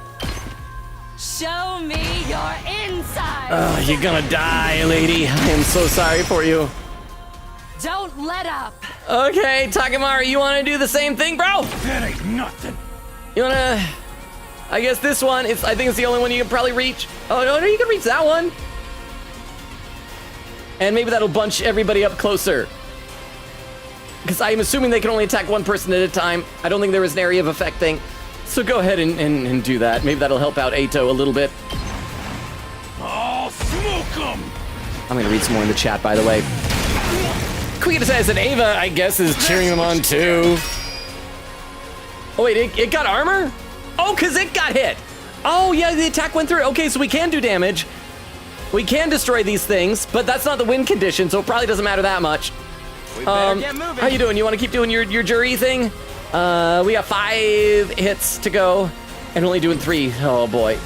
Show me your inside. Oh, you're gonna die, lady. I am so sorry for you. Don't let up. Okay, Takemaru, you want to do the same thing, bro? That ain't nothing. You want to... I guess this one, I think it's the only one you can probably reach. Oh, no, you can reach that one. And maybe that'll bunch everybody up closer. Because I'm assuming they can only attack one person at a time. I don't think there is an area of effect thing. So go ahead and do that. Maybe that'll help out Eito a little bit. I'll smoke 'em. I'm going to read some more in the chat, by the way. Queen says that Ava, I guess, is cheering them on too. Oh, wait, it got armor? Oh, because it got hit. Oh, yeah, the attack went through. Okay, so we can do damage. We can destroy these things, but that's not the win condition, so it probably doesn't matter that much. We better get moving. How you doing? You want to keep doing your jury thing? We got 5 hits to go, and only doing 3. Oh, boy.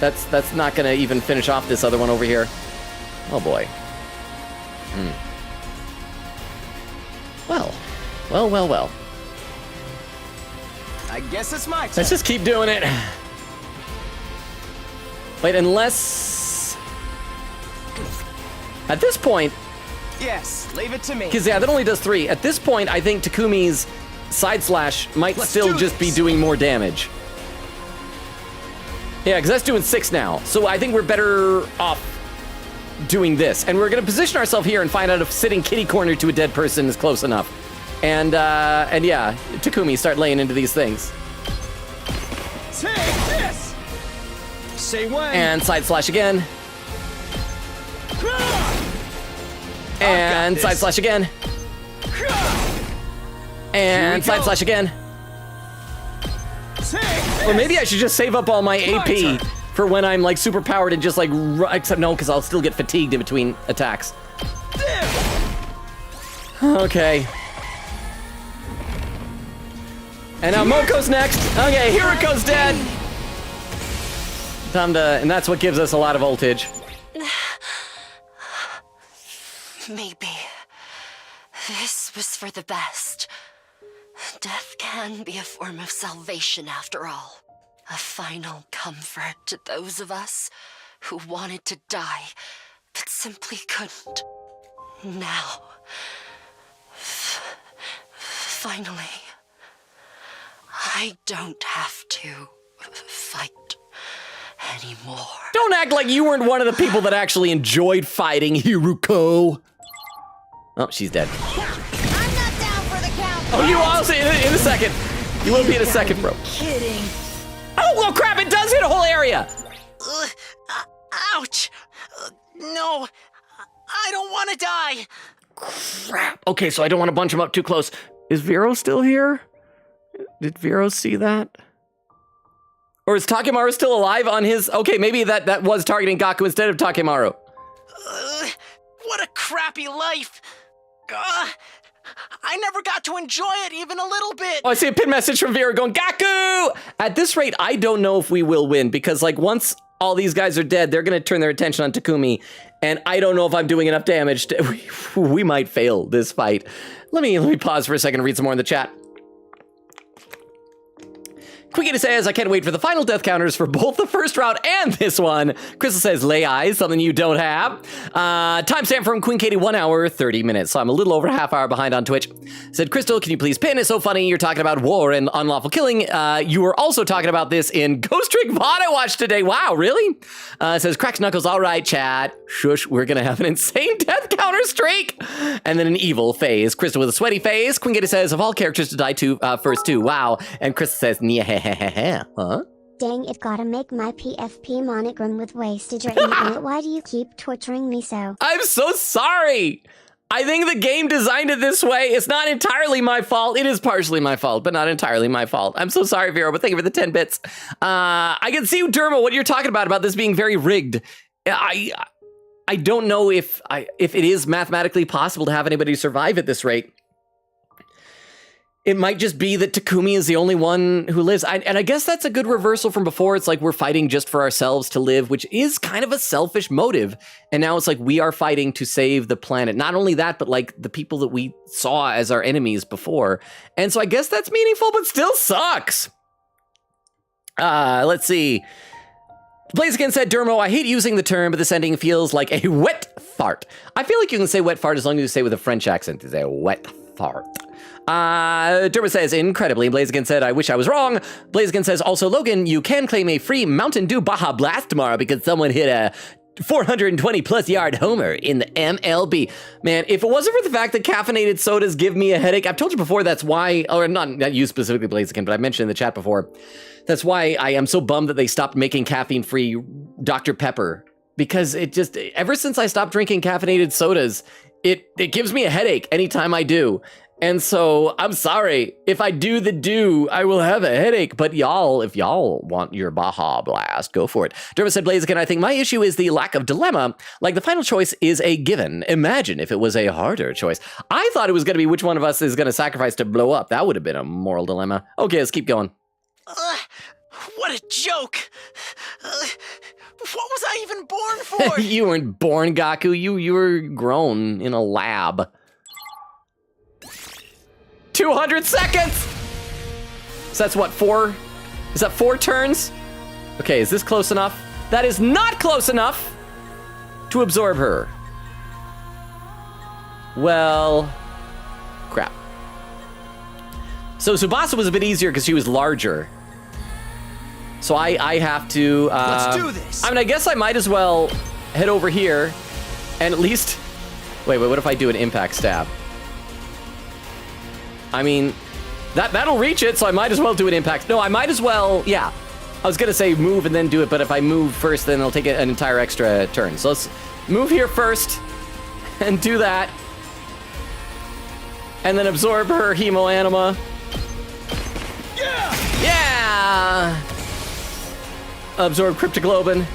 That's not going to even finish off this other one over here. Oh, boy. Well. I guess it's my turn. Let's just keep doing it. Wait, unless... At this point... Yes, leave it to me. Because, yeah, that only does 3. At this point, I think Takumi's side slash might still just be doing more damage. Yeah, because that's doing 6 now. So I think we're better off doing this. And we're going to position ourselves here and find out if sitting kitty corner to a dead person is close enough. And yeah, Takumi, start laying into these things. Take this! Say when. And side slash again. And side slash again. And side slash again. Or maybe I should just save up all my AP for when I'm like super powered and just like, except no, because I'll still get fatigued in between attacks. Okay. And now Moko's next. Okay, Hiruko's dead. Time to, and that's what gives us a lot of voltage. Maybe this was for the best. Death can be a form of salvation after all. A final comfort to those of us who wanted to die but simply couldn't. Now, finally, I don't have to fight anymore. Don't act like you weren't one of the people that actually enjoyed fighting, Hiruko. Oh, she's dead. I'm not down for the count. Oh, you also in a second. You will be in a second, bro. Kidding. Oh, well, crap! It does hit a whole area. Ouch! No, I don't want to die. Crap. Okay, so I don't want to bunch him up too close. Is Vero still here? Did Vero see that? Or is Takemaru still alive on his... Okay, maybe that was targeting Gaku instead of Takemaru. What a crappy life. I never got to enjoy it even a little bit. Oh, I see a pin message from Vera going, Gaku! At this rate, I don't know if we will win, because like once all these guys are dead, they're going to turn their attention on Takumi, and I don't know if I'm doing enough damage. We might fail this fight. Let me pause for a second and read some more in the chat. Quickity says, I can't wait for the final death counters for both the first round and this one. Crystal says, lay eyes, something you don't have. Timestamp from Queen Katie, 1 hour, 30 minutes. So I'm a little over a half hour behind on Twitch. Said, Crystal, can you please pin? It's so funny. You're talking about war and unlawful killing. You were also talking about this in Ghost Trick VOD I watched today. Wow, really? Says, cracks knuckles. All right, chat. Shush, we're going to have an insane death counter streak. And then an evil phase. Crystal with a sweaty face. Queen Katie says, of all characters to die first two. Wow. And Crystal says, yeah. Huh? Dang it, gotta make my PFP monogram with wastage right now. Why do you keep torturing me so? I'm so sorry. I think the game designed it this way. It's not entirely my fault. It is partially my fault, but not entirely my fault. I'm so sorry, Vero, but thank you for the 10 bits. I can see, Dermo, what you're talking about this being very rigged. I don't know if it is mathematically possible to have anybody survive at this rate. It might just be that Takumi is the only one who lives. And I guess that's a good reversal from before. It's like we're fighting just for ourselves to live, which is kind of a selfish motive. And now it's like we are fighting to save the planet. Not only that, but like the people that we saw as our enemies before. And so I guess that's meaningful, but still sucks. Let's see. Blaziken said, Dermo, I hate using the term, but this ending feels like a wet fart. I feel like you can say wet fart as long as you say it with a French accent. It's a wet fart. Derma says, incredibly. Blaziken said, I wish I was wrong. Blaziken says, also, Logan, you can claim a free Mountain Dew Baja Blast tomorrow because someone hit a 420 plus yard homer in the MLB. Man, if it wasn't for the fact that caffeinated sodas give me a headache, I've told you before that's why, or not you specifically, Blaziken, but I mentioned in the chat before, that's why I am so bummed that they stopped making caffeine-free Dr. Pepper. Because it just, ever since I stopped drinking caffeinated sodas, it gives me a headache anytime I do. And so, I'm sorry, if I do the do, I will have a headache. But y'all, if y'all want your Baja Blast, go for it. Derma said, Blaziken, I think my issue is the lack of dilemma. Like, the final choice is a given. Imagine if it was a harder choice. I thought it was going to be which one of us is going to sacrifice to blow up. That would have been a moral dilemma. Okay, let's keep going. What a joke. What was I even born for? You weren't born, Gaku. You were grown in a lab. 200 seconds! So that's what, 4? Is that 4 turns? Okay, is this close enough? That is not close enough to absorb her. Well, crap. So Tsubasa was a bit easier because she was larger. So I have to... Let's do this! I mean, I guess I might as well head over here and at least... Wait, what if I do an impact stab? I mean, that'll reach it, so I might as well do an impact. No, I might as well, yeah. I was gonna say move and then do it, but if I move first, then it'll take an entire extra turn. So let's move here first, and do that. And then absorb her hemo anima. Yeah! Absorb cryptoglobin.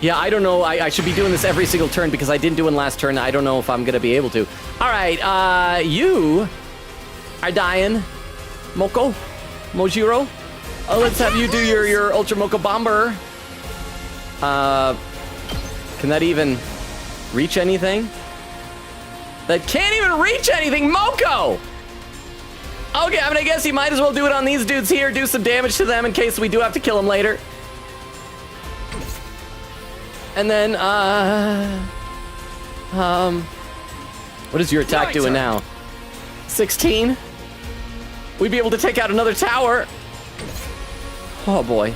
Yeah, I don't know. I should be doing this every single turn because I didn't do one last turn. I don't know if I'm gonna be able to. All right, you are dying. Mojiro. Let's have you do your Ultra Moko Bomber. Can that even reach anything? That can't even reach anything, Moko! Okay, I mean, I guess you might as well do it on these dudes here, do some damage to them in case we do have to kill them later. And then, what is your attack doing now? 16? We'd be able to take out another tower. Oh boy.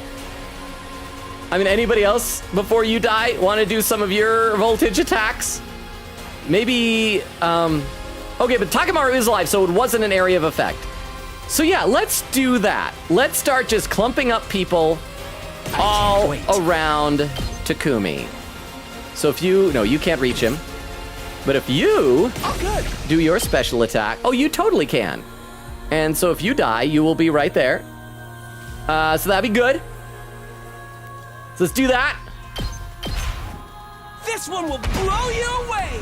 I mean, anybody else before you die want to do some of your voltage attacks? Maybe, okay, but Takemaru is alive, so it wasn't an area of effect. So yeah, let's do that. Let's start just clumping up people all around Takumi. So if you, no, you can't reach him. But if you do your special attack, oh, you totally can. And so if you die, you will be right there. So that'd be good. So let's do that. This one will blow you away!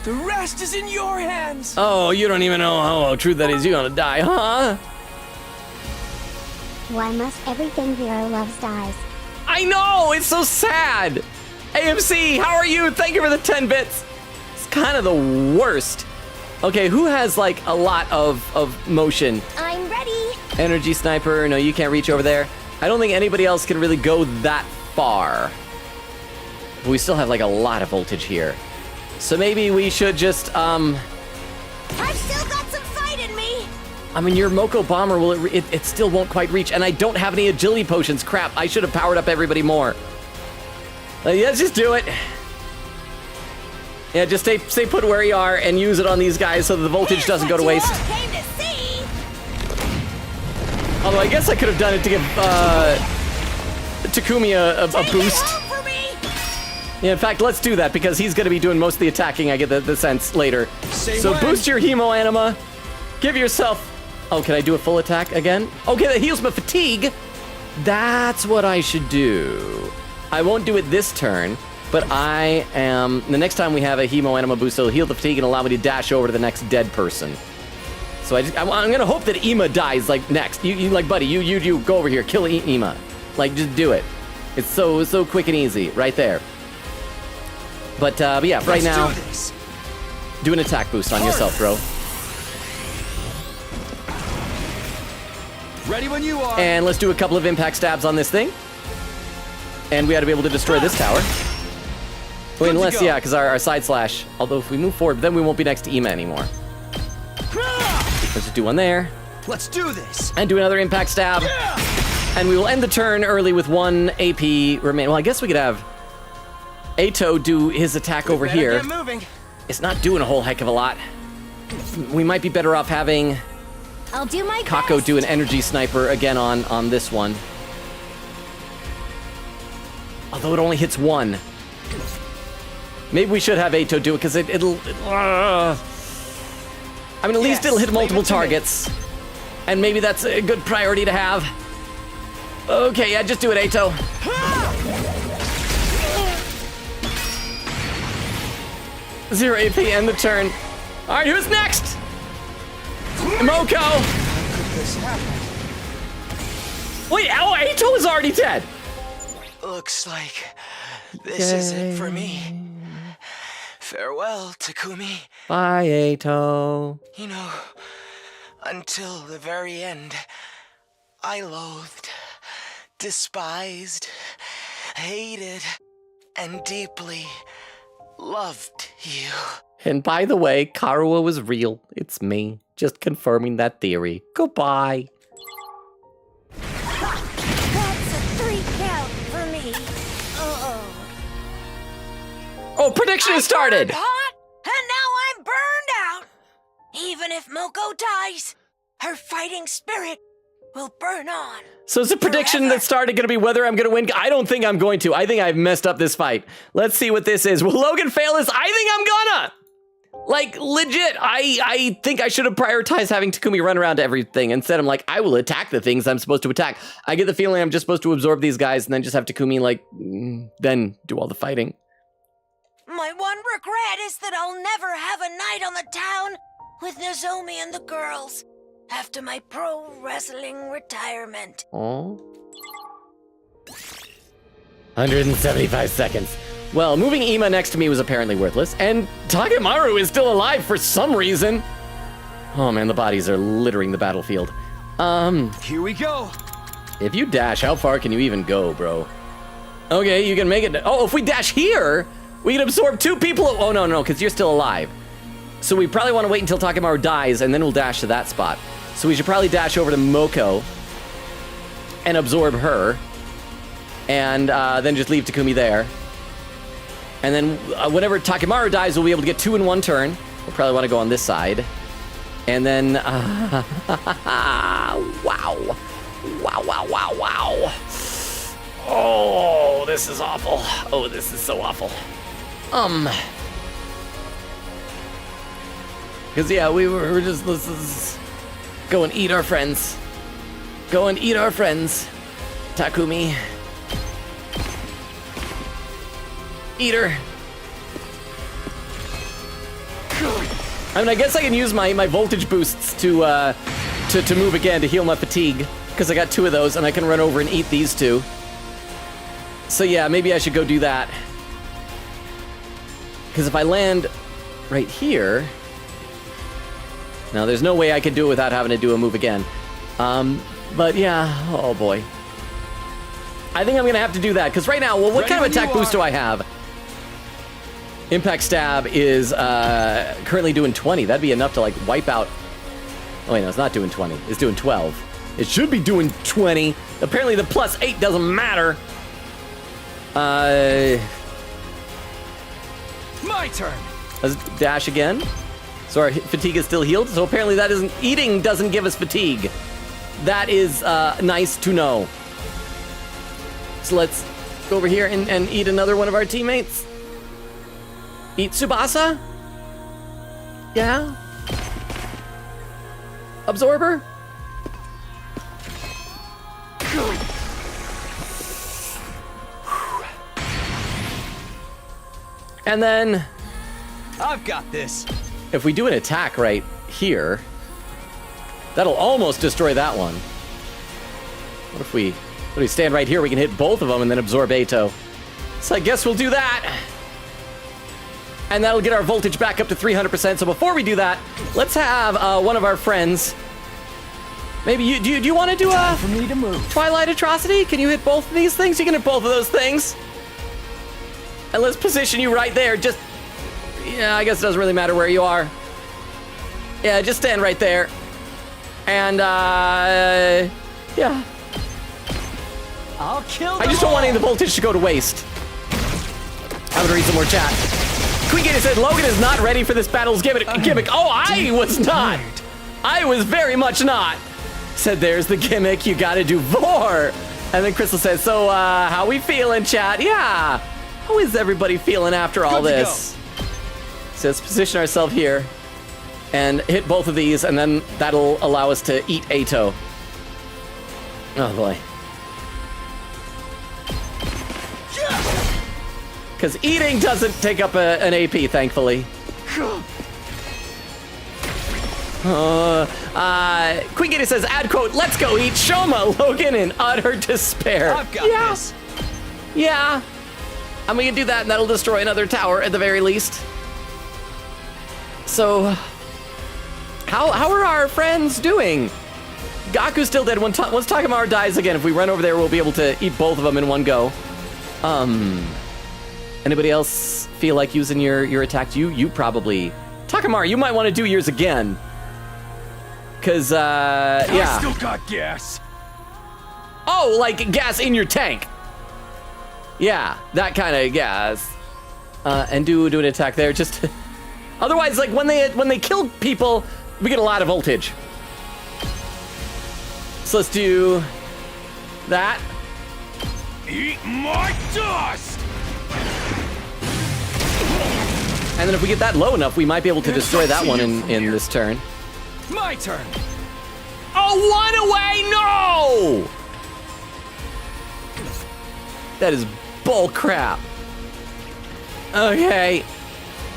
The rest is in your hands! Oh, you don't even know how true that is. You're gonna die, huh? Why must everything Vero loves dies? I know! It's so sad! AMC, how are you? Thank you for the 10 bits! It's kind of the worst. Okay, who has, like, a lot of motion? I'm ready! Energy Sniper, no, you can't reach over there. I don't think anybody else can really go that far. But we still have, like, a lot of voltage here. So maybe we should just, I've still got some fight in me! I mean, your Moko Bomber, it still won't quite reach, and I don't have any agility potions. Crap, I should have powered up everybody more. Let's just do it. Yeah, just stay put where you are and use it on these guys so that the voltage doesn't go to waste. Although I guess I could have done it to give Takumi a boost. Yeah, in fact, let's do that because he's going to be doing most of the attacking, I get the sense, later. So boost your Hemo Anima. Give yourself... Oh, can I do a full attack again? Okay, that heals my fatigue. That's what I should do. I won't do it this turn, but I am... The next time we have a Hemo Anima boost, it'll heal the fatigue and allow me to dash over to the next dead person. So I'm going to hope that Ima dies, like, next. You like, buddy, you go over here, kill Ima. Like, just do it. It's so quick and easy, right there. But yeah, right now, do an attack boost on yourself, bro. Ready when you are. And let's do a couple of impact stabs on this thing. And we ought to be able to destroy this tower. Well, unless, yeah, because our side slash. Although if we move forward, then we won't be next to Ima anymore. Let's just do one there. Let's do this. And do another impact stab. And we will end the turn early with 1 AP remain. Well, I guess we could have Ato do his attack over here. It's not doing a whole heck of a lot. We might be better off having I'll do my Kako best. do an energy sniper again on this one. Although it only hits 1. Maybe we should have Ato do it because it'll I mean, at least it'll hit multiple targets. And maybe that's a good priority to have. Okay, yeah, just do it, Ato. Zero AP, end the turn. All right, who's next? Moko. Wait, oh, Ato is already dead. Looks like this is it for me. Farewell, Takumi. Bye, Ato. You know, until the very end, I loathed, despised, hated, and deeply loved you. And by the way, Karuo was real. It's me. Just confirming that theory. Goodbye. That's a 3 count for me. Oh, prediction has started. Hot, and now I'm burned out. Even if Moko dies, her fighting spirit will burn on. So is the prediction that started going to be whether I'm going to win? I don't think I'm going to. I think I've messed up this fight. Let's see what this is. Will Logan fail this? I think I'm gonna. Like, legit, I think I should have prioritized having Takumi run around to everything. Instead, I'm like, I will attack the things I'm supposed to attack. I get the feeling I'm just supposed to absorb these guys and then just have Takumi, like, then do all the fighting. My one regret is that I'll never have a night on the town with Nozomi and the girls after my pro wrestling retirement. Oh. 175 seconds. Well, moving Ima next to me was apparently worthless, and Takemaru is still alive for some reason. Oh man, the bodies are littering the battlefield. Here we go. If you dash, how far can you even go, bro? Okay, you can make it. Oh, if we dash here, we can absorb 2 people. Oh, no, because you're still alive. So we probably want to wait until Takemaru dies, and then we'll dash to that spot. So we should probably dash over to Moko and absorb her, and then just leave Takumi there. And then whenever Takemaru dies, we'll be able to get 2 in 1 turn. We'll probably want to go on this side. And then, wow. Oh, this is awful. Oh, this is so awful. Because, yeah, we're just, let's go and eat our friends. Go and eat our friends, Takumi. Eat her. I mean, I guess I can use my voltage boosts to move again to heal my fatigue, because I got 2 of those, and I can run over and eat these 2. So yeah, maybe I should go do that. Because if I land right here, now there's no way I can do it without having to do a move again. But yeah, oh boy. I think I'm gonna have to do that, because right now, well, what kind of attack boost do I have? Impact Stab is currently doing 20. That'd be enough to like wipe out. Oh wait, no, it's not doing 20. It's doing 12. It should be doing 20. Apparently the +8 doesn't matter. My turn. Let's dash again. So our fatigue is still healed. So apparently that isn't, eating doesn't give us fatigue. That is nice to know. So let's go over here and eat another one of our teammates. Eat Tsubasa? Yeah? Absorber? And then... I've got this. If we do an attack right here, that'll almost destroy that one. What if we stand right here? We can hit both of them and then absorb Eito. So I guess we'll do that. And that'll get our voltage back up to 300%. So before we do that, let's have one of our friends. Maybe do you want to do a for me to move. Twilight Atrocity? Can you hit both of these things? You can hit both of those things. And let's position you right there. Just, yeah, I guess it doesn't really matter where you are. Yeah, just stand right there. And, yeah. I'll kill them I just don't want any of the voltage to go to waste. I'm gonna read some more chat. Queen Gator said, Logan is not ready for this battle's gimmick. Oh, I was not. I was very much not. Said, there's the gimmick. You gotta do more. And then Crystal says, so, how we feeling, chat? Yeah. How is everybody feeling after all this? So let's position ourselves here and hit both of these, and then that'll allow us to eat Eito. Oh, boy. Because eating doesn't take up an AP, thankfully. Queen Gator says, add quote, let's go eat Shoma, Logan in utter despair. I've got this. Yeah. And we can do that, and that'll destroy another tower at the very least. So, how are our friends doing? Gaku's still dead. Once Takemaru dies again, if we run over there, we'll be able to eat both of them in one go. Anybody else feel like using your attacks? You probably... Takemaru, you might want to do yours again. Because, yeah. I still got gas. Oh, like gas in your tank. Yeah, that kind of gas. And do an attack there. Just... Otherwise, like, when they kill people, we get a lot of voltage. So let's do that. Eat my dust! And then if we get that low enough, we might be able to destroy that one in this turn. My turn. Oh, one away! No! That is bull crap. Okay.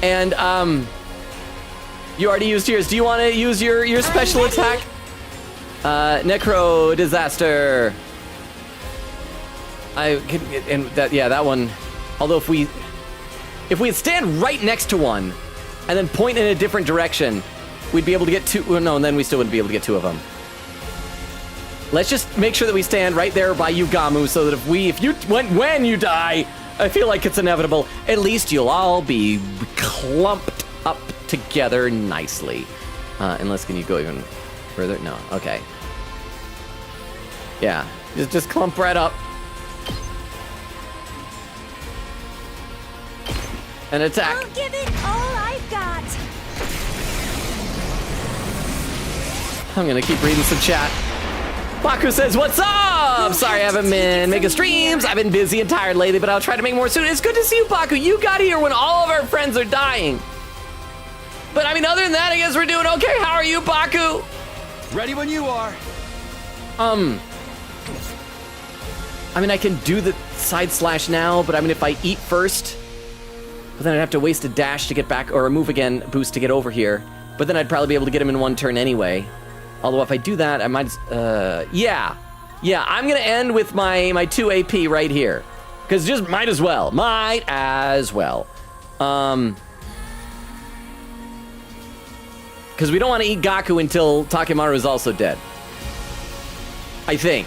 And, you already used yours. Do you want to use your special attack? Necro Disaster. That one. Although if we stand right next to one and then point in a different direction, we'd be able to get two. Well, no, and then we still wouldn't be able to get two of them. Let's just make sure that we stand right there by Yugamu so that when you die, I feel like it's inevitable, at least you'll all be clumped up together nicely. Unless, can you go even further? No, okay. Yeah, just clump right up. And attack. I'll give it all I've got. I'm gonna keep reading some chat. Baku says, what's up? Sorry I haven't been making streams. I've been busy and tired lately, but I'll try to make more soon. It's good to see you, Baku. You got here when all of our friends are dying. But I mean, other than that, I guess we're doing okay. How are you, Baku? Ready when you are. I mean, I can do the side slash now, but I mean, if I eat first, but then I'd have to waste a dash to get back, or a move again boost to get over here. But then I'd probably be able to get him in one turn anyway. Although if I do that, I might, yeah, I'm gonna end with my 2 AP right here. Because just might as well. Because we don't want to eat Gaku until Takemaru is also dead. I think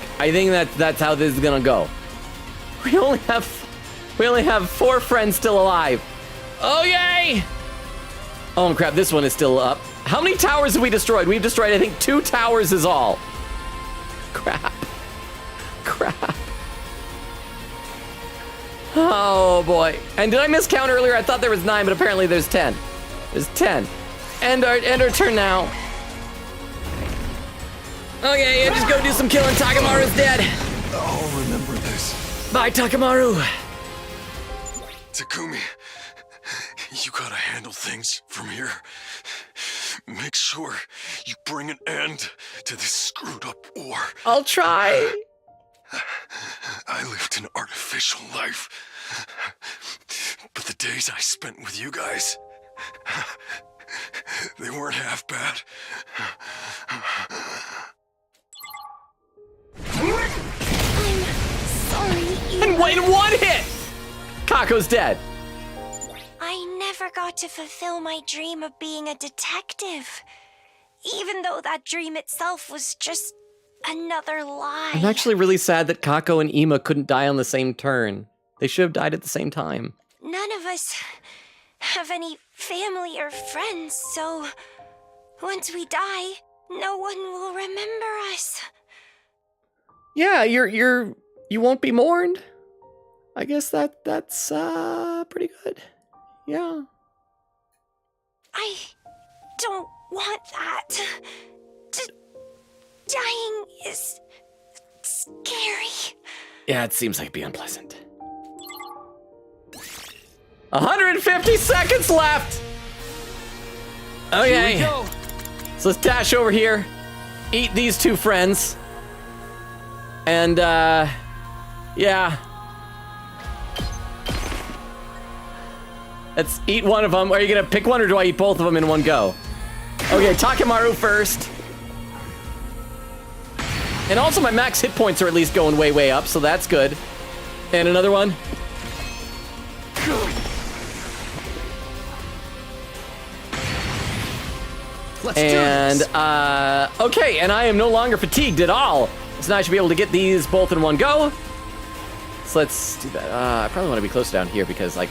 that's how this is gonna go. We only have 4 friends still alive. Okay! Oh crap, this one is still up. How many towers have we destroyed? We've destroyed, I think, 2 towers is all. Crap. Oh boy. And did I miscount earlier? I thought there was 9, but apparently there's 10. There's 10. End our turn now. Okay, just go do some killing. Takemaru's dead. I'll remember this. Bye, Takemaru. Takumi, you gotta handle things from here. Make sure you bring an end to this screwed up war. I'll try. I lived an artificial life. But the days I spent with you guys, they weren't half bad. I'm sorry. And in one hit, Kako's dead. I never got to fulfill my dream of being a detective. Even though that dream itself was just another lie. I'm actually really sad that Kako and Ima couldn't die on the same turn. They should have died at the same time. None of us have any family or friends, so once we die, no one will remember us. Yeah, you won't be mourned. I guess that's pretty good. Yeah. I don't want that. Dying is scary. Yeah, it seems like it'd be unpleasant. 150 seconds left. Okay. Here we go. So let's dash over here, eat these 2 friends, and yeah. Let's eat one of them. Are you gonna pick one, or do I eat both of them in one go? Okay, Takemaru first. And also my max hit points are at least going way, way up, so that's good. And another one. Let's do this. Okay, and I am no longer fatigued at all. So now I should be able to get these both in one go. So let's do that. I probably want to be close down here because, like,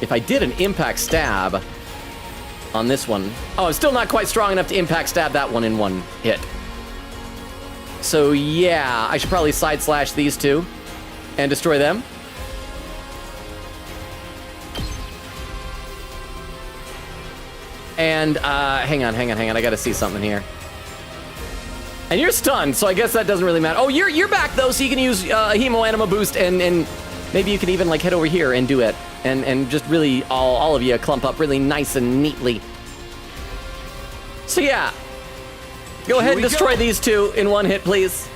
if I did an impact stab on this one... Oh, I'm still not quite strong enough to impact stab that one in one hit. So yeah, I should probably side slash these 2 and destroy them. And hang on, I gotta see something here. And you're stunned, so I guess that doesn't really matter. Oh, you're back though, so you can use Hemo Anima Boost, and maybe you can even like head over here and do it, and just really all of you clump up really nice and neatly. So yeah, go ahead and destroy these two in one hit, please.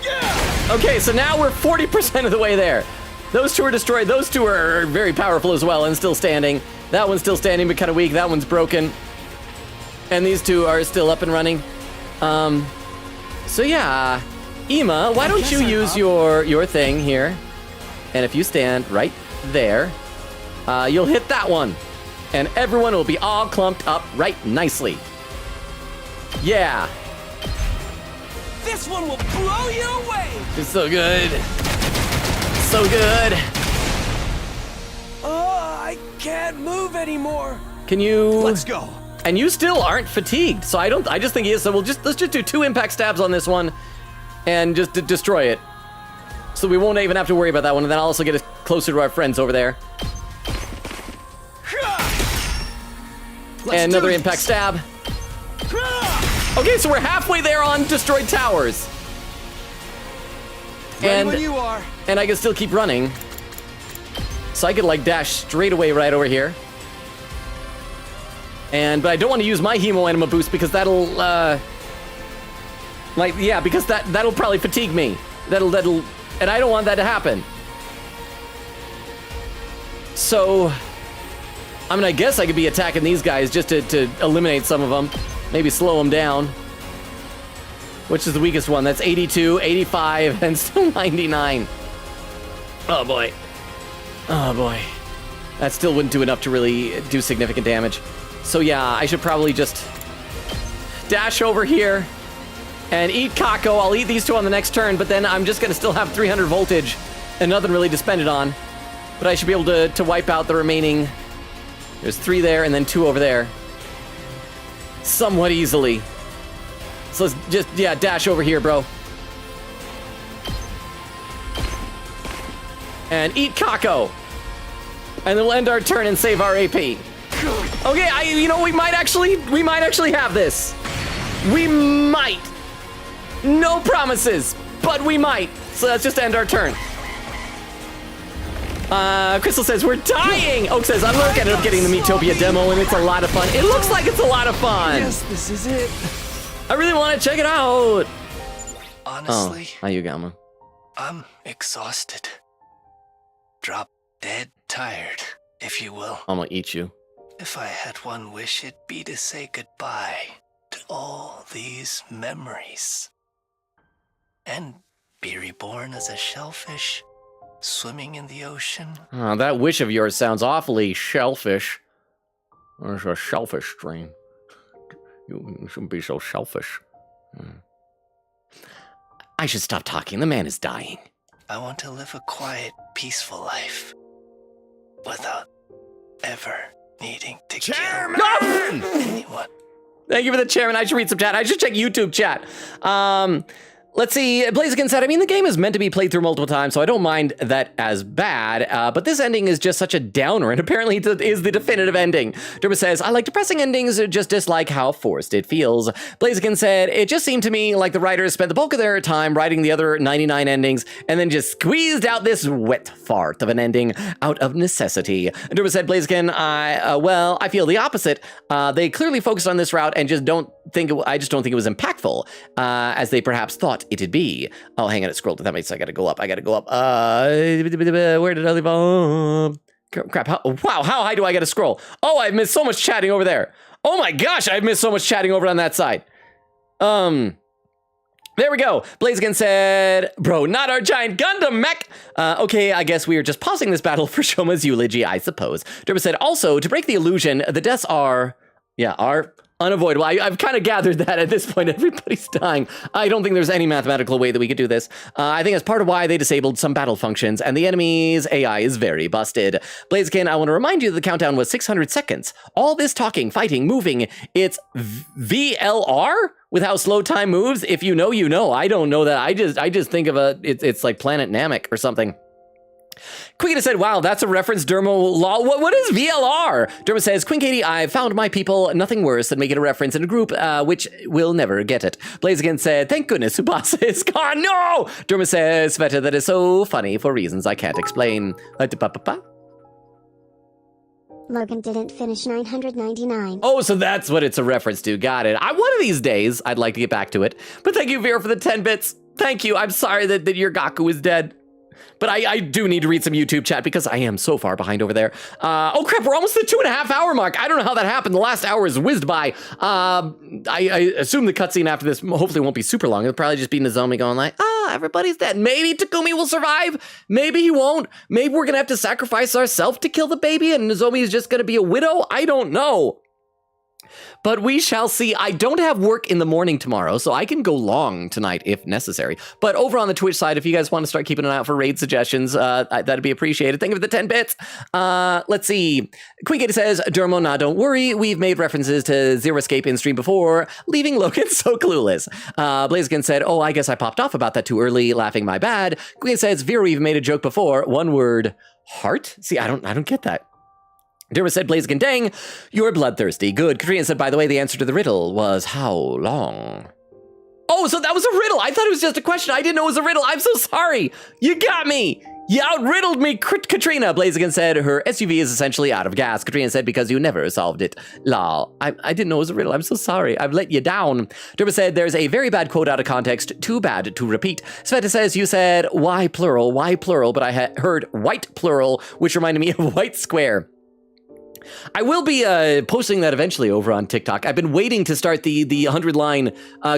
Yeah. Okay, so now we're 40% of the way there. Those two are destroyed. Those two are very powerful as well and still standing. That one's still standing but kind of weak. That one's broken. And these two are still up and running. So yeah, Ima, why don't you use your thing here? And if you stand right there, you'll hit that one. And everyone will be all clumped up right nicely. Yeah. This one will blow you away! It's so good. So good. Oh, I can't move anymore. Can you... Let's go. And you still aren't fatigued, so I just think he is. So let's just do 2 impact stabs on this one and just destroy it. So we won't even have to worry about that one, and then I'll also get us closer to our friends over there. And another impact stab. Okay, so we're halfway there on destroyed towers. Ready when you are. And I can still keep running. So I could like dash straight away right over here. But I don't want to use my Hemo Anima Boost because that'll because that'll probably fatigue me. That'll and I don't want that to happen. So I mean, I guess I could be attacking these guys just to eliminate some of them. Maybe slow them down. Which is the weakest one? That's 82, 85, and still 99. Oh boy. Oh boy. That still wouldn't do enough to really do significant damage. So yeah, I should probably just dash over here and eat Kako. I'll eat these two on the next turn, but then I'm just gonna still have 300 voltage and nothing really to spend it on. But I should be able to wipe out the remaining. There's 3 there and then 2 over there. Somewhat easily. So let's just, yeah, dash over here, bro. And eat Kako. And then we'll end our turn and save our AP. Okay, we might actually have this. We might. No promises, but we might. So let's just end our turn. Crystal says, we're dying! Oak says, I ended up getting the Metopia demo, and it's a lot of fun. It looks like it's a lot of fun. Yes, this is it. I really want to check it out. Honestly, Ayugama. I'm exhausted. Drop dead tired, if you will. I'm gonna eat you. If I had one wish, it'd be to say goodbye to all these memories. And be reborn as a shellfish, swimming in the ocean. Oh, that wish of yours sounds awfully shellfish. There's a shellfish strain. You shouldn't be so selfish. I should stop talking. The man is dying. I want to live a quiet, peaceful life without ever needing to kill anyone. Thank you for the chairman. I should read some chat. I should check YouTube chat. Let's see. Blaziken said, I mean, the game is meant to be played through multiple times, so I don't mind that as bad, but this ending is just such a downer, and apparently it is the definitive ending. Derba says, I like depressing endings, just dislike how forced it feels. Blaziken said, it just seemed to me like the writers spent the bulk of their time writing the other 99 endings, and then just squeezed out this wet fart of an ending out of necessity. Derba said, Blaziken, I feel the opposite. They clearly focused on this route and just don't think I just don't think it was impactful, as they perhaps thought it'd be. Oh, hang on, it scrolled. That means I gotta go up. Where did I leave off? Crap, how high do I gotta scroll? Oh, I've missed so much chatting over there. Oh my gosh, I've missed so much chatting over on that side. There we go. Blaziken said, bro, not our giant Gundam mech. Okay, I guess we are just pausing this battle for Shoma's eulogy, I suppose. Derba said, also, to break the illusion, the deaths are unavoidable. I've kind of gathered that at this point, everybody's dying. I don't think there's any mathematical way that we could do this. I think that's part of why they disabled some battle functions, and the enemy's AI is very busted. Blaziken, I want to remind you that the countdown was 600 seconds. All this talking, fighting, moving, it's VLR? With how slow time moves? If you know, you know. I don't know that. I just think of it's like Planet Namek or something. Queen said, wow, that's a reference, Dermo. What is VLR? Dermo says, Queen Katie, I found my people nothing worse than making a reference in a group which will never get it. Blaziken said, thank goodness Subasa is gone. No! Dermo says, Sveta, that is so funny for reasons I can't explain. Logan didn't finish 999. Oh, so that's what it's a reference to. Got it. One of these days, I'd like to get back to it. But thank you, Vera, for the 10 bits. Thank you. I'm sorry that your Gaku is dead. But I do need to read some YouTube chat because I am so far behind over there. Oh crap, we're almost at the 2.5 hour mark. I don't know how that happened. The last hour is whizzed by. I assume the cutscene after this hopefully won't be super long. It'll probably just be Nozomi going like, everybody's dead. Maybe Takumi will survive. Maybe he won't. Maybe we're gonna have to sacrifice ourselves to kill the baby and Nozomi is just gonna be a widow. I don't know. But we shall see. I don't have work in the morning tomorrow, so I can go long tonight if necessary. But over on the Twitch side, if you guys want to start keeping an eye out for raid suggestions, that'd be appreciated. Thank you for the 10 bits. Let's see. Queen Katie says, Dermo, nah, don't worry. We've made references to Zero Escape in stream before, leaving Logan so clueless. Blaziken said, oh, I guess I popped off about that too early, laughing my bad. Queen says, Vera even made a joke before. One word, heart? See, I don't get that. Derma said, Blaziken, dang, you're bloodthirsty. Good. Katrina said, by the way, the answer to the riddle was how long? Oh, so that was a riddle. I thought it was just a question. I didn't know it was a riddle. I'm so sorry. You got me. You outriddled me, Katrina. Blaziken said her SUV is essentially out of gas. Katrina said, because you never solved it. Lol. I didn't know it was a riddle. I'm so sorry. I've let you down. Derma said, there's a very bad quote out of context. Too bad to repeat. Sveta says, you said, why plural, but I had heard white plural, which reminded me of white square. I will be posting that eventually over on TikTok. I've been waiting to start the 100-line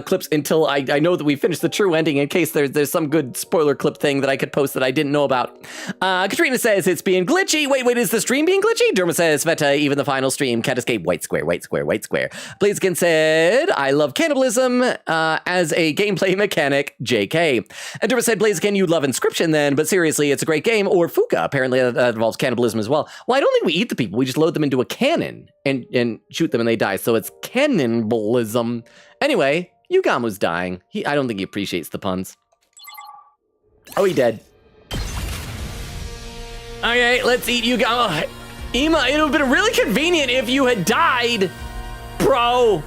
clips until I know that we finished the true ending in case there's some good spoiler clip thing that I could post that I didn't know about. Katrina says it's being glitchy. Wait, is the stream being glitchy? Derma says, Sveta, even the final stream can't escape white square. Blaziken said, I love cannibalism as a gameplay mechanic, JK. And Derma said, Blaziken, you love Inscription then, but seriously, it's a great game. Or Fuka, apparently that involves cannibalism as well. Well, I don't think we eat the people. We just load them into a cannon and shoot them and they die. So it's cannibalism. Anyway, Yugamu's dying. I don't think he appreciates the puns. Oh, he dead. Okay, let's eat Yugamu. Ima, it would have been really convenient if you had died, bro.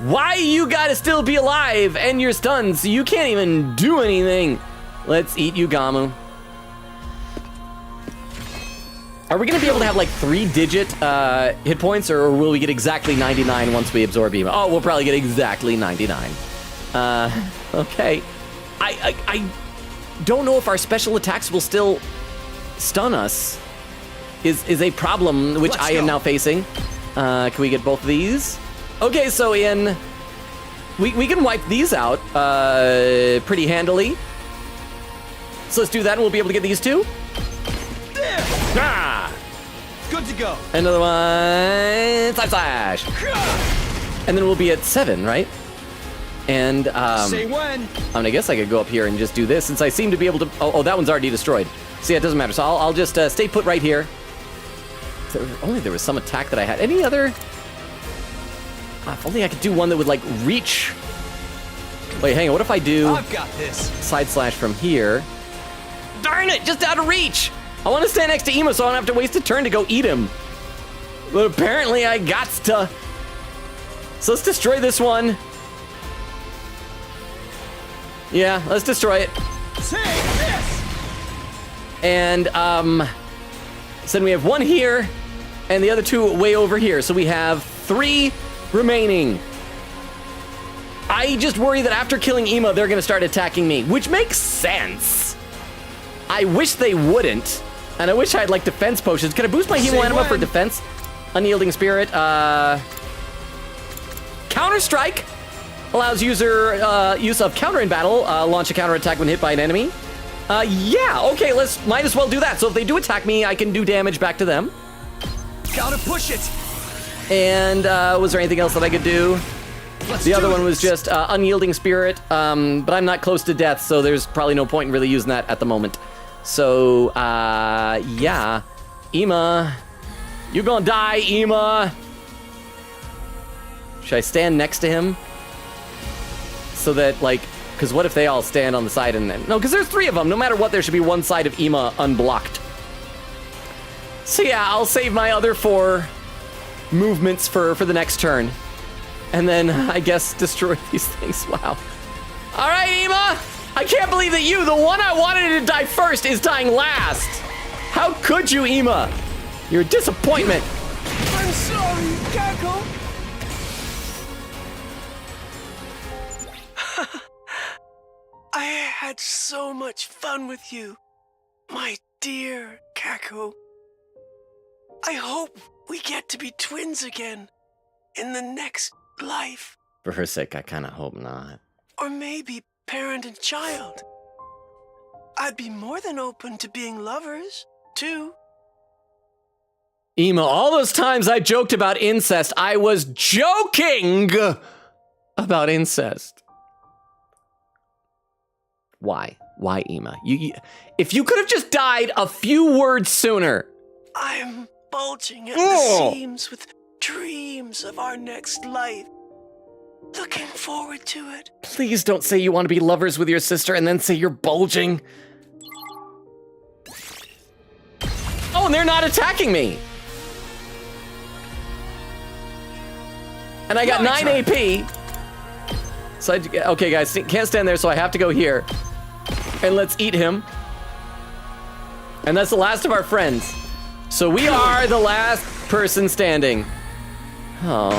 Why you gotta still be alive and you're stunned so you can't even do anything? Let's eat Yugamu. Are we going to be able to have like 3-digit hit points, or will we get exactly 99 once we absorb Ema? Oh, we'll probably get exactly 99. Okay. I don't know if our special attacks will still stun us. Is a problem which I am now facing. Can we get both of these? Okay, so we can wipe these out pretty handily. So let's do that, and we'll be able to get these two. Ah! Good to go. Another one. Slash. And then we'll be at 7, right? And say when. I guess I could go up here and just do this since I seem to be able to. Oh, that one's already destroyed. See, it doesn't matter. So I'll just stay put right here. So if only there was some attack that I had. Any other? If only I could do one that would like reach. Wait, hang on. What if I do? I've got this. Side slash from here. Darn it! Just out of reach. I want to stand next to Emo so I don't have to waste a turn to go eat him. But apparently I got to. So let's destroy this one. Yeah, let's destroy it. Take this! And, so then we have one here, and the other two way over here. So we have 3 remaining. I just worry that after killing Ema, they're going to start attacking me, which makes sense. I wish they wouldn't. And I wish I had, like, defense potions. Can I boost my Hemo Anima for defense? Unyielding Spirit. Counter-Strike allows user use of counter in battle. Launch a counterattack when hit by an enemy. Yeah, okay, might as well do that. So if they do attack me, I can do damage back to them. Gotta push it. And was there anything else that I could do? The other one was just Unyielding Spirit, but I'm not close to death, so there's probably no point in really using that at the moment. So, yeah. Ema. You gonna die, Ema. Should I stand next to him? So that, like, because what if they all stand on the side and then... No, because there's 3 of them. No matter what, there should be one side of Ema unblocked. So yeah, I'll save my other 4 movements for the next turn. And then, I guess, destroy these things. Wow. All right, Ema! I can't believe that you, the one I wanted to die first, is dying last! How could you, Ema? You're a disappointment. I'm sorry, Kako. I had so much fun with you, my dear Kako. I hope we get to be twins again in the next life. For her sake, I kind of hope not. Or maybe parent and child. I'd be more than open to being lovers, too. Ema, all those times I joked about incest, I was joking about incest. Why? Why, Ema? If you could have just died a few words sooner. I'm bulging at the seams with dreams of our next life. Looking forward to it. Please don't say you want to be lovers with your sister and then say you're bulging. Oh, and they're not attacking me. And I got 9 AP. So okay, guys, can't stand there, so I have to go here. And let's eat him. And that's the last of our friends. So we are the last person standing. Oh.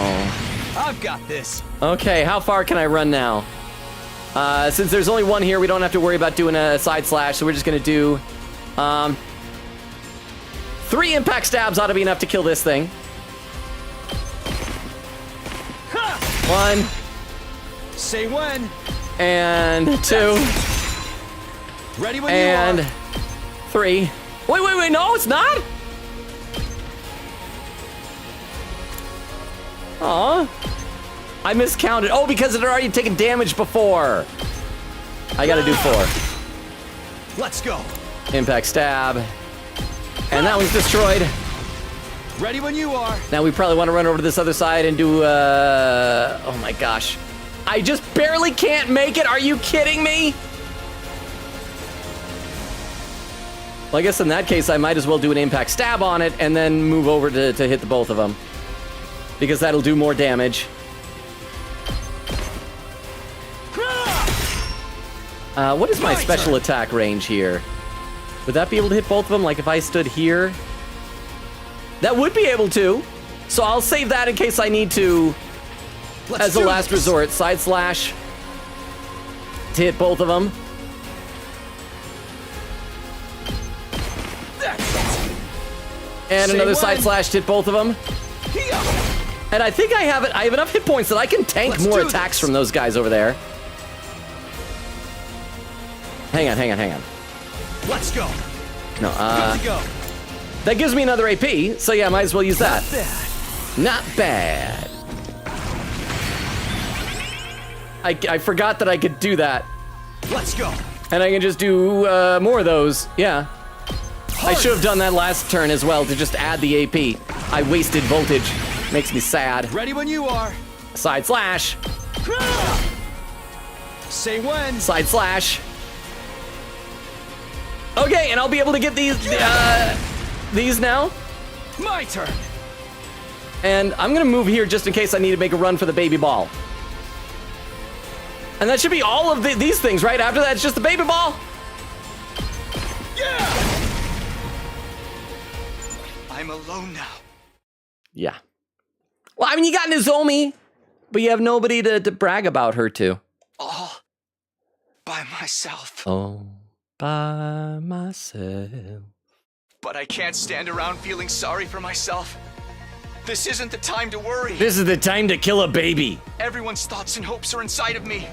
I've got this. Okay, how far can I run now? Since there's only one here, we don't have to worry about doing a side slash, so we're just gonna do 3 impact stabs ought to be enough to kill this thing. 1. Say when. And 2. Ready when and you are. 3. Wait, no, it's not? Aw. I miscounted. Oh, because it had already taken damage before. I gotta do 4. Let's go. Impact stab. And that one's destroyed. Ready when you are. Now we probably want to run over to this other side and do, oh my gosh. I just barely can't make it. Are you kidding me? Well, I guess in that case, I might as well do an impact stab on it and then move over to hit the both of them. Because that'll do more damage. What is my special attack range here? Would that be able to hit both of them? Like if I stood here? That would be able to. So I'll save that in case I need to. As a last resort. Side slash. To hit both of them. And another side slash to hit both of them. And I think I have enough hit points that I can tank more attacks from those guys over there. Hang on. Let's go. No, Good to go. That gives me another AP, so yeah, might as well use that. Not bad. I forgot that I could do that. Let's go. And I can just do more of those. Yeah. I should have done that last turn as well to just add the AP. I wasted voltage. Makes me sad. Ready when you are. Side slash. Say when. Side slash. Okay, and I'll be able to get these now. My turn. And I'm gonna move here just in case I need to make a run for the baby ball. And that should be all of these things, right? After that, it's just the baby ball. Yeah. I'm alone now. Yeah. Well, I mean, you got Nozomi, but you have nobody to brag about her to. All by myself. Oh, by myself. But I can't stand around feeling sorry for myself. This isn't the time to worry. This is the time to kill a baby. Everyone's thoughts and hopes are inside of me.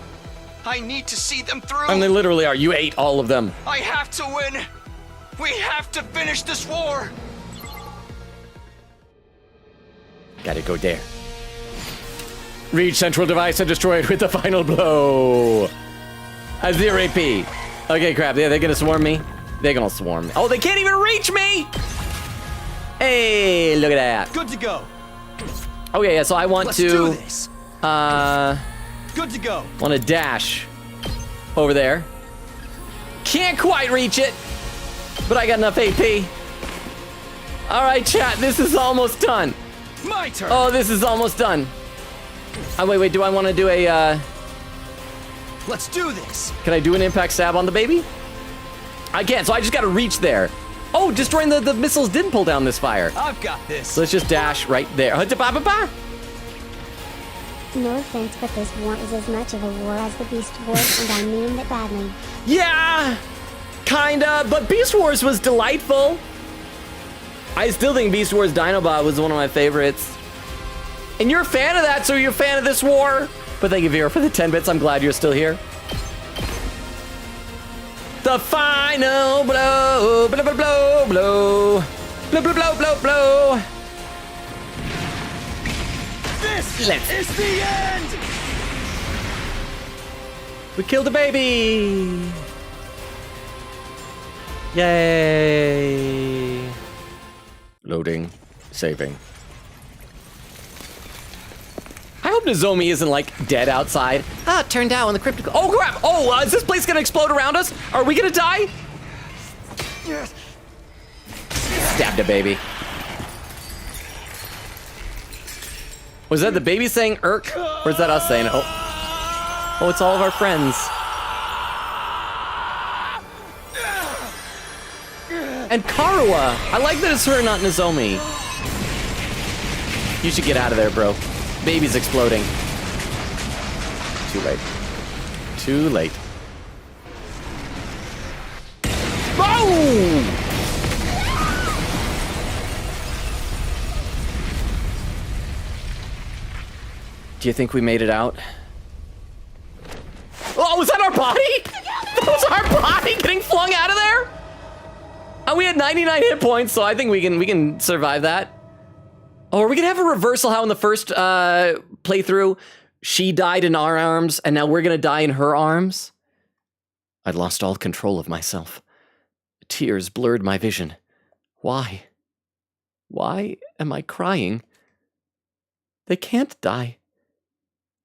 I need to see them through. And they literally are. You ate all of them. I have to win. We have to finish this war. Gotta go there. Reach central device and destroy it with the final blow. A 0 AP. Okay, crap. Yeah, they're gonna swarm me. They're gonna swarm me. Oh, they can't even reach me! Hey, look at that. Good to go. Okay, yeah, so I want Let's to... do this. Good to go. Want to dash. over there. Can't quite reach it, but I got enough AP. All right, chat, this is almost done. My turn. Oh, this is almost done. Oh, wait, do I want to do a, Let's do this. Can I do an impact stab on the baby? I can't, so I just got to reach there. Oh, destroying the missiles didn't pull down this fire. I've got this. So let's just dash right there. No offense, but this war is as much of a war as the Beast Wars, and I mean that badly. Yeah, kinda, but Beast Wars was delightful. I still think Beast Wars Dinobot was one of my favorites. And you're a fan of that, so you're a fan of this war. But thank you, Vera, for the 10 bits. I'm glad you're still here. The final blow, blow, blow, blow, blow, blow, blow, blow, blow, blow. This is the end! We killed the baby! Yay! Loading, saving. I hope Nozomi isn't like dead outside. Ah, it turned out when the cryptic. Oh crap! Oh, is this place gonna explode around us? Are we gonna die? Yes. Stabbed a baby. Was that the baby saying "irk," or is that us saying it? Oh, it's all of our friends. And Karuwa. I like that it's her, not Nozomi. You should get out of there, bro. Baby's exploding. Too late. Too late. Boom! Do you think we made it out? Oh, was that our body? That was our body getting flung out of there? And we had 99 hit points, so I think we can survive that. Oh, are we gonna have a reversal how in the first playthrough she died in our arms and now we're gonna die in her arms? I'd lost all control of myself. Tears blurred my vision. Why? Why am I crying? They can't die.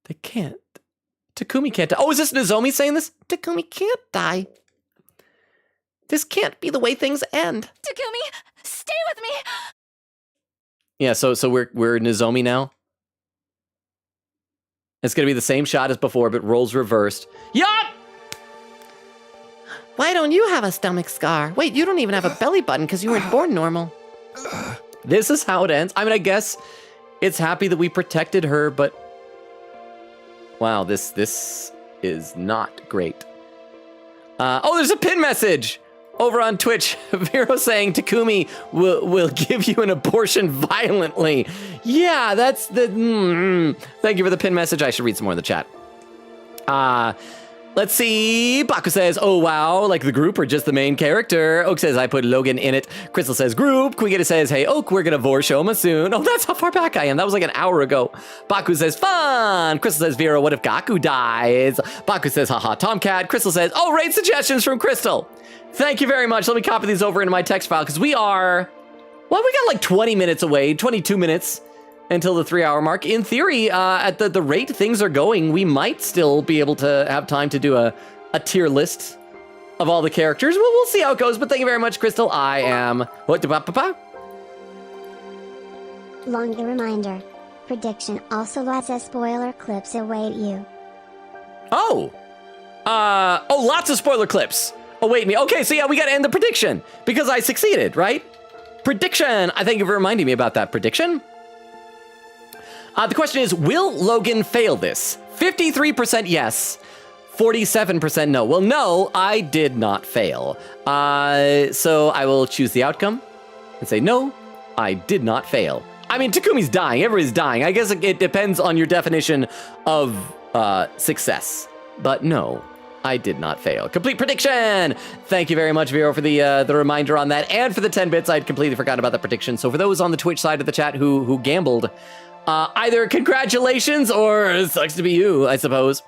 They can't. Takumi can't die. Oh, is this Nozomi saying this? Takumi can't die. This can't be the way things end. Takumi, stay with me. Yeah, so we're Nozomi now. It's gonna be the same shot as before, but roles reversed. Yup! Why don't you have a stomach scar? Wait, you don't even have a belly button because you weren't born normal. This is how it ends. I mean, I guess it's happy that we protected her, but wow, this is not great. Oh, there's a pin message over on Twitch. Vero saying Takumi will give you an abortion violently. Yeah, that's the. Thank you for the pin message. I should read some more in the chat. Let's see. Baku says, oh wow, like the group or just the main character. Oak says, I put Logan in it. Crystal says, group. Quigita says, hey Oak, we're gonna Vorshoma soon. Oh, that's how far back I am. That was like an hour ago. Baku says, fun. Crystal says, Vera, what if Gaku dies? Baku says, haha, Tomcat. Crystal says, oh, raid suggestions from Crystal. Thank you very much. Let me copy these over into my text file because we got like 20 minutes away, 22 minutes until the 3-hour mark. In theory, at the rate things are going, we might still be able to have time to do a tier list of all the characters. We'll see how it goes, but thank you very much, Crystal. I am... What? Long reminder. Prediction also lots of spoiler clips await you. Oh, lots of spoiler clips await me. Okay, so yeah, we gotta end the prediction because I succeeded, right? Prediction. I thank you for reminding me about that prediction. The question is, will Logan fail this? 53% yes, 47% no. Well, no, I did not fail. So I will choose the outcome and say, no, I did not fail. I mean, Takumi's dying, everybody's dying. I guess it depends on your definition of success. But no, I did not fail. Complete prediction! Thank you very much, Vero, for the reminder on that, and for the 10 bits. I'd completely forgotten about the prediction. So for those on the Twitch side of the chat who gambled, either congratulations or it sucks to be you, I suppose.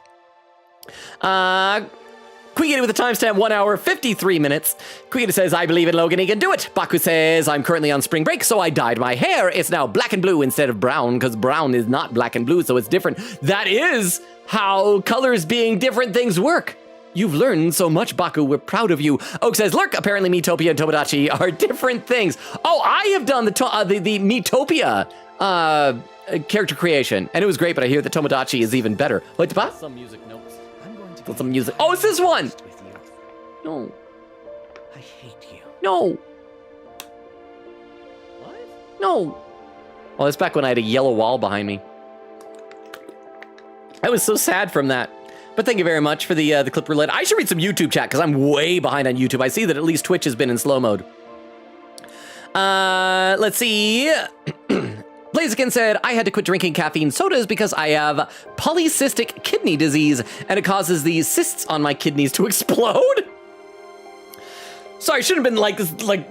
Quigita with the timestamp, 1 hour, 53 minutes. Quigita says, I believe in Logan, he can do it. Baku says, I'm currently on spring break, so I dyed my hair. It's now black and blue instead of brown, because brown is not black and blue, so it's different. That is how colors being different things work. You've learned so much, Baku. We're proud of you. Oak says, Lurk, apparently Miitopia and Tomodachi are different things. Oh, I have done the Miitopia character creation, and it was great, but I hear that Tomodachi is even better. Wait, some music notes. I'm going to some music. Oh, it's this one. No. I hate you. No. What? No. Well, that's back when I had a yellow wall behind me. I was so sad from that. But thank you very much for the clip roulette. I should read some YouTube chat because I'm way behind on YouTube. I see that at least Twitch has been in slow mode. Let's see. Blaziken said, I had to quit drinking caffeine sodas because I have polycystic kidney disease and it causes the cysts on my kidneys to explode. Sorry, I shouldn't have been like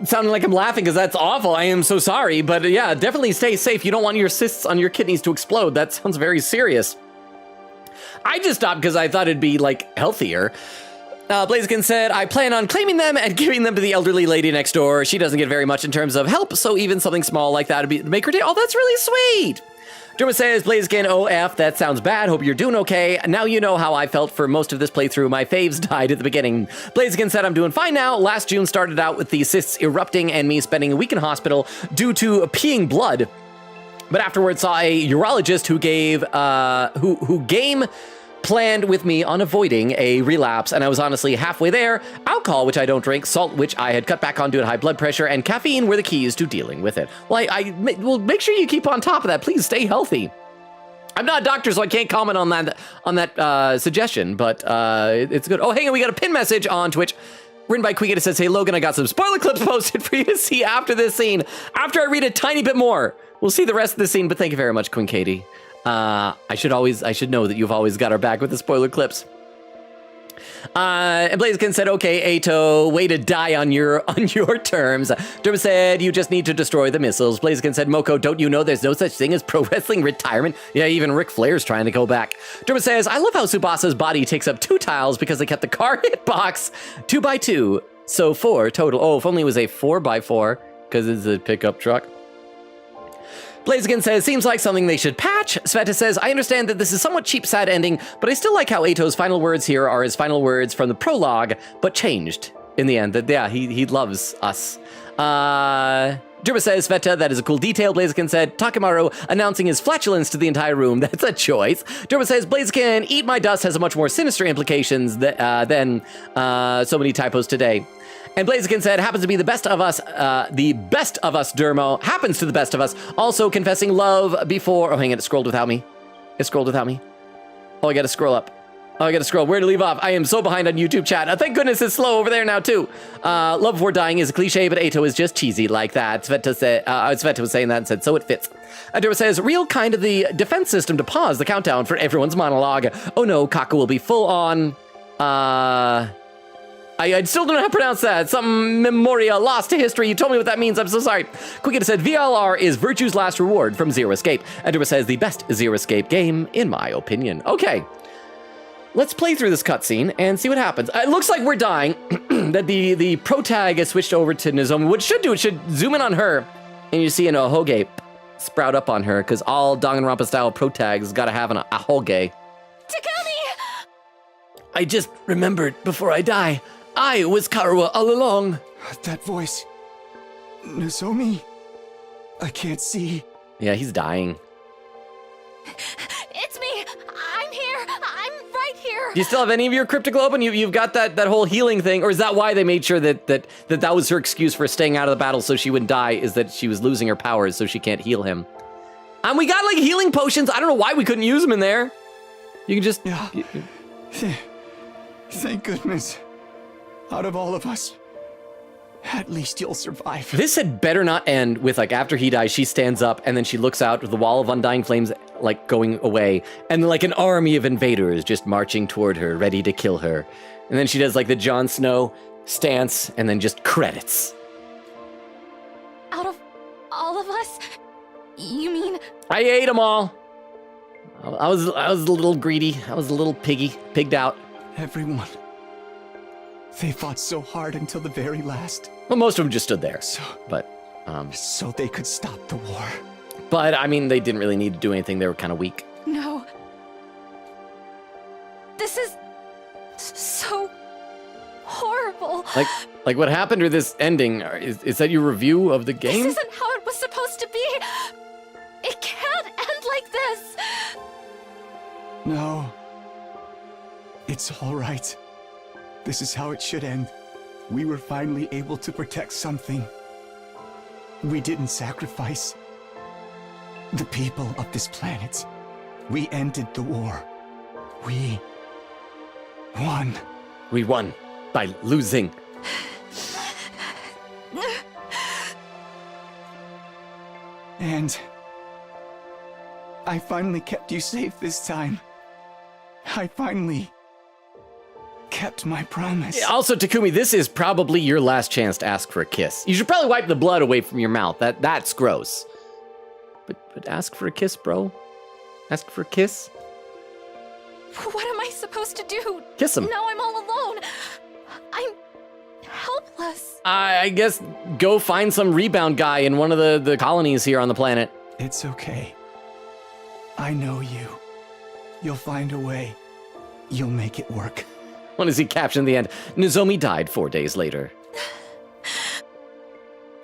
sounding like I'm laughing because that's awful. I am so sorry. But yeah, definitely stay safe. You don't want your cysts on your kidneys to explode. That sounds very serious. I just stopped because I thought it'd be like healthier. Blaziken said, I plan on claiming them and giving them to the elderly lady next door. She doesn't get very much in terms of help, so even something small like that would make her day. Oh, that's really sweet. Derma says, Blaziken, OF, that sounds bad. Hope you're doing okay. Now you know how I felt for most of this playthrough. My faves died at the beginning. Blaziken said, I'm doing fine now. Last June started out with the cysts erupting and me spending a week in hospital due to peeing blood. But afterwards saw a urologist who gave, who game planned with me on avoiding a relapse, and I was honestly halfway there. Alcohol, which I don't drink, salt, which I had cut back on due to high blood pressure, and caffeine were the keys to dealing with it. Well, well, make sure you keep on top of that. Please stay healthy. I'm not a doctor, so I can't comment on that suggestion, but it's good. Oh, hang on, we got a pin message on Twitch. Written by Queegat. It says, hey, Logan, I got some spoiler clips posted for you to see after this scene. After I read a tiny bit more, we'll see the rest of the scene, but thank you very much, Queen Katie. I should know that you've always got our back with the spoiler clips. And Blaziken said, okay, Ato, way to die on your terms. Derma said, you just need to destroy the missiles. Blaziken said, Moko, don't you know there's no such thing as pro wrestling retirement? Yeah, even Ric Flair's trying to go back. Derma says, I love how Tsubasa's body takes up 2 tiles because they kept the car hitbox 2x2. So 4 total. Oh, if only it was a 4x4 because it's a pickup truck. Blaziken says, seems like something they should patch. Sveta says, I understand that this is somewhat cheap, sad ending, but I still like how Ato's final words here are his final words from the prologue, but changed in the end. That, yeah, he loves us. Derma says, Sveta, that is a cool detail. Blaziken said, Takemaru announcing his flatulence to the entire room. That's a choice. Derma says, Blaziken, eat my dust has a much more sinister implications than so many typos today. And Blaziken said, happens to be the best of us, Dermo, happens to the best of us, also confessing love before, oh, hang on, it scrolled without me. It scrolled without me. Oh, I gotta scroll up. Oh, I gotta scroll. Where to leave off? I am so behind on YouTube chat. Thank goodness it's slow over there now, too. Love before dying is a cliche, but Ato is just cheesy like that. Sveta was saying that and said, so it fits. Derma says, real kind of the defense system to pause the countdown for everyone's monologue. Oh no, Kaku will be full on, I still don't know how to pronounce that. Some memoria lost to history. You told me what that means. I'm so sorry. Quickita said, VLR is Virtue's last reward from Zero Escape. Endera says, the best Zero Escape game, in my opinion. Okay. Let's play through this cutscene and see what happens. It looks like we're dying. That the pro tag has switched over to Nozomi. What it should do, it should zoom in on her, and you see an Ahoge sprout up on her, because all Danganronpa style pro tags gotta have an Ahoge. Takumi! I just remembered before I die. I was Karuwa all along. That voice. Nozomi? I can't see. Yeah, he's dying. It's me! I'm here! I'm right here! Do you still have any of your cryptoglobin? You've got that whole healing thing, or is that why they made sure that was her excuse for staying out of the battle so she wouldn't die, is that she was losing her powers so she can't heal him? And we got like healing potions. I don't know why we couldn't use them in there. You can just... Yeah. Thank goodness. Out of all of us, at least you'll survive. This had better not end with, like, after he dies, she stands up and then she looks out with the wall of undying flames, like, going away. And like an army of invaders just marching toward her, ready to kill her. And then she does like the Jon Snow stance and then just credits. Out of all of us? You mean... I ate them all. I was a little greedy. I was a little pigged out. Everyone. They fought so hard until the very last. Well, most of them just stood there. So they could stop the war. But, I mean, they didn't really need to do anything. They were kind of weak. No. This is so Like what happened to this ending? Is that your review of the game? This isn't how it was supposed to be. It can't end like this. No. It's all right. This is how it should end. We were finally able to protect something. We didn't sacrifice the people of this planet. We ended the war. We won. We won by losing. And I finally kept you safe this time. I finally kept my promise. Also, Takumi, this is probably your last chance to ask for a kiss. You should probably wipe the blood away from your mouth. That's gross. But ask for a kiss, bro. Ask for a kiss. What am I supposed to do? Kiss him. Now I'm all alone. I'm helpless. I guess go find some rebound guy in one of the colonies here on the planet. It's okay. I know you. You'll find a way. You'll make it work. What does he caption in the end? Nozomi died 4 days later.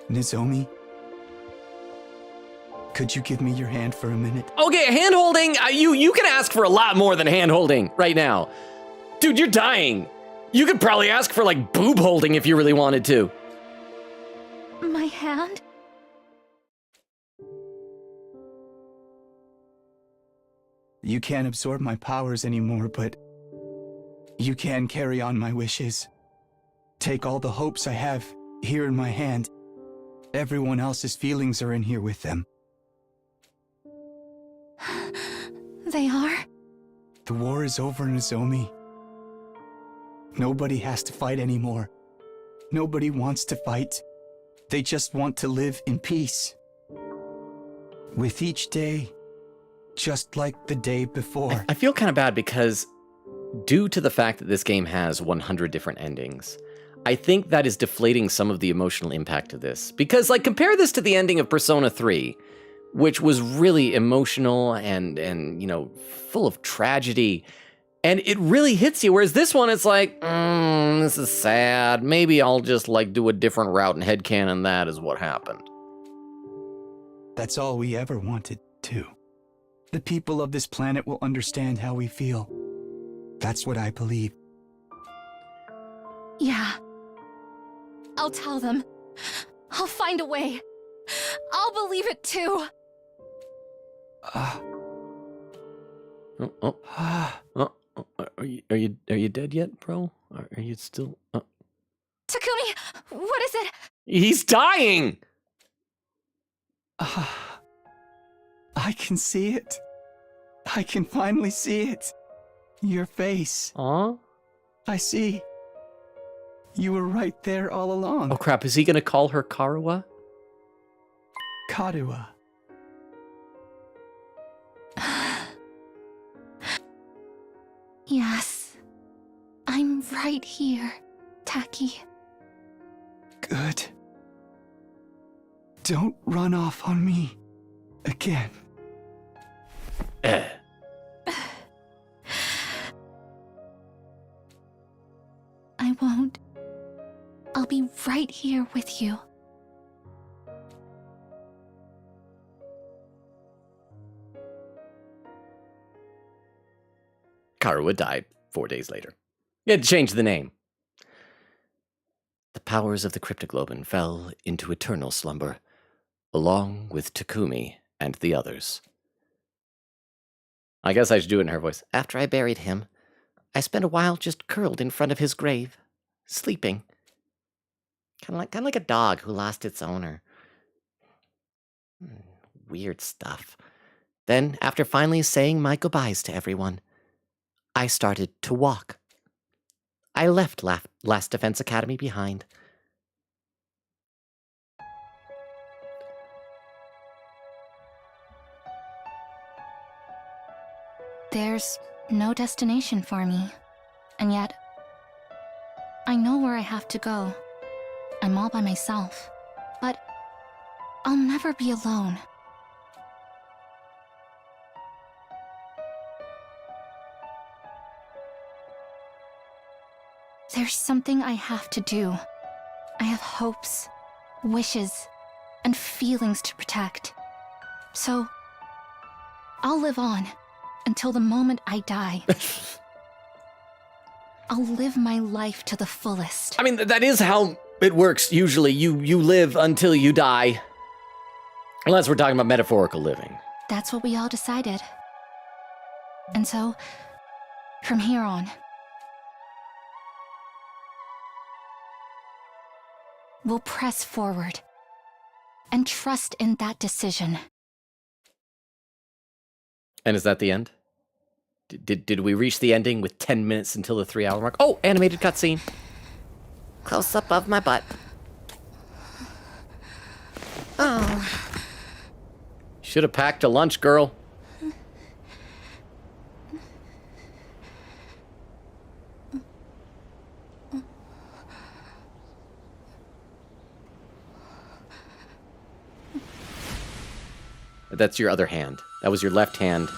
Nozomi? Could you give me your hand for a minute? Okay, hand holding. You can ask for a lot more than hand holding right now. Dude, you're dying. You could probably ask for like boob holding if you really wanted to. My hand? You can't absorb my powers anymore, but you can carry on my wishes. Take all the hopes I have here in my hand. Everyone else's feelings are in here with them. They are? The war is over, Nozomi. Nobody has to fight anymore. Nobody wants to fight. They just want to live in peace. With each day, just like the day before. I feel kind of bad because due to the fact that this game has 100 different endings, I think that is deflating some of the emotional impact of this. Because, like, compare this to the ending of Persona 3, which was really emotional and you know, full of tragedy. And it really hits you, whereas this one, it's like, this is sad. Maybe I'll just, like, do a different route and headcanon that is what happened. That's all we ever wanted, too. The people of this planet will understand how we feel. That's what I believe. Yeah. I'll tell them. I'll find a way. I'll believe it too. Are you dead yet, bro? Are you still? Takumi, what is it? He's dying. I can see it. I can finally see it. Your face. Aw. I see. You were right there all along. Oh crap, is he gonna call her Karuwa? Karuwa. Yes. I'm right here, Taki. Good. Don't run off on me again. I won't. I'll be right here with you. Karuwa died 4 days later. You had to change the name. The powers of the cryptoglobin fell into eternal slumber, along with Takumi and the others. I guess I should do it in her voice. After I buried him, I spent a while just curled in front of his grave, sleeping. Kind of like a dog who lost its owner. Weird stuff. Then, after finally saying my goodbyes to everyone, I started to walk. I left Last Defense Academy behind. There's no destination for me. And yet, I know where I have to go. I'm all by myself. But I'll never be alone. There's something I have to do. I have hopes, wishes, and feelings to protect. So, I'll live on until the moment I die. I'll live my life to the fullest. I mean, that is how it works usually. You live until you die. Unless we're talking about metaphorical living. That's what we all decided. And so, from here on, we'll press forward and trust in that decision. And is that the end? Did we reach the ending with 10 minutes until the 3-hour mark? Oh, animated cutscene. Close up of my butt. Oh. Should have packed a lunch, girl. That's your other hand. That was your left hand.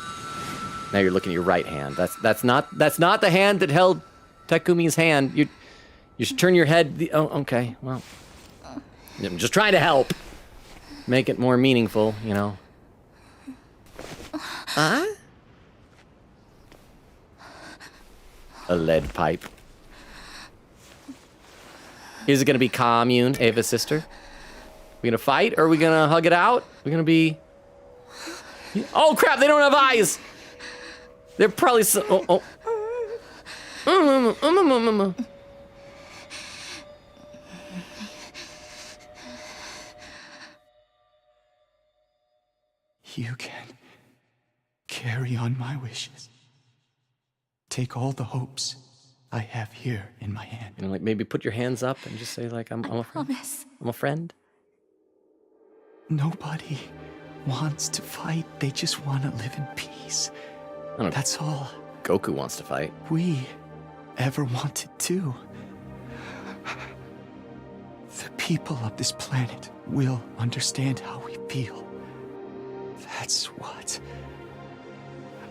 Now you're looking at your right hand. That's not the hand that held Takumi's hand. You should turn your head. Oh, okay. Well, I'm just trying to help. Make it more meaningful, you know. Huh? A lead pipe. Is it gonna be commune, Ava's sister? We gonna fight or are we gonna hug it out? We're gonna be. Oh crap! They don't have eyes. They're probably so. Oh. You can carry on my wishes. Take all the hopes I have here in my hand. You know, like maybe put your hands up and just say like, I'm a friend. I'm a friend. Nobody wants to fight. They just want to live in peace. That's all Goku wants to fight. we ever wanted to. The people of this planet will understand how we feel. That's what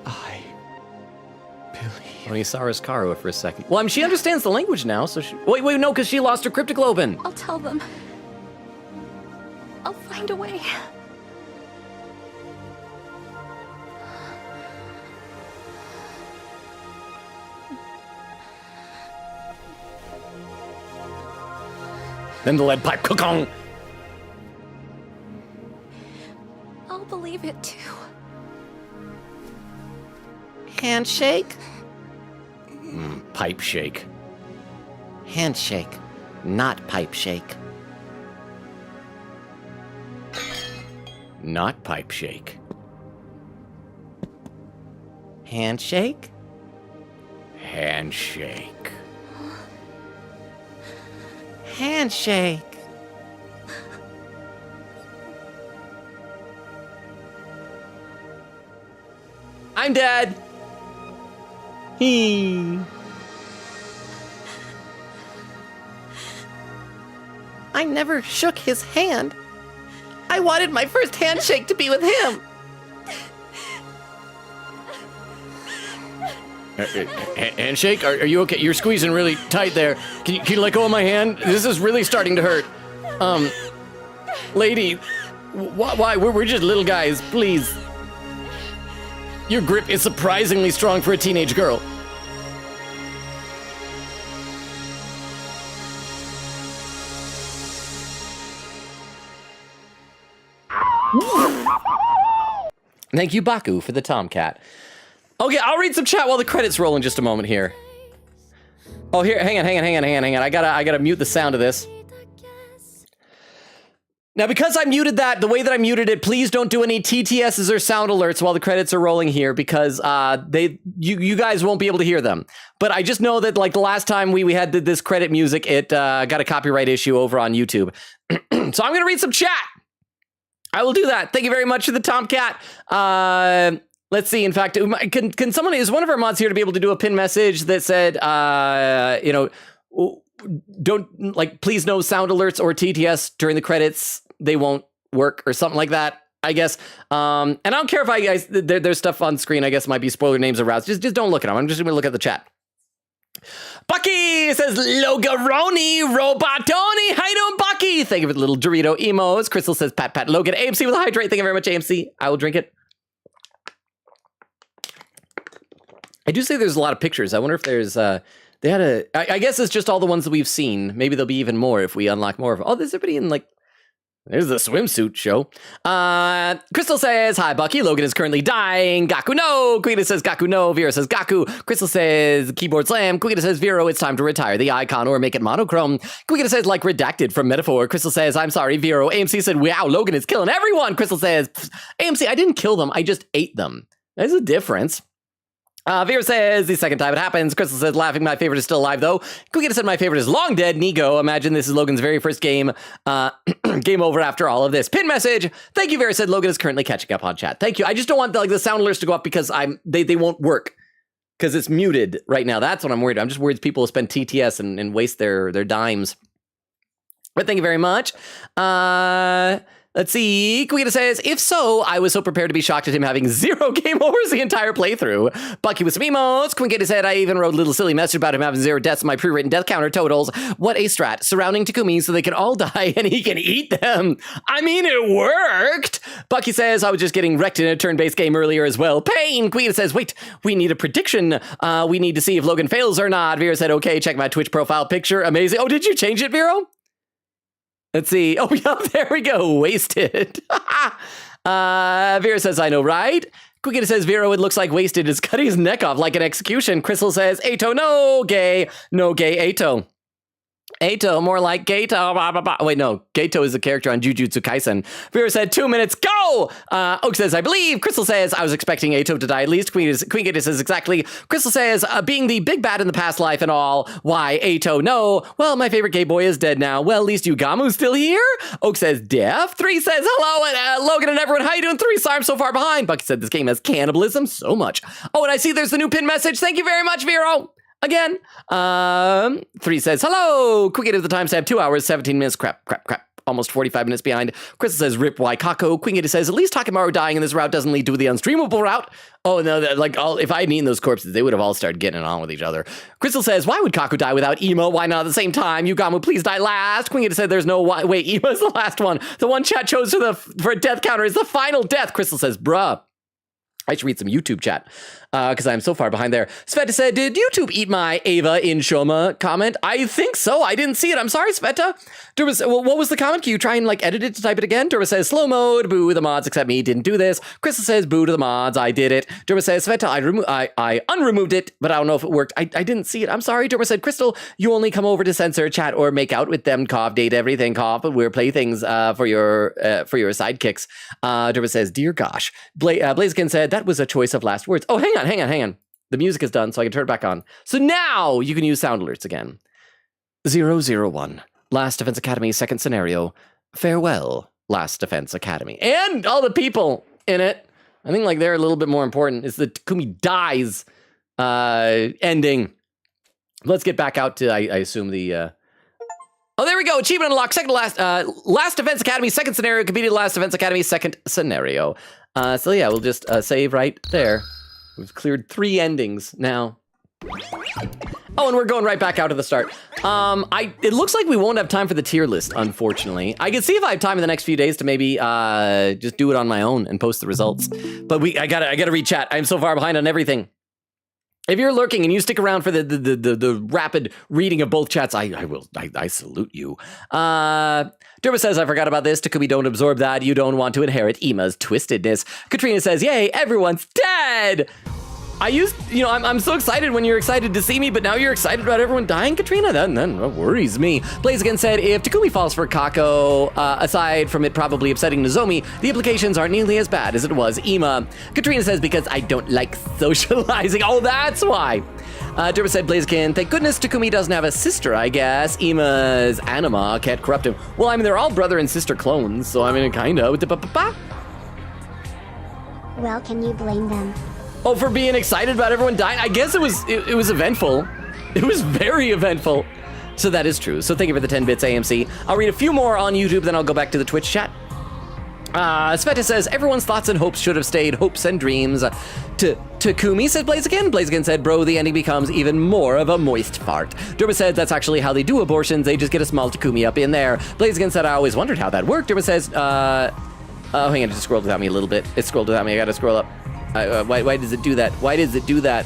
I believe. When he saw Karu for a second. Well, I mean, she understands the language now, so she... Wait, no, because she lost her cryptoglobin. I'll tell them. I'll find a way. Then the lead pipe. Cookong. I'll believe it too. Handshake? Pipe shake. Handshake, not pipe shake. Not pipe shake. Handshake? Handshake. Handshake. I'm dead. I never shook his hand. I wanted my first handshake to be with him. Handshake? Are you okay? You're squeezing really tight there. Can you let go of my hand? This is really starting to hurt. Lady, why? We're just little guys, please. Your grip is surprisingly strong for a teenage girl. Thank you, Baku, for the Tomcat. Okay, I'll read some chat while the credits roll in just a moment here. Oh, here, hang on. I gotta mute the sound of this. Now, because I muted that, the way that I muted it, please don't do any TTSs or sound alerts while the credits are rolling here, because you guys won't be able to hear them. But I just know that, like, the last time we had this credit music, it got a copyright issue over on YouTube. So I'm gonna read some chat. I will do that. Thank you very much for the Tomcat. Let's see. In fact, can someone, is one of our mods here to be able to do a pin message that said, you know, don't, like, please no sound alerts or TTS during the credits. They won't work or something like that, I guess. And I don't care if there's stuff on screen, I guess might be spoiler names or routes. Just don't look at them. I'm just going to look at the chat. Bucky says, Logaroni, Robotoni. How you doing, Bucky? Thank you for the little Dorito emos. Crystal says, Pat, Pat, Logan. AMC with a hydrate. Thank you very much, AMC. I will drink it. I do say there's a lot of pictures. I wonder if there's, they had I guess it's just all the ones that we've seen. Maybe there'll be even more if we unlock more of them. Oh, there's everybody in, like, there's the swimsuit show. Crystal says, hi, Bucky. Logan is currently dying. Gaku, no. Quita says, Gaku, no. Vera says, Gaku. Crystal says, keyboard slam. Quita says, Vero, it's time to retire the icon or make it monochrome. Quita says, like redacted from metaphor. Crystal says, I'm sorry, Vero. AMC said, wow, Logan is killing everyone. Crystal says, AMC, I didn't kill them. I just ate them. There's a difference. Vera says, the second time it happens. Crystal says, laughing, my favorite is still alive, though. Kukita said, my favorite is long dead. Nigo, imagine this is Logan's very first game. Game over after all of this. Pin message. Thank you, Vera said, Logan is currently catching up on chat. Thank you. I just don't want the sound alerts to go up because they won't work. Because it's muted right now. That's what I'm worried about. I'm just worried people will spend TTS and waste their dimes. But thank you very much. Let's see. Quita says, if so, I was so prepared to be shocked at him having 0 game overs the entire playthrough. Bucky with some emotes. Quita said, I even wrote a little silly message about him having 0 deaths in my pre-written death counter totals. What a strat. Surrounding Takumi so they can all die and he can eat them. I mean, it worked. Bucky says, I was just getting wrecked in a turn-based game earlier as well. Pain. Quita says, wait, we need a prediction. We need to see if Logan fails or not. Vera said, okay, check my Twitch profile picture. Amazing. Oh, did you change it, Vero? Let's see. Oh, yeah, there we go. Wasted. Vera says, I know, right? Quikita says, Vero, it looks like Wasted is cutting his neck off like an execution. Crystal says, Ato, no gay. No gay, Ato. Ato, more like Gato. Blah, blah, blah. Wait, no. Gato is a character on Jujutsu Kaisen. Vera said, 2 minutes, go! Oak says, I believe. Crystal says, I was expecting Ato to die at least. Queen says, exactly. Crystal says, being the big bad in the past life and all. Why, Ato, no. Well, my favorite gay boy is dead now. Well, at least Yugamu's still here. Oak says, deaf. 3 says, hello, and Logan and everyone, how you doing? 3, sorry I'm so far behind. Bucky said, this game has cannibalism so much. Oh, and I see there's the new pin message. Thank you very much, Vero. Again, 3 says, hello, Quick at the timestamp, 2 hours, 17 minutes, crap, almost 45 minutes behind. Crystal says, rip Waikako. Quick says, at least Takemaru dying in this route doesn't lead to the unstreamable route. Oh, no, if I had eaten those corpses, they would have all started getting on with each other. Crystal says, why would Kaku die without Emo? Why not at the same time? Yugamu, please die last. Queen said, there's no why. Wait, Emo's the last one. The one chat chose for a death counter is the final death. Crystal says, bruh. I should read some YouTube chat because I'm so far behind there. Sveta said, did YouTube eat my Ava in Shoma comment? I think so. I didn't see it. I'm sorry, Sveta. Durba, what was the comment? Can you try and edit it to type it again? Durba says, slow mode. Boo, the mods except me didn't do this. Crystal says, boo to the mods. I did it. Durba says, Sveta, I unremoved it, but I don't know if it worked. I didn't see it. I'm sorry. Durba said, Crystal, you only come over to censor, chat, or make out with them, cough, date everything, cough, but we're playthings for your sidekicks. Durba says, dear gosh. Blaziken said, that was a choice of last words. Oh, hang on. The music is done, so I can turn it back on. So now you can use sound alerts again. 001. Last Defense Academy, second scenario. Farewell, Last Defense Academy. And all the people in it. I think they're a little bit more important. It's the Takumi dies ending. Let's get back out to, I assume, the... Oh, there we go. Achievement unlocked. Second to Last Defense Academy, second scenario. Competed Last Defense Academy, second scenario. So yeah, we'll just save right there. We've cleared 3 endings now. Oh, and we're going right back out to the start. It looks like we won't have time for the tier list, unfortunately. I can see if I have time in the next few days to maybe just do it on my own and post the results. But I gotta read chat. I'm so far behind on everything. If you're lurking and you stick around for the rapid reading of both chats, I salute you. Durba says, I forgot about this. Takumi, don't absorb that. You don't want to inherit Ima's twistedness. Katrina says, yay, everyone's dead. I'm so excited when you're excited to see me, but now you're excited about everyone dying, Katrina? Then that worries me. Blaziken said, if Takumi falls for Kako, aside from it probably upsetting Nozomi, the implications aren't nearly as bad as it was Ima. Katrina says, because I don't like socializing. Oh, that's why. Durba said, Blaziken, thank goodness Takumi doesn't have a sister, I guess. Ima's anima can't corrupt him. Well, they're all brother and sister clones, so kind of. Well, can you blame them? Oh, for being excited about everyone dying? I guess it was eventful. It was very eventful. So that is true. So thank you for the 10 bits, AMC. I'll read a few more on YouTube, then I'll go back to the Twitch chat. Sveta says, everyone's thoughts and hopes should have stayed hopes and dreams. Takumi said Blaziken. Blaziken said, bro, the ending becomes even more of a moist fart. Derma said, that's actually how they do abortions. They just get a small Takumi up in there. Blaziken said, I always wondered how that worked. Derma says, oh, hang on, it just scrolled without me a little bit. It scrolled without me. I gotta scroll up. Why does it do that? Why does it do that?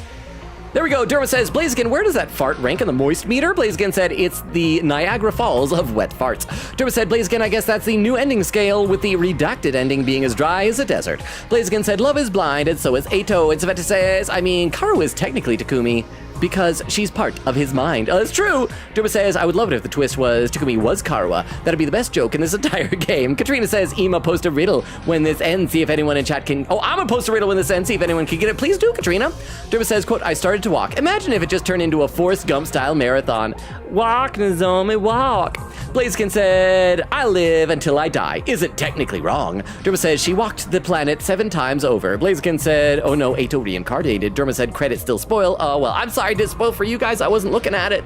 There we go. Derma says, Blaziken, where does that fart rank in the moist meter? Blaziken said, it's the Niagara Falls of wet farts. Derma said, Blaziken, I guess that's the new ending scale, with the redacted ending being as dry as a desert. Blaziken said, love is blind, and so is Ato. And Sveta says, I mean, Karu is technically Takumi, because she's part of his mind. That's true. Derma says, I would love it if the twist was Takumi was Karua. That'd be the best joke in this entire game. Katrina says, Ima, post a riddle when this ends. See if anyone in chat can... Oh, I'm gonna post a riddle when this ends. See if anyone can get it. Please do, Katrina. Derma says, quote, I started to walk. Imagine if it just turned into a Forrest Gump-style marathon. Walk, Nozomi, walk. Blaziken said, I live until I die. Isn't technically wrong. Derma says, she walked the planet 7 times over. Blaziken said, oh no, Ato reincarnated. Derma said, credit still spoil. Oh, well, I'm sorry to spoil for you guys. I wasn't looking at it.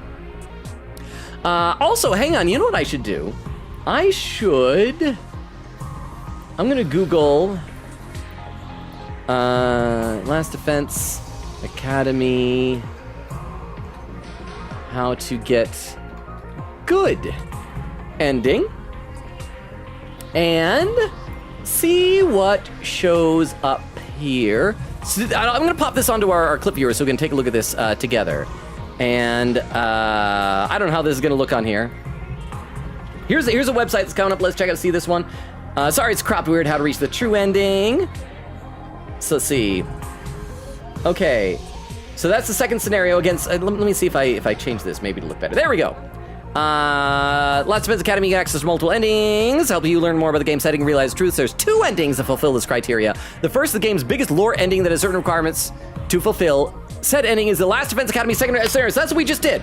Also, hang on. You know what I should do? I'm gonna Google Last Defense Academy how to get good ending and see what shows up here. So I'm gonna pop this onto our clip viewer so we can take a look at this together. And I don't know how this is gonna look on here. Here's a website that's coming up. Let's check out, see this one. Sorry, it's cropped weird. How to reach the true ending. So let's see. Okay, so that's the second scenario against. Let me see if I change this maybe to look better. There we go. Last Defense Academy can access multiple endings, help you learn more about the game's setting and realize truths. There's 2 endings that fulfill this criteria. The first, the game's biggest lore ending that has certain requirements to fulfill. Said ending is the Last Defense Academy secondary scenario. So that's what we just did.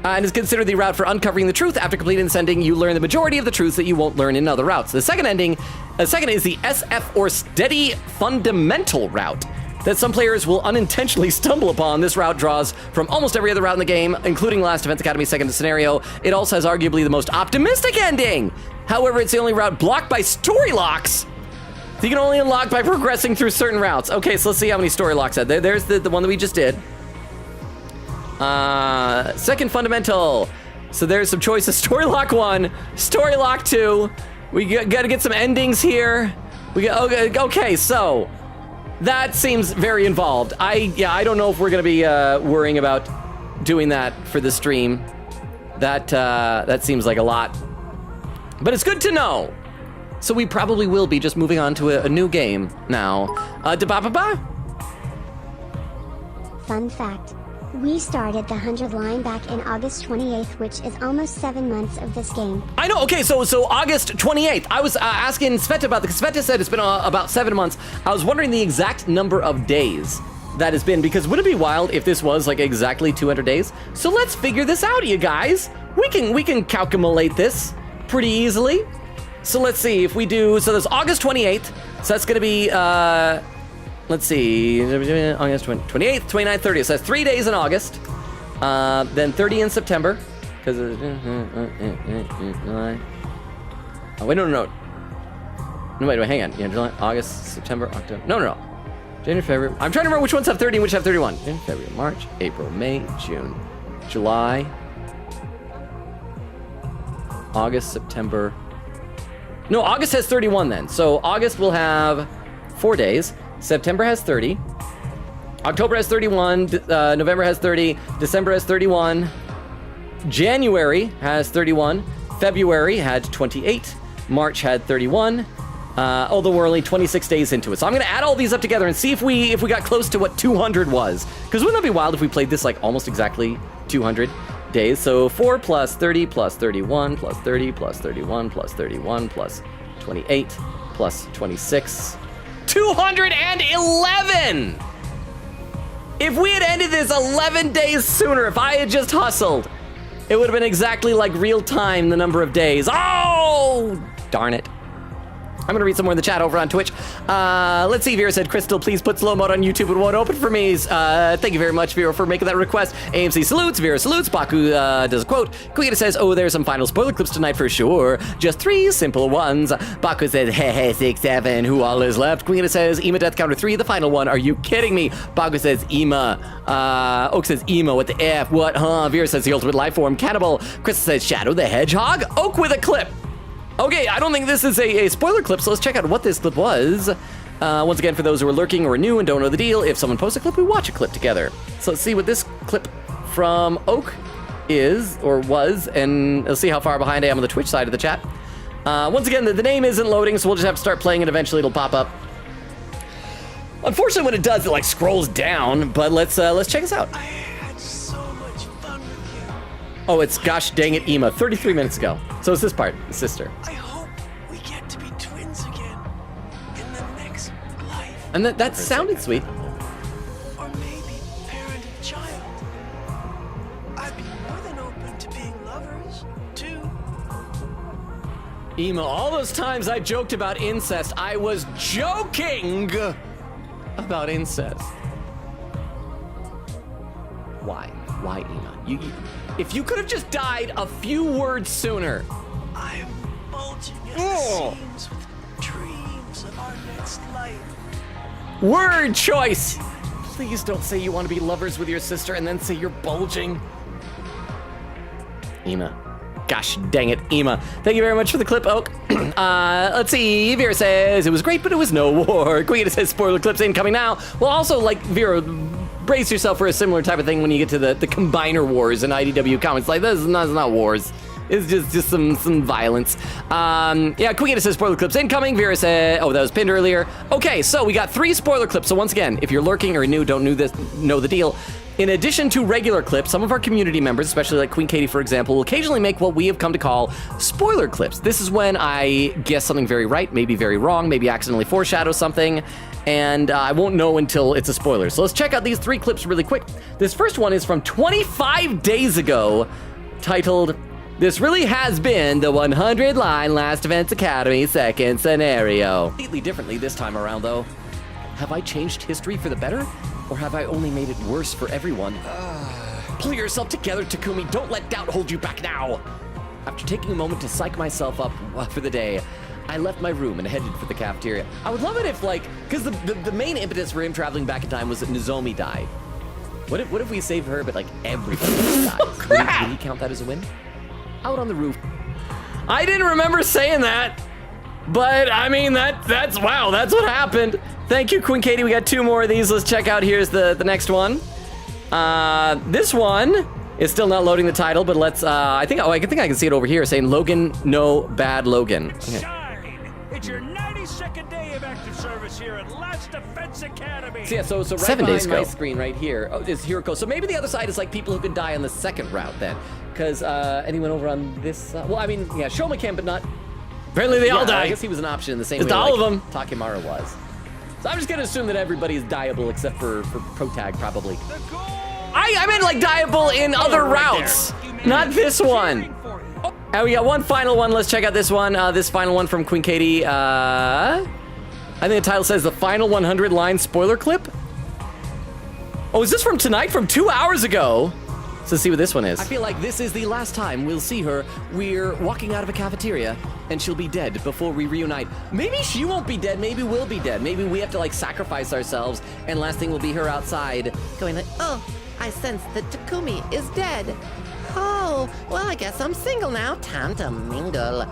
And is considered the route for uncovering the truth. After completing this ending, you learn the majority of the truths that you won't learn in other routes. The second ending, second is the SF or Steady Fundamental route that some players will unintentionally stumble upon. This route draws from almost every other route in the game, including Last Defense Academy's second scenario. It also has arguably the most optimistic ending. However, it's the only route blocked by story locks. So you can only unlock by progressing through certain routes. Okay, so let's see how many story locks are. There's the one that we just did. Second fundamental. So there's some choices. Story lock 1, story lock 2. We gotta get some endings here. Okay, so that seems very involved. I don't know if we're gonna be worrying about doing that for the stream. That seems like a lot, but it's good to know. So we probably will be just moving on to a new game now. Fun fact. We started the 100 line back in August 28th, which is almost 7 months of this game. I know, okay, so August 28th. I was asking Sveta about this, because Sveta said it's been about 7 months. I was wondering the exact number of days that has been, because would it be wild if this was like exactly 200 days? So let's figure this out, you guys. We can calculate this pretty easily. So let's see if we do, so there's August 28th. So that's gonna be, let's see, August 28th, 29th, 30th. So that's 3 days in August. Then 30 in September. Because oh, wait, no, wait, hang on. Yeah, July, August, September, October. No. January, February. I'm trying to remember which ones have 30 and which have 31. January, February, March, April, May, June, July, August, September. No, August has 31 then. So August will have 4 days. September has 30. October has 31. November has 30. December has 31. January has 31. February had 28. March had 31. Although we're only 26 days into it. So I'm going to add all these up together and see if we got close to what 200 was. Because wouldn't that be wild if we played this like almost exactly 200 days? So 4 plus 30 plus 31 plus 30 plus 31 plus 31 plus 28 plus 26. 211! If we had ended this 11 days sooner, if I had just hustled, it would have been exactly like real time, the number of days. Oh, darn it. I'm going to read some more in the chat over on Twitch. Let's see, Vera said, Crystal, please put slow mode on YouTube. It won't open for me. Thank you very much, Vera, for making that request. AMC salutes, Vera salutes. Baku does a quote. Kuita says, oh, there's some final spoiler clips tonight for sure. Just 3 simple ones. Baku says, hey, 6, 7, who all is left? Kuita says, Ema death counter 3, the final one. Are you kidding me? Baku says, Ema. Oak says, Emo with the F. What, huh? Vera says, the ultimate life form. Cannibal. Crystal says, Shadow the Hedgehog. Oak with a clip. Okay, I don't think this is a spoiler clip, so let's check out what this clip was. Once again, for those who are lurking or are new and don't know the deal, if someone posts a clip, we watch a clip together. So let's see what this clip from Oak is, or was, and let's see how far behind I am on the Twitch side of the chat. Once again, the name isn't loading, so we'll just have to start playing it. Eventually it'll pop up. Unfortunately, when it does, it like scrolls down, but let's check this out. I had so much fun with you. Oh, it's gosh dang it, Ema, 33 minutes ago. So it's this part, the sister. I hope we get to be twins again in the next life. And that sounded sweet. Or maybe parent and child. I'd be more than open to being lovers, too. Ema, all those times I joked about incest, I was joking about incest. Why? Why, Ema? If you could have just died a few words sooner. I'm bulging at the seams with dreams of our next life. Word choice! Please don't say you want to be lovers with your sister and then say you're bulging. Ema. Gosh dang it, Ema. Thank you very much for the clip, Oak. Let's see. Vera says, it was great, but it was no war. Guida says, spoiler clips incoming now. Well, also, like, Vera, brace yourself for a similar type of thing when you get to the combiner wars in IDW comics. Like, this is not wars. It's just some violence. Yeah, Queen says spoiler clips incoming. Vera said, oh, that was pinned earlier. Okay, so we got 3 spoiler clips. So once again, if you're lurking or new, don't know the deal. In addition to regular clips, some of our community members, especially like Queen Katie, for example, will occasionally make what we have come to call spoiler clips. This is when I guess something very right, maybe very wrong, maybe accidentally foreshadow something, and I won't know until it's a spoiler. So let's check out these 3 clips really quick. This first one is from 25 days ago, titled, This Really Has Been the 100-Line Last Defense Academy Second Scenario. Completely differently this time around, though. Have I changed history for the better? Or have I only made it worse for everyone? Pull yourself together, Takumi. Don't let doubt hold you back now. After taking a moment to psych myself up for the day, I left my room and headed for the cafeteria. I would love it if, like, because the main impetus for him traveling back in time was that Nozomi died. What if we saved her, but, like, everybody died? Oh, crap! Would he count that as a win? Out on the roof. I didn't remember saying that. But, I mean, that's wow, that's what happened. Thank you, Queen Katie. We got 2 more of these. Let's check out. Here's the next one. This one is still not loading the title, but let's, I think I can see it over here saying Logan, no bad Logan. Okay. Shine! It's your 92nd day of active service here at Last Defense Academy. So yeah, so right 7 days behind my ago. screen right here is Hiroko. So maybe the other side is like people who can die on the second route then. Because anyone over on this, well, I mean, yeah, Shoma can, but not. Apparently they all die. I guess he was an option in the same way all like of them. Takemara was. So I'm just gonna assume that everybody is dieable except for Protag probably. I meant like dieable in other routes, not this one. And we got one final one. Let's check out this one. This final one from Queen Katie. I think the title says the final 100-line spoiler clip. Oh, is this from tonight? From 2 hours ago? So let's see what this one is. I feel like this is the last time we'll see her. We're walking out of a cafeteria, and she'll be dead before we reunite. Maybe she won't be dead. Maybe we'll be dead. Maybe we have to, like, sacrifice ourselves, and last thing will be her outside going like, Oh, I sense that Takumi is dead. Oh, well, I guess I'm single now. Time to mingle.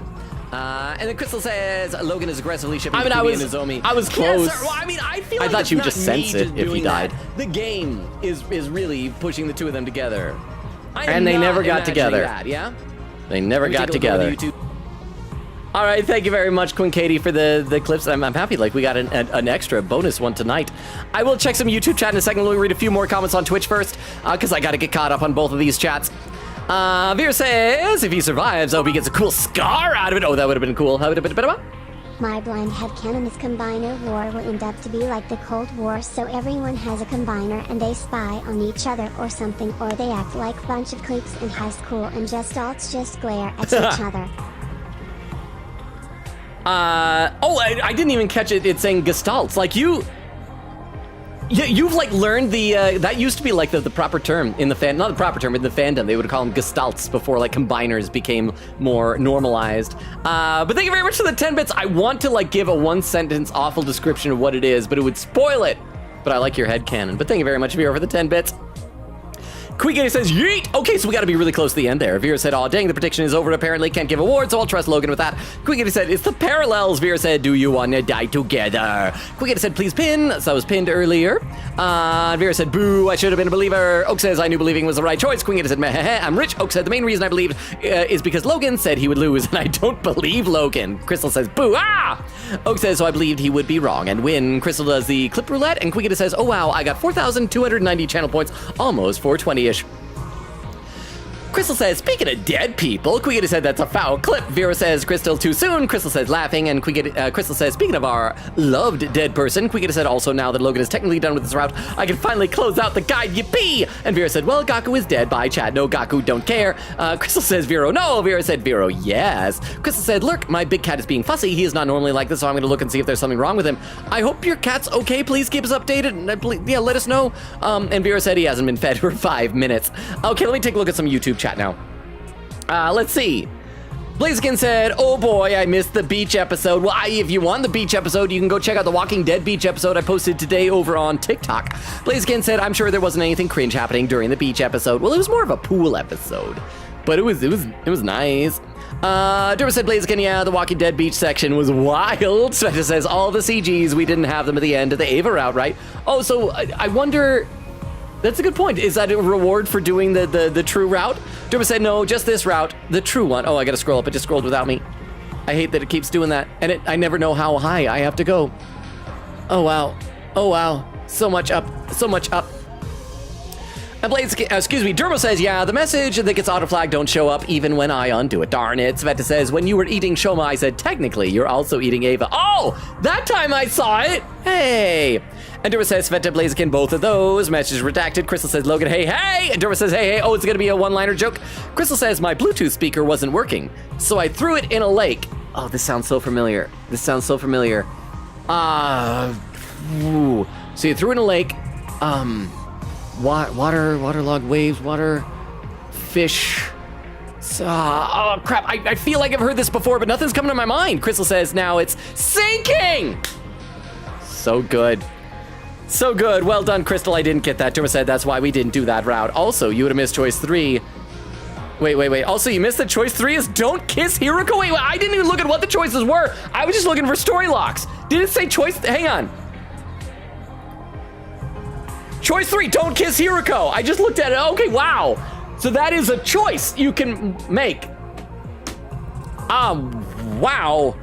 and then Crystal says Logan is aggressively shipping I mean, Takumi and Nozomi. I was close. Yes, well, I mean, I feel I like thought it's you would not just sense me it if he doing died. that. The game is really pushing the 2 of them together. I am And they not never got imagining together. That, yeah? They never Let me got take a look over together. YouTube. All right, thank you very much, Queen Katie, for the clips. I'm happy, like, we got an extra bonus one tonight. I will check some YouTube chat in a second. We'll read a few more comments on Twitch first, because I got to get caught up on both of these chats. Veer says, if he survives, I hope he gets a cool scar out of it. Oh, that would have been cool. My blind headcanon is Combiner War will end up to be like the Cold War, so everyone has a combiner and they spy on each other or something, or they act like a bunch of cliques in high school and just glare at each other. I didn't even catch it. It's saying gestalts. Like you've like learned the, that used to be like the proper term in the not the proper term, in the fandom. They would call them gestalts before like combiners became more normalized. But thank you very much for the 10 bits. I want to like give a 1-sentence awful description of what it is, but it would spoil it. But I like your headcanon. But thank you very much, Vera, for the 10 bits. Queegator says, yeet! Okay, so we gotta be really close to the end there. Vera said, aw, dang, the prediction is over, apparently can't give awards, so I'll trust Logan with that. Queegator said, it's the parallels. Vera said, do you wanna die together? Queegator said, please pin, so I was pinned earlier. Vera said, boo, I should have been a believer. Oak says, I knew believing was the right choice. Queegator said, meh, I'm rich. Oak said, the main reason I believed is because Logan said he would lose, and I don't believe Logan. Crystal says, boo, ah! Oak says, so I believed he would be wrong and win. Crystal does the clip roulette, and Queegator says, oh wow, I got 4,290 channel points, almost 420-ish. Crystal says, speaking of dead people, Queegator said that's a foul clip. Vera says, Crystal too soon. Crystal says, laughing, and Crystal says, speaking of our loved dead person, Queegator said, also now that Logan is technically done with this route, I can finally close out the guide, yippee! And Vera said, well, Gaku is dead, bye chat, no Gaku, don't care. Crystal says, Vero, no. Vera said, Vero, yes. Crystal said, look, my big cat is being fussy. He is not normally like this, so I'm gonna look and see if there's something wrong with him. I hope your cat's okay, please keep us updated, and yeah, let us know. And Vera said he hasn't been fed for 5 minutes. Okay, let me take a look at some YouTube chat now. Let's see. Blaziken said, oh boy, I missed the beach episode. Well, if you want the beach episode, you can go check out the Walking Dead beach episode I posted today over on TikTok. Blaziken said, I'm sure there wasn't anything cringe happening during the beach episode. Well, it was more of a pool episode, but it was nice. Durba said, Blaziken, yeah, the Walking Dead beach section was wild. Sveta says, all the CGs, we didn't have them at the end of the Ava route, right? Oh, so I wonder... That's a good point. Is that a reward for doing the true route? Durba said, no, just this route, the true one. Oh, I gotta scroll up. It just scrolled without me. I hate that it keeps doing that. And I never know how high I have to go. Oh, wow. Oh, wow. So much up. So much up. And Durba says, yeah, the message that gets auto-flagged don't show up even when I undo it. Darn it. Sveta says, when you were eating Shoma, I said, technically, you're also eating Ava. Oh, that time I saw it. Hey. And Durba says, Sveta, Blaziken, both of those. Message redacted. Crystal says, Logan, hey, hey. And Durba says, hey, hey. Oh, it's going to be a one-liner joke. Crystal says, my Bluetooth speaker wasn't working, so I threw it in a lake. Oh, this sounds so familiar. This sounds so familiar. So you threw it in a lake. Waterlogged waves, water, fish. Oh, crap. I feel like I've heard this before, but nothing's coming to my mind. Crystal says, now it's sinking. So good. So good. Well done, Crystal. I didn't get that. Durba said that's why we didn't do that route. Also, you would have missed choice 3. Wait. Also, you missed that choice 3 is don't kiss Hiroko. Wait, I didn't even look at what the choices were. I was just looking for story locks. Did it say choice? Hang on. Choice 3, don't kiss Hiroko. I just looked at it. Okay, wow. So that is a choice you can make. Wow.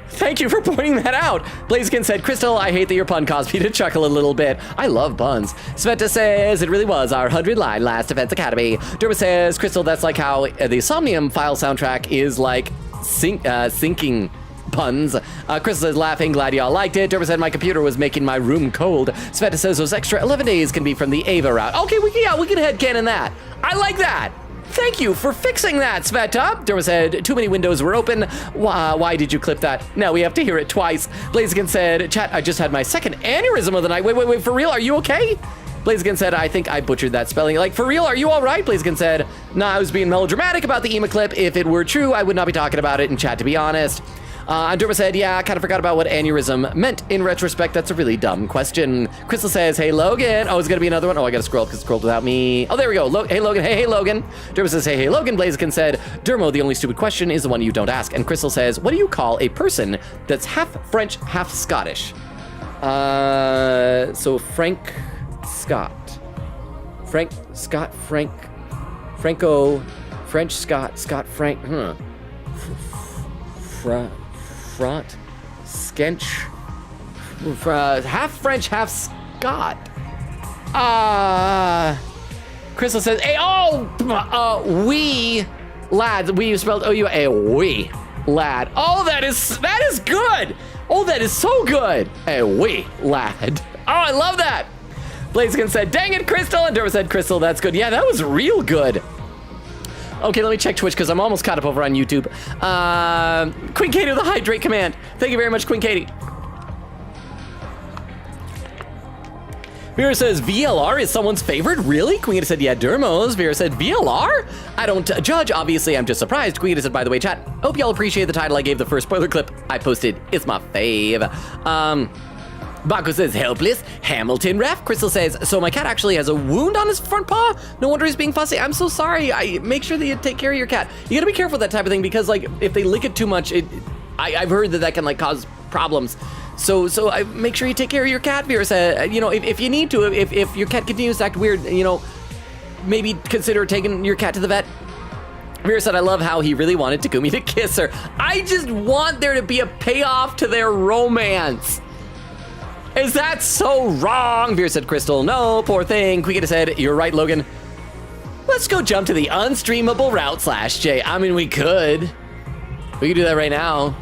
Thank you for pointing that out. Blaziken said, Crystal, I hate that your pun caused me to chuckle a little bit. I love puns. Sveta says, it really was our 100-line Last Defense Academy. Durba says, Crystal, that's like how the Somnium file soundtrack is like syncing puns. Crystal says, laughing, glad y'all liked it. Durba said, my computer was making my room cold. Sveta says, those extra 11 days can be from the Ava route. Okay, we can headcanon that. I like that. Thank you for fixing that, Sveta. Durba said, too many windows were open. Why did you clip that? Now we have to hear it twice. Blaziken said, chat, I just had my second aneurysm of the night. Wait, for real? Are you okay? Blaziken said, I think I butchered that spelling. Like, for real, are you all right? Blaziken said, nah, I was being melodramatic about the Ema clip. If it were true, I would not be talking about it in chat, to be honest. And Durba said, yeah, I kind of forgot about what aneurysm meant in retrospect. That's a really dumb question. Crystal says, hey, Logan. Oh, it's going to be another one? Oh, I got to scroll up because it scrolled without me. Oh, there we go. Hey, Logan. Hey, Logan. Durba says, hey, Logan. Blaziken said, Dermo, the only stupid question is the one you don't ask. And Crystal says, what do you call a person that's half French, half Scottish? So Frank Scott. Franco, French, Scott, Frank, Front, Skench, half French, half Scott. Crystal says, hey, we lads, we spelled O-U-A, we lad. Oh, that is good. Oh, that is so good. Hey, we lad. Oh, I love that. Blaziken said, dang it, Crystal. And Durba said, Crystal, that's good. Yeah, that was real good. Okay, let me check Twitch because I'm almost caught up over on YouTube. Queen Katie with the hydrate command. Thank you very much, Queen Katie. Vera says, VLR is someone's favorite? Really? Queen said, yeah, Dermos. Vera said, VLR? I don't judge. Obviously, I'm just surprised. Queen said, by the way, chat, hope y'all appreciate the title I gave the first spoiler clip I posted. It's my fave. Baku says, helpless. Hamilton ref. Crystal says, so my cat actually has a wound on his front paw? No wonder he's being fussy. I'm so sorry. Make sure that you take care of your cat. You gotta be careful with that type of thing because, like, if they lick it too much, I've heard that can, like, cause problems. So I make sure you take care of your cat. Vera said, you know, if you need to, if your cat continues to act weird, you know, maybe consider taking your cat to the vet. Vera said, I love how he really wanted Takumi to kiss her. I just want there to be a payoff to their romance. Is that so wrong? Vera said, Crystal, no, poor thing. Quikita said, you're right, Logan. Let's go jump to the unstreamable route /J. I mean, we could. We could do that right now.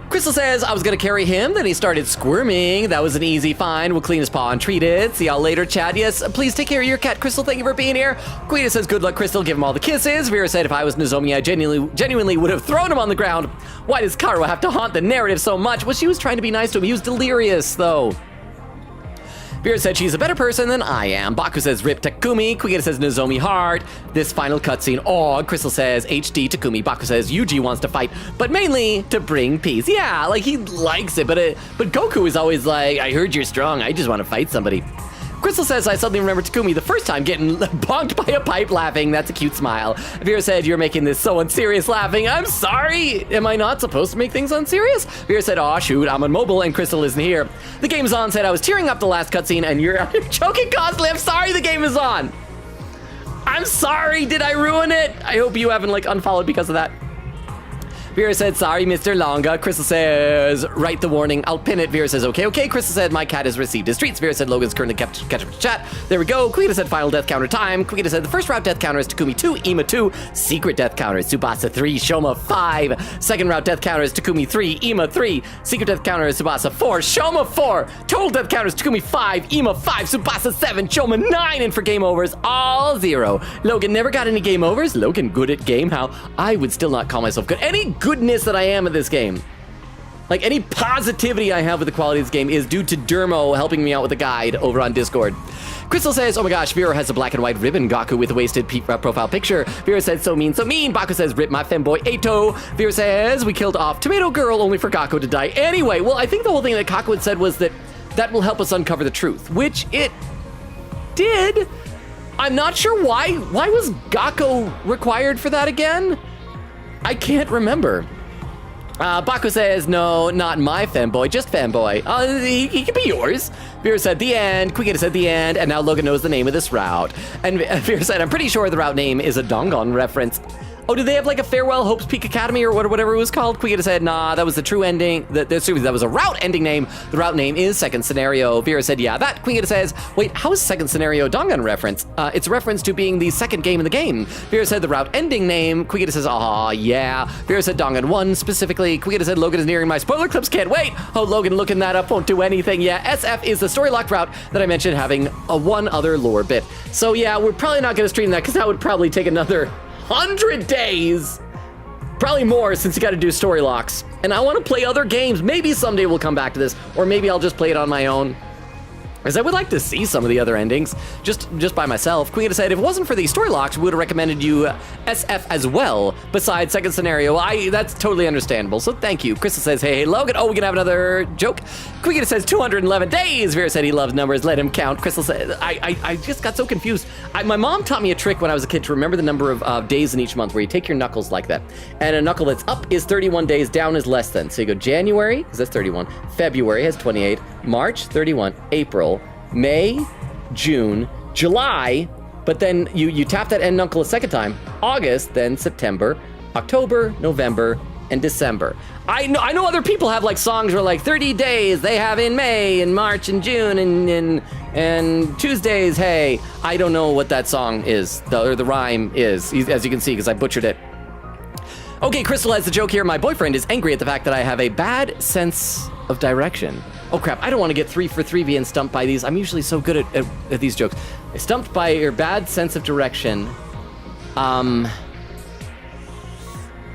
Crystal says, I was gonna carry him, then he started squirming. That was an easy find. We'll clean his paw and treat it. See y'all later, Chad. Yes, please take care of your cat, Crystal. Thank you for being here. Quita says, good luck, Crystal. Give him all the kisses. Vera said, if I was Nozomi, I genuinely would have thrown him on the ground. Why does Karu have to haunt the narrative so much? Well, she was trying to be nice to him. He was delirious, though. Vera said she's a better person than I am. Baku says rip Takumi. Quigeta says Nozomi hard. This final cutscene, oh, Crystal says HD Takumi. Baku says Yuji wants to fight, but mainly to bring peace. Yeah, like he likes it, but Goku is always like, I heard you're strong. I just want to fight somebody. Crystal says, I suddenly remember Takumi the first time getting bonked by a pipe laughing. That's a cute smile. Vera said, you're making this so unserious laughing. I'm sorry. Am I not supposed to make things unserious? Vera said, aw, shoot, I'm on mobile and Crystal isn't here. The game's on said, I was tearing up the last cutscene and you're choking constantly. I'm sorry the game is on. I'm sorry. Did I ruin it? I hope you haven't like unfollowed because of that. Vera said, sorry, Mr. Longa. Crystal says, write the warning. I'll pin it. Vera says, okay. Crystal said, my cat has received his treats. Vera said, Logan's currently catch up to chat. There we go. Quita said, final death counter time. Quita said, the first route death counter is Takumi 2, Ima 2. Secret death counter is Tsubasa 3, Shoma 5. Second route death counter is Takumi 3, Ima 3. Secret death counter is Tsubasa 4, Shoma 4. Total death counter is Takumi 5, Ima 5, Tsubasa 7, Shoma 9. And for game overs, all 0. Logan never got any game overs. Logan good at game. How? I would still not call myself good. Any goodness that I am at this game, like any positivity I have with the quality of this game, is due to Dermo helping me out with a guide over on Discord. Crystal says, oh my gosh, Vera has a black and white ribbon Gaku with a wasted profile picture. Vera said, so mean, so mean. Baku says, rip my femboy Eito. Vera says, we killed off Tomato Girl only for Gaku to die anyway. Well, I think the whole thing that Kaku had said was that will help us uncover the truth, which it did. I'm not sure why. Why was Gaku required for that again? I can't remember. Baku says, no, not my femboy, just fanboy. He can be yours. Vera said, the end. Quigeta said, the end. And now Logan knows the name of this route. And Vera said, I'm pretty sure the route name is a Dongon reference. Oh, did they have like a Farewell Hope's Peak Academy or whatever it was called? Quigeta said, nah, that was the true ending. That was a route ending name. The route name is Second Scenario. Vera said, yeah, that. Quigeta says, wait, how is Second Scenario Dongan reference? It's a reference to being the second game in the game. Vera said, the route ending name. Quigeta says, aw, yeah. Vera said, Dongan 1 specifically. Quigeta said, Logan is nearing my spoiler clips, can't wait. Oh, Logan looking that up won't do anything. Yeah, SF is the story locked route that I mentioned having a one other lore bit. So yeah, we're probably not going to stream that because that would probably take another 100 days. Probably more since you got to do story locks. And I want to play other games. Maybe someday we'll come back to this, or maybe I'll just play it on my own. Because I would like to see some of the other endings, just by myself. Queen said, if it wasn't for these story locks, we would have recommended you SF as well, besides Second Scenario. That's totally understandable, so thank you. Crystal says, hey, Logan. Oh, we can have another joke. Queen says, 211 days. Vera said he loves numbers, let him count. Crystal said, I just got so confused. My mom taught me a trick when I was a kid to remember the number of days in each month, where you take your knuckles like that. And a knuckle that's up is 31 days, down is less than. So you go January, because that's 31. February has 28. March, 31. April, May, June, July, but then you tap that end knuckle a second time, August, then September, October, November, and December. I know other people have like songs where like 30 days they have in May and March and June and Tuesdays, hey. I don't know what that song is, or the rhyme is, as you can see, because I butchered it. Okay, Crystal has the joke here. My boyfriend is angry at the fact that I have a bad sense of direction. Oh crap, I don't want to get 3 for 3 being stumped by these. I'm usually so good at these jokes. Stumped by your bad sense of direction.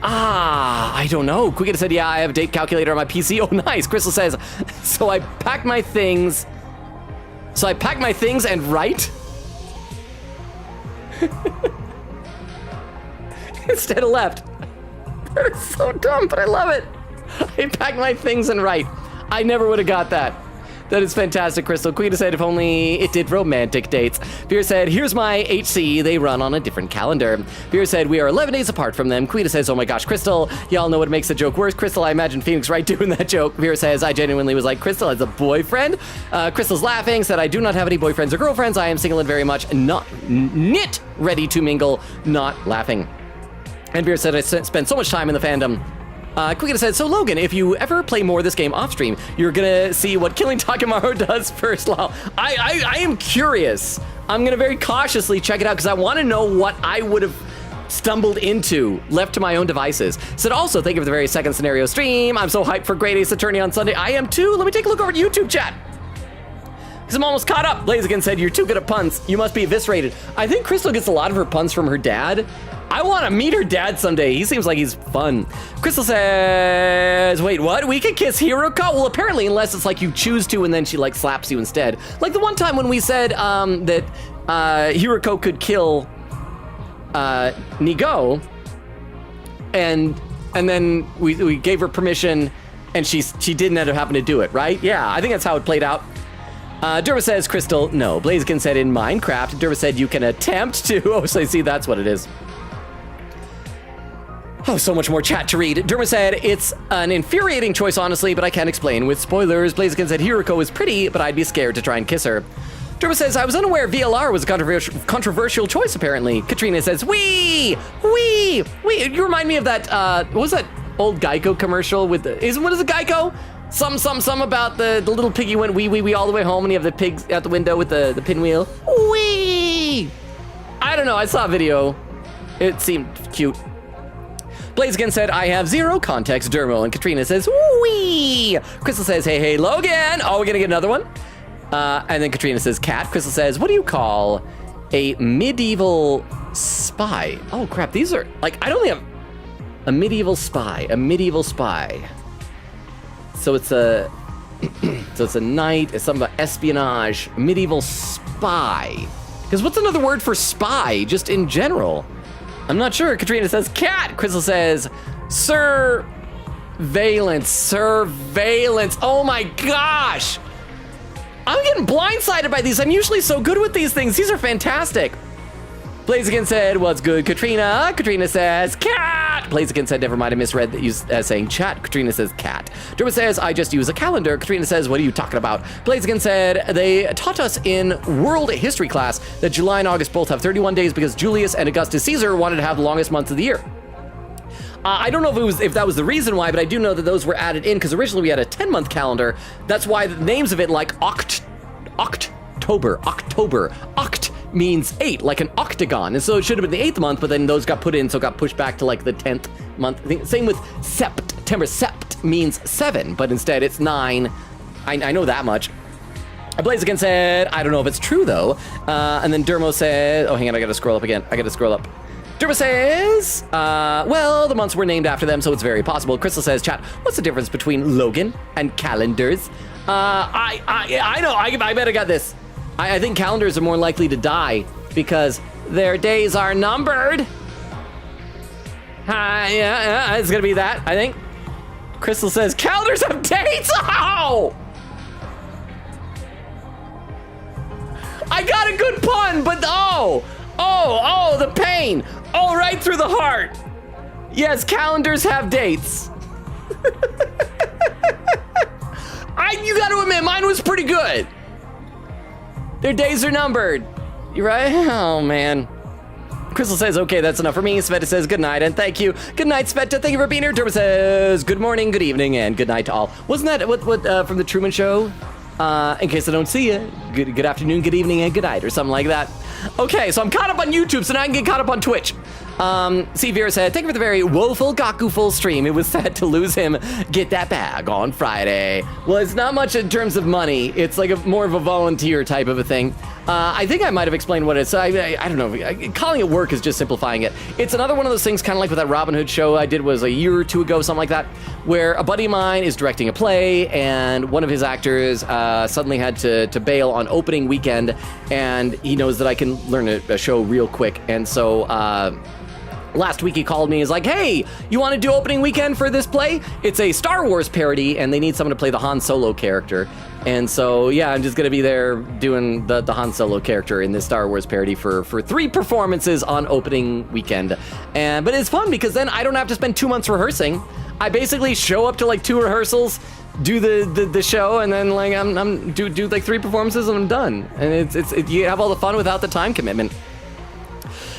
I don't know. Quickita said, yeah, I have a date calculator on my PC. Oh, nice. Crystal says, so I packed my things and write? Instead of left. That is so dumb, but I love it. I packed my things and write. I never would have got that. That is fantastic, Crystal. Queen said, if only it did romantic dates. Veer said, here's my HC. They run on a different calendar. Veer said, we are 11 days apart from them. Queen says, oh my gosh, Crystal, y'all know what makes the joke worse. Crystal, I imagine Phoenix Wright doing that joke. Veer says, I genuinely was like, Crystal has a boyfriend. Crystal's laughing, said, I do not have any boyfriends or girlfriends. I am single and very much not knit, ready to mingle, not laughing. And Veer said, I spent so much time in the fandom. Quickita said, so Logan, if you ever play more of this game off stream, you're gonna see what killing Takemaru does first. I am curious. I'm gonna very cautiously check it out because I want to know what I would have stumbled into left to my own devices. Said also, thank you for the very second scenario stream. I'm so hyped for Great Ace Attorney on Sunday. I am too. Let me take a look over at YouTube chat. Because I'm almost caught up. Blaziken said, you're too good at puns. You must be eviscerated. I think Crystal gets a lot of her puns from her dad. I want to meet her dad someday. He seems like he's fun. Crystal says, wait, what? We could kiss Hiruko? Well, apparently, unless it's like you choose to and then she like slaps you instead. Like the one time when we said that Hiruko could kill Nigo, and then we gave her permission and she didn't end up having to do it, right? Yeah, I think that's how it played out. Derva says, Crystal, no. Blaziken said, in Minecraft. Derva said, you can attempt to. Oh, so I see, that's what it is. Oh, so much more chat to read. Derma said, it's an infuriating choice, honestly, but I can't explain with spoilers. Blaziken said, Hiruko is pretty, but I'd be scared to try and kiss her. Derma says, I was unaware VLR was a controversial choice, apparently. Katrina says, wee! You remind me of that, what was that old Geico commercial with the, what is it, Geico? Some about the little piggy went wee all the way home and you have the pigs out the window with the pinwheel. Wee! I don't know, I saw a video. It seemed cute. Blaziken said, I have zero context, Dermo. And Katrina says, wee! Crystal says, hey, Logan. Oh, we're gonna get another one? And then Katrina says, cat. Crystal says, what do you call a medieval spy? Oh, crap, these are, like, I don't have a medieval spy. So it's a, knight, it's something about espionage, medieval spy. Because what's another word for spy, just in general? I'm not sure. Katrina says, cat. Crystal says, surveillance. Oh my gosh. I'm getting blindsided by these. I'm usually so good with these things. These are fantastic. Blaziken said, what's good, Katrina? Katrina says, cat. Blaziken said, never mind, I misread that you saying chat. Katrina says, cat. Derma says, I just use a calendar. Katrina says, what are you talking about? Blaziken said, they taught us in world history class that July and August both have 31 days because Julius and Augustus Caesar wanted to have the longest months of the year. I don't know if that was the reason why, but I do know that those were added in because originally we had a 10-month calendar. That's why the names of it, like October. Oct means 8, like an octagon. And so it should have been the 8th month, but then those got put in, so it got pushed back to like the 10th month. Same with September. Sept means 7, but instead it's 9. I know that much. Blaziken said, I don't know if it's true though. And then Dermo said, oh, hang on, I gotta scroll up again. Derma says, well, the months were named after them, so it's very possible. Crystal says, chat, what's the difference between Logan and calendars? I know, I bet I got this. I think calendars are more likely to die because their days are numbered. Yeah, it's gonna be that, I think. Crystal says, calendars have dates? Oh! I got a good pun, but oh, the pain. Oh, right through the heart. Yes, calendars have dates. You gotta admit, mine was pretty good. Their days are numbered. You're right? Oh, man. Crystal says, okay, that's enough for me. Sveta says, good night, and thank you. Good night, Sveta. Thank you for being here. Derma says, good morning, good evening, and good night to all. Wasn't that what from the Truman Show? In case I don't see you, good afternoon, good evening, and good night, or something like that. Okay, so I'm caught up on YouTube, so now I can get caught up on Twitch. C. Vera said, thank you for the very woeful Gaku full stream. It was sad to lose him. Get that bag on Friday. Well, it's not much in terms of money. It's like more of a volunteer type of a thing. I think I might have explained what it's. I don't know. Calling it work is just simplifying it. It's another one of those things, kind of like with that Robin Hood show I did was a year or two ago, something like that, where a buddy of mine is directing a play, and one of his actors suddenly had to bail on opening weekend, and he knows that I can learn a show real quick, and so. Last week he called me, he's like, hey, you want to do opening weekend for this play? It's a Star Wars parody, and they need someone to play the Han Solo character. And so, yeah, I'm just going to be there doing the Han Solo character in this Star Wars parody for 3 performances on opening weekend. But it's fun because then I don't have to spend 2 months rehearsing. I basically show up to like 2 rehearsals, do the show, and then like I'm do like 3 performances and I'm done. And it's you have all the fun without the time commitment.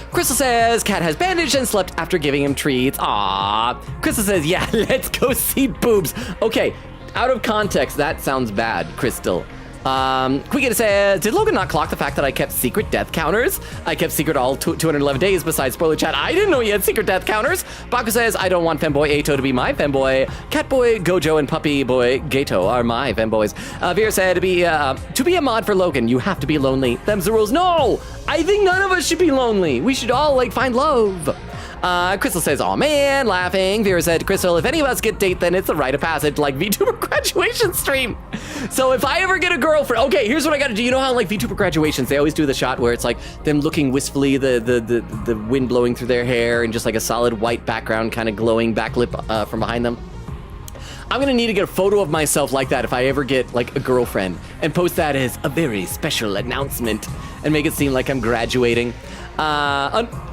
Crystal says, Cat has bandaged and slept after giving him treats. Aww. Crystal says, yeah, let's go see boobs. Okay, out of context, that sounds bad, Crystal. Quiggity says, did Logan not clock the fact that I kept secret death counters? I kept secret all 211 days besides spoiler chat. I didn't know you had secret death counters. Baku says, I don't want femboy Ato to be my femboy. Catboy, Gojo, and puppy boy Gato are my femboys. Veer said, to be a mod for Logan, you have to be lonely. Them's the rules. No! I think none of us should be lonely. We should all, like, find love. Crystal says, oh man, laughing. Vera said, Crystal, if any of us get date, then it's a rite of passage, like VTuber graduation stream. So if I ever get a girlfriend, okay, here's what I gotta do. You know how like VTuber graduations, they always do the shot where it's like them looking wistfully, the wind blowing through their hair, and just like a solid white background kind of glowing backlip from behind them. I'm gonna need to get a photo of myself like that if I ever get like a girlfriend, and post that as a very special announcement and make it seem like I'm graduating.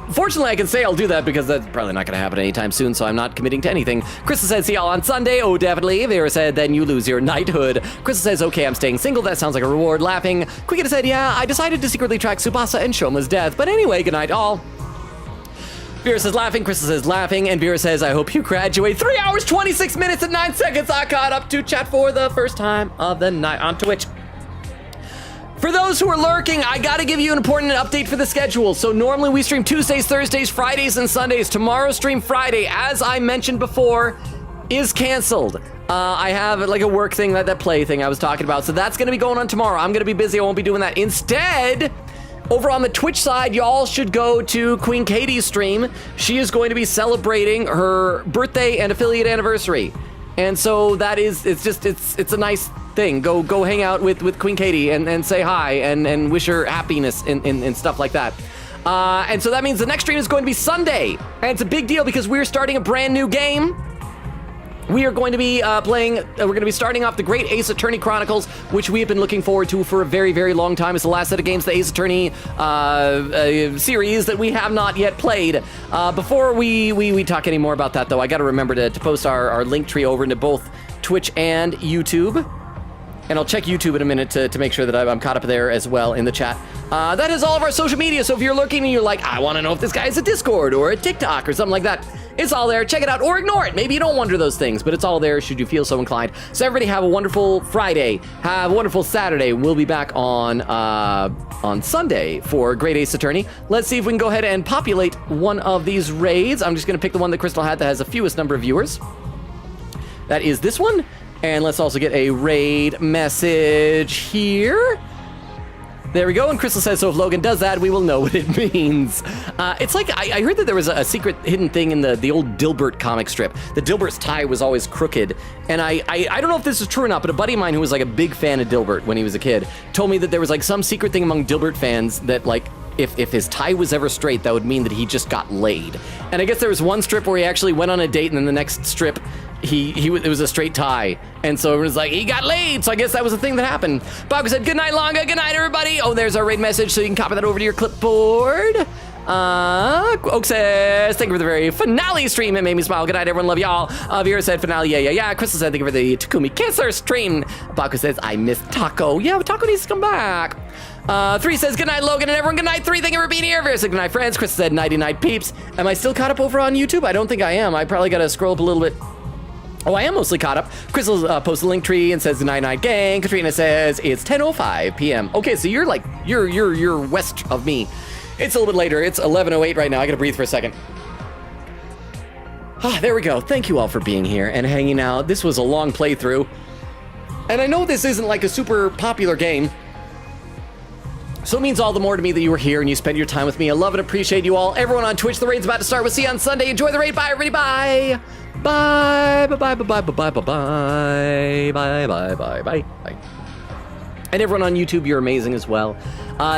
Unfortunately, I can say I'll do that because that's probably not going to happen anytime soon, so I'm not committing to anything. Krista said, see y'all on Sunday. Oh, definitely. Vera said, then you lose your knighthood. Krista says, okay, I'm staying single. That sounds like a reward. Laughing. Quickita said, yeah, I decided to secretly track Tsubasa and Shoma's death. But anyway, good night, all. Vera says, laughing. Krista says, laughing. And Vera says, I hope you graduate. 3 hours, 26 minutes, and 9 seconds. I caught up to chat for the first time of the night on Twitch. For those who are lurking, I gotta give you an important update for the schedule. So normally we stream Tuesdays, Thursdays, Fridays, and Sundays. Tomorrow's stream Friday, as I mentioned before, is canceled. I have like a work thing, that play thing I was talking about. So that's gonna be going on tomorrow. I'm gonna be busy, I won't be doing that. Instead, over on the Twitch side, y'all should go to Queen Katie's stream. She is going to be celebrating her birthday and affiliate anniversary. And so that is, it's a nice thing. Go hang out with Queen Katie and say hi and wish her happiness and stuff like that. And so that means the next stream is going to be Sunday. And it's a big deal because we're starting a brand new game. We are going to be we're going to be starting off the Great Ace Attorney Chronicles, which we have been looking forward to for a very, very long time. It's the last set of games, the Ace Attorney series that we have not yet played. Before we talk any more about that, though, I got to remember to post our link tree over into both Twitch and YouTube. And I'll check YouTube in a minute to make sure that I'm caught up there as well in the chat. That is all of our social media, so if you're looking and you're like, I want to know if this guy is a Discord or a TikTok or something like that, it's all there. Check it out or ignore it. Maybe you don't wonder those things, but it's all there should you feel so inclined. So everybody have a wonderful Friday. Have a wonderful Saturday. We'll be back on Sunday for Great Ace Attorney. Let's see if we can go ahead and populate one of these raids. I'm just going to pick the one that Crystal had that has the fewest number of viewers. That is this one. And let's also get a raid message here. There we go, and Crystal says, so if Logan does that, we will know what it means. It's like, I heard that there was a secret hidden thing in the old Dilbert comic strip. The Dilbert's tie was always crooked, and I don't know if this is true or not, but a buddy of mine who was like a big fan of Dilbert when he was a kid told me that there was like some secret thing among Dilbert fans that like, if his tie was ever straight, that would mean that he just got laid. And I guess there was one strip where he actually went on a date, and then the next strip, it was a straight tie. And so everyone's like, he got laid. So I guess that was the thing that happened. Baku said, good night, Longa. Good night, everybody. Oh, there's our raid message, so you can copy that over to your clipboard. Oak says, thank you for the very finale stream. It made me smile. Good night, everyone. Love y'all. Vera said, finale, yeah. Crystal said, thank you for the Takumi Kisser stream. Baku says, I miss Taco. Yeah, Taco needs to come back. 3 says, good night, Logan, and everyone. Good night, 3. Thank you for being here. Vera said, good night, friends. Crystal said, nighty night, peeps. Am I still caught up over on YouTube? I don't think I am. I probably got to scroll up a little bit. Oh, I am mostly caught up. Crystal posted a link tree and says, night night gang. Katrina says, it's 10:05 p.m. Okay, so you're like, you're west of me. It's a little bit later. It's 11:08 right now. I gotta breathe for a second. There we go. Thank you all for being here and hanging out. This was a long playthrough. And I know this isn't like a super popular game. So it means all the more to me that you were here and you spent your time with me. I love and appreciate you all. Everyone on Twitch, the raid's about to start. We'll see you on Sunday. Enjoy the raid. Bye, everybody. Bye. Bye. Bye. Bye. Bye. Bye. Bye. Bye. Bye. Bye. Bye. Bye. Bye. Bye. And everyone on YouTube, you're amazing as well.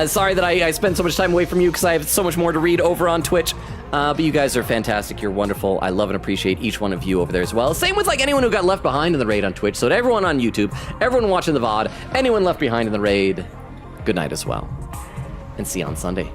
Sorry that I spent so much time away from you because I have so much more to read over on Twitch. But you guys are fantastic. You're wonderful. I love and appreciate each one of you over there as well. Same with like anyone who got left behind in the raid on Twitch. So to everyone on YouTube, everyone watching the VOD, anyone left behind in the raid, good night as well. And see you on Sunday.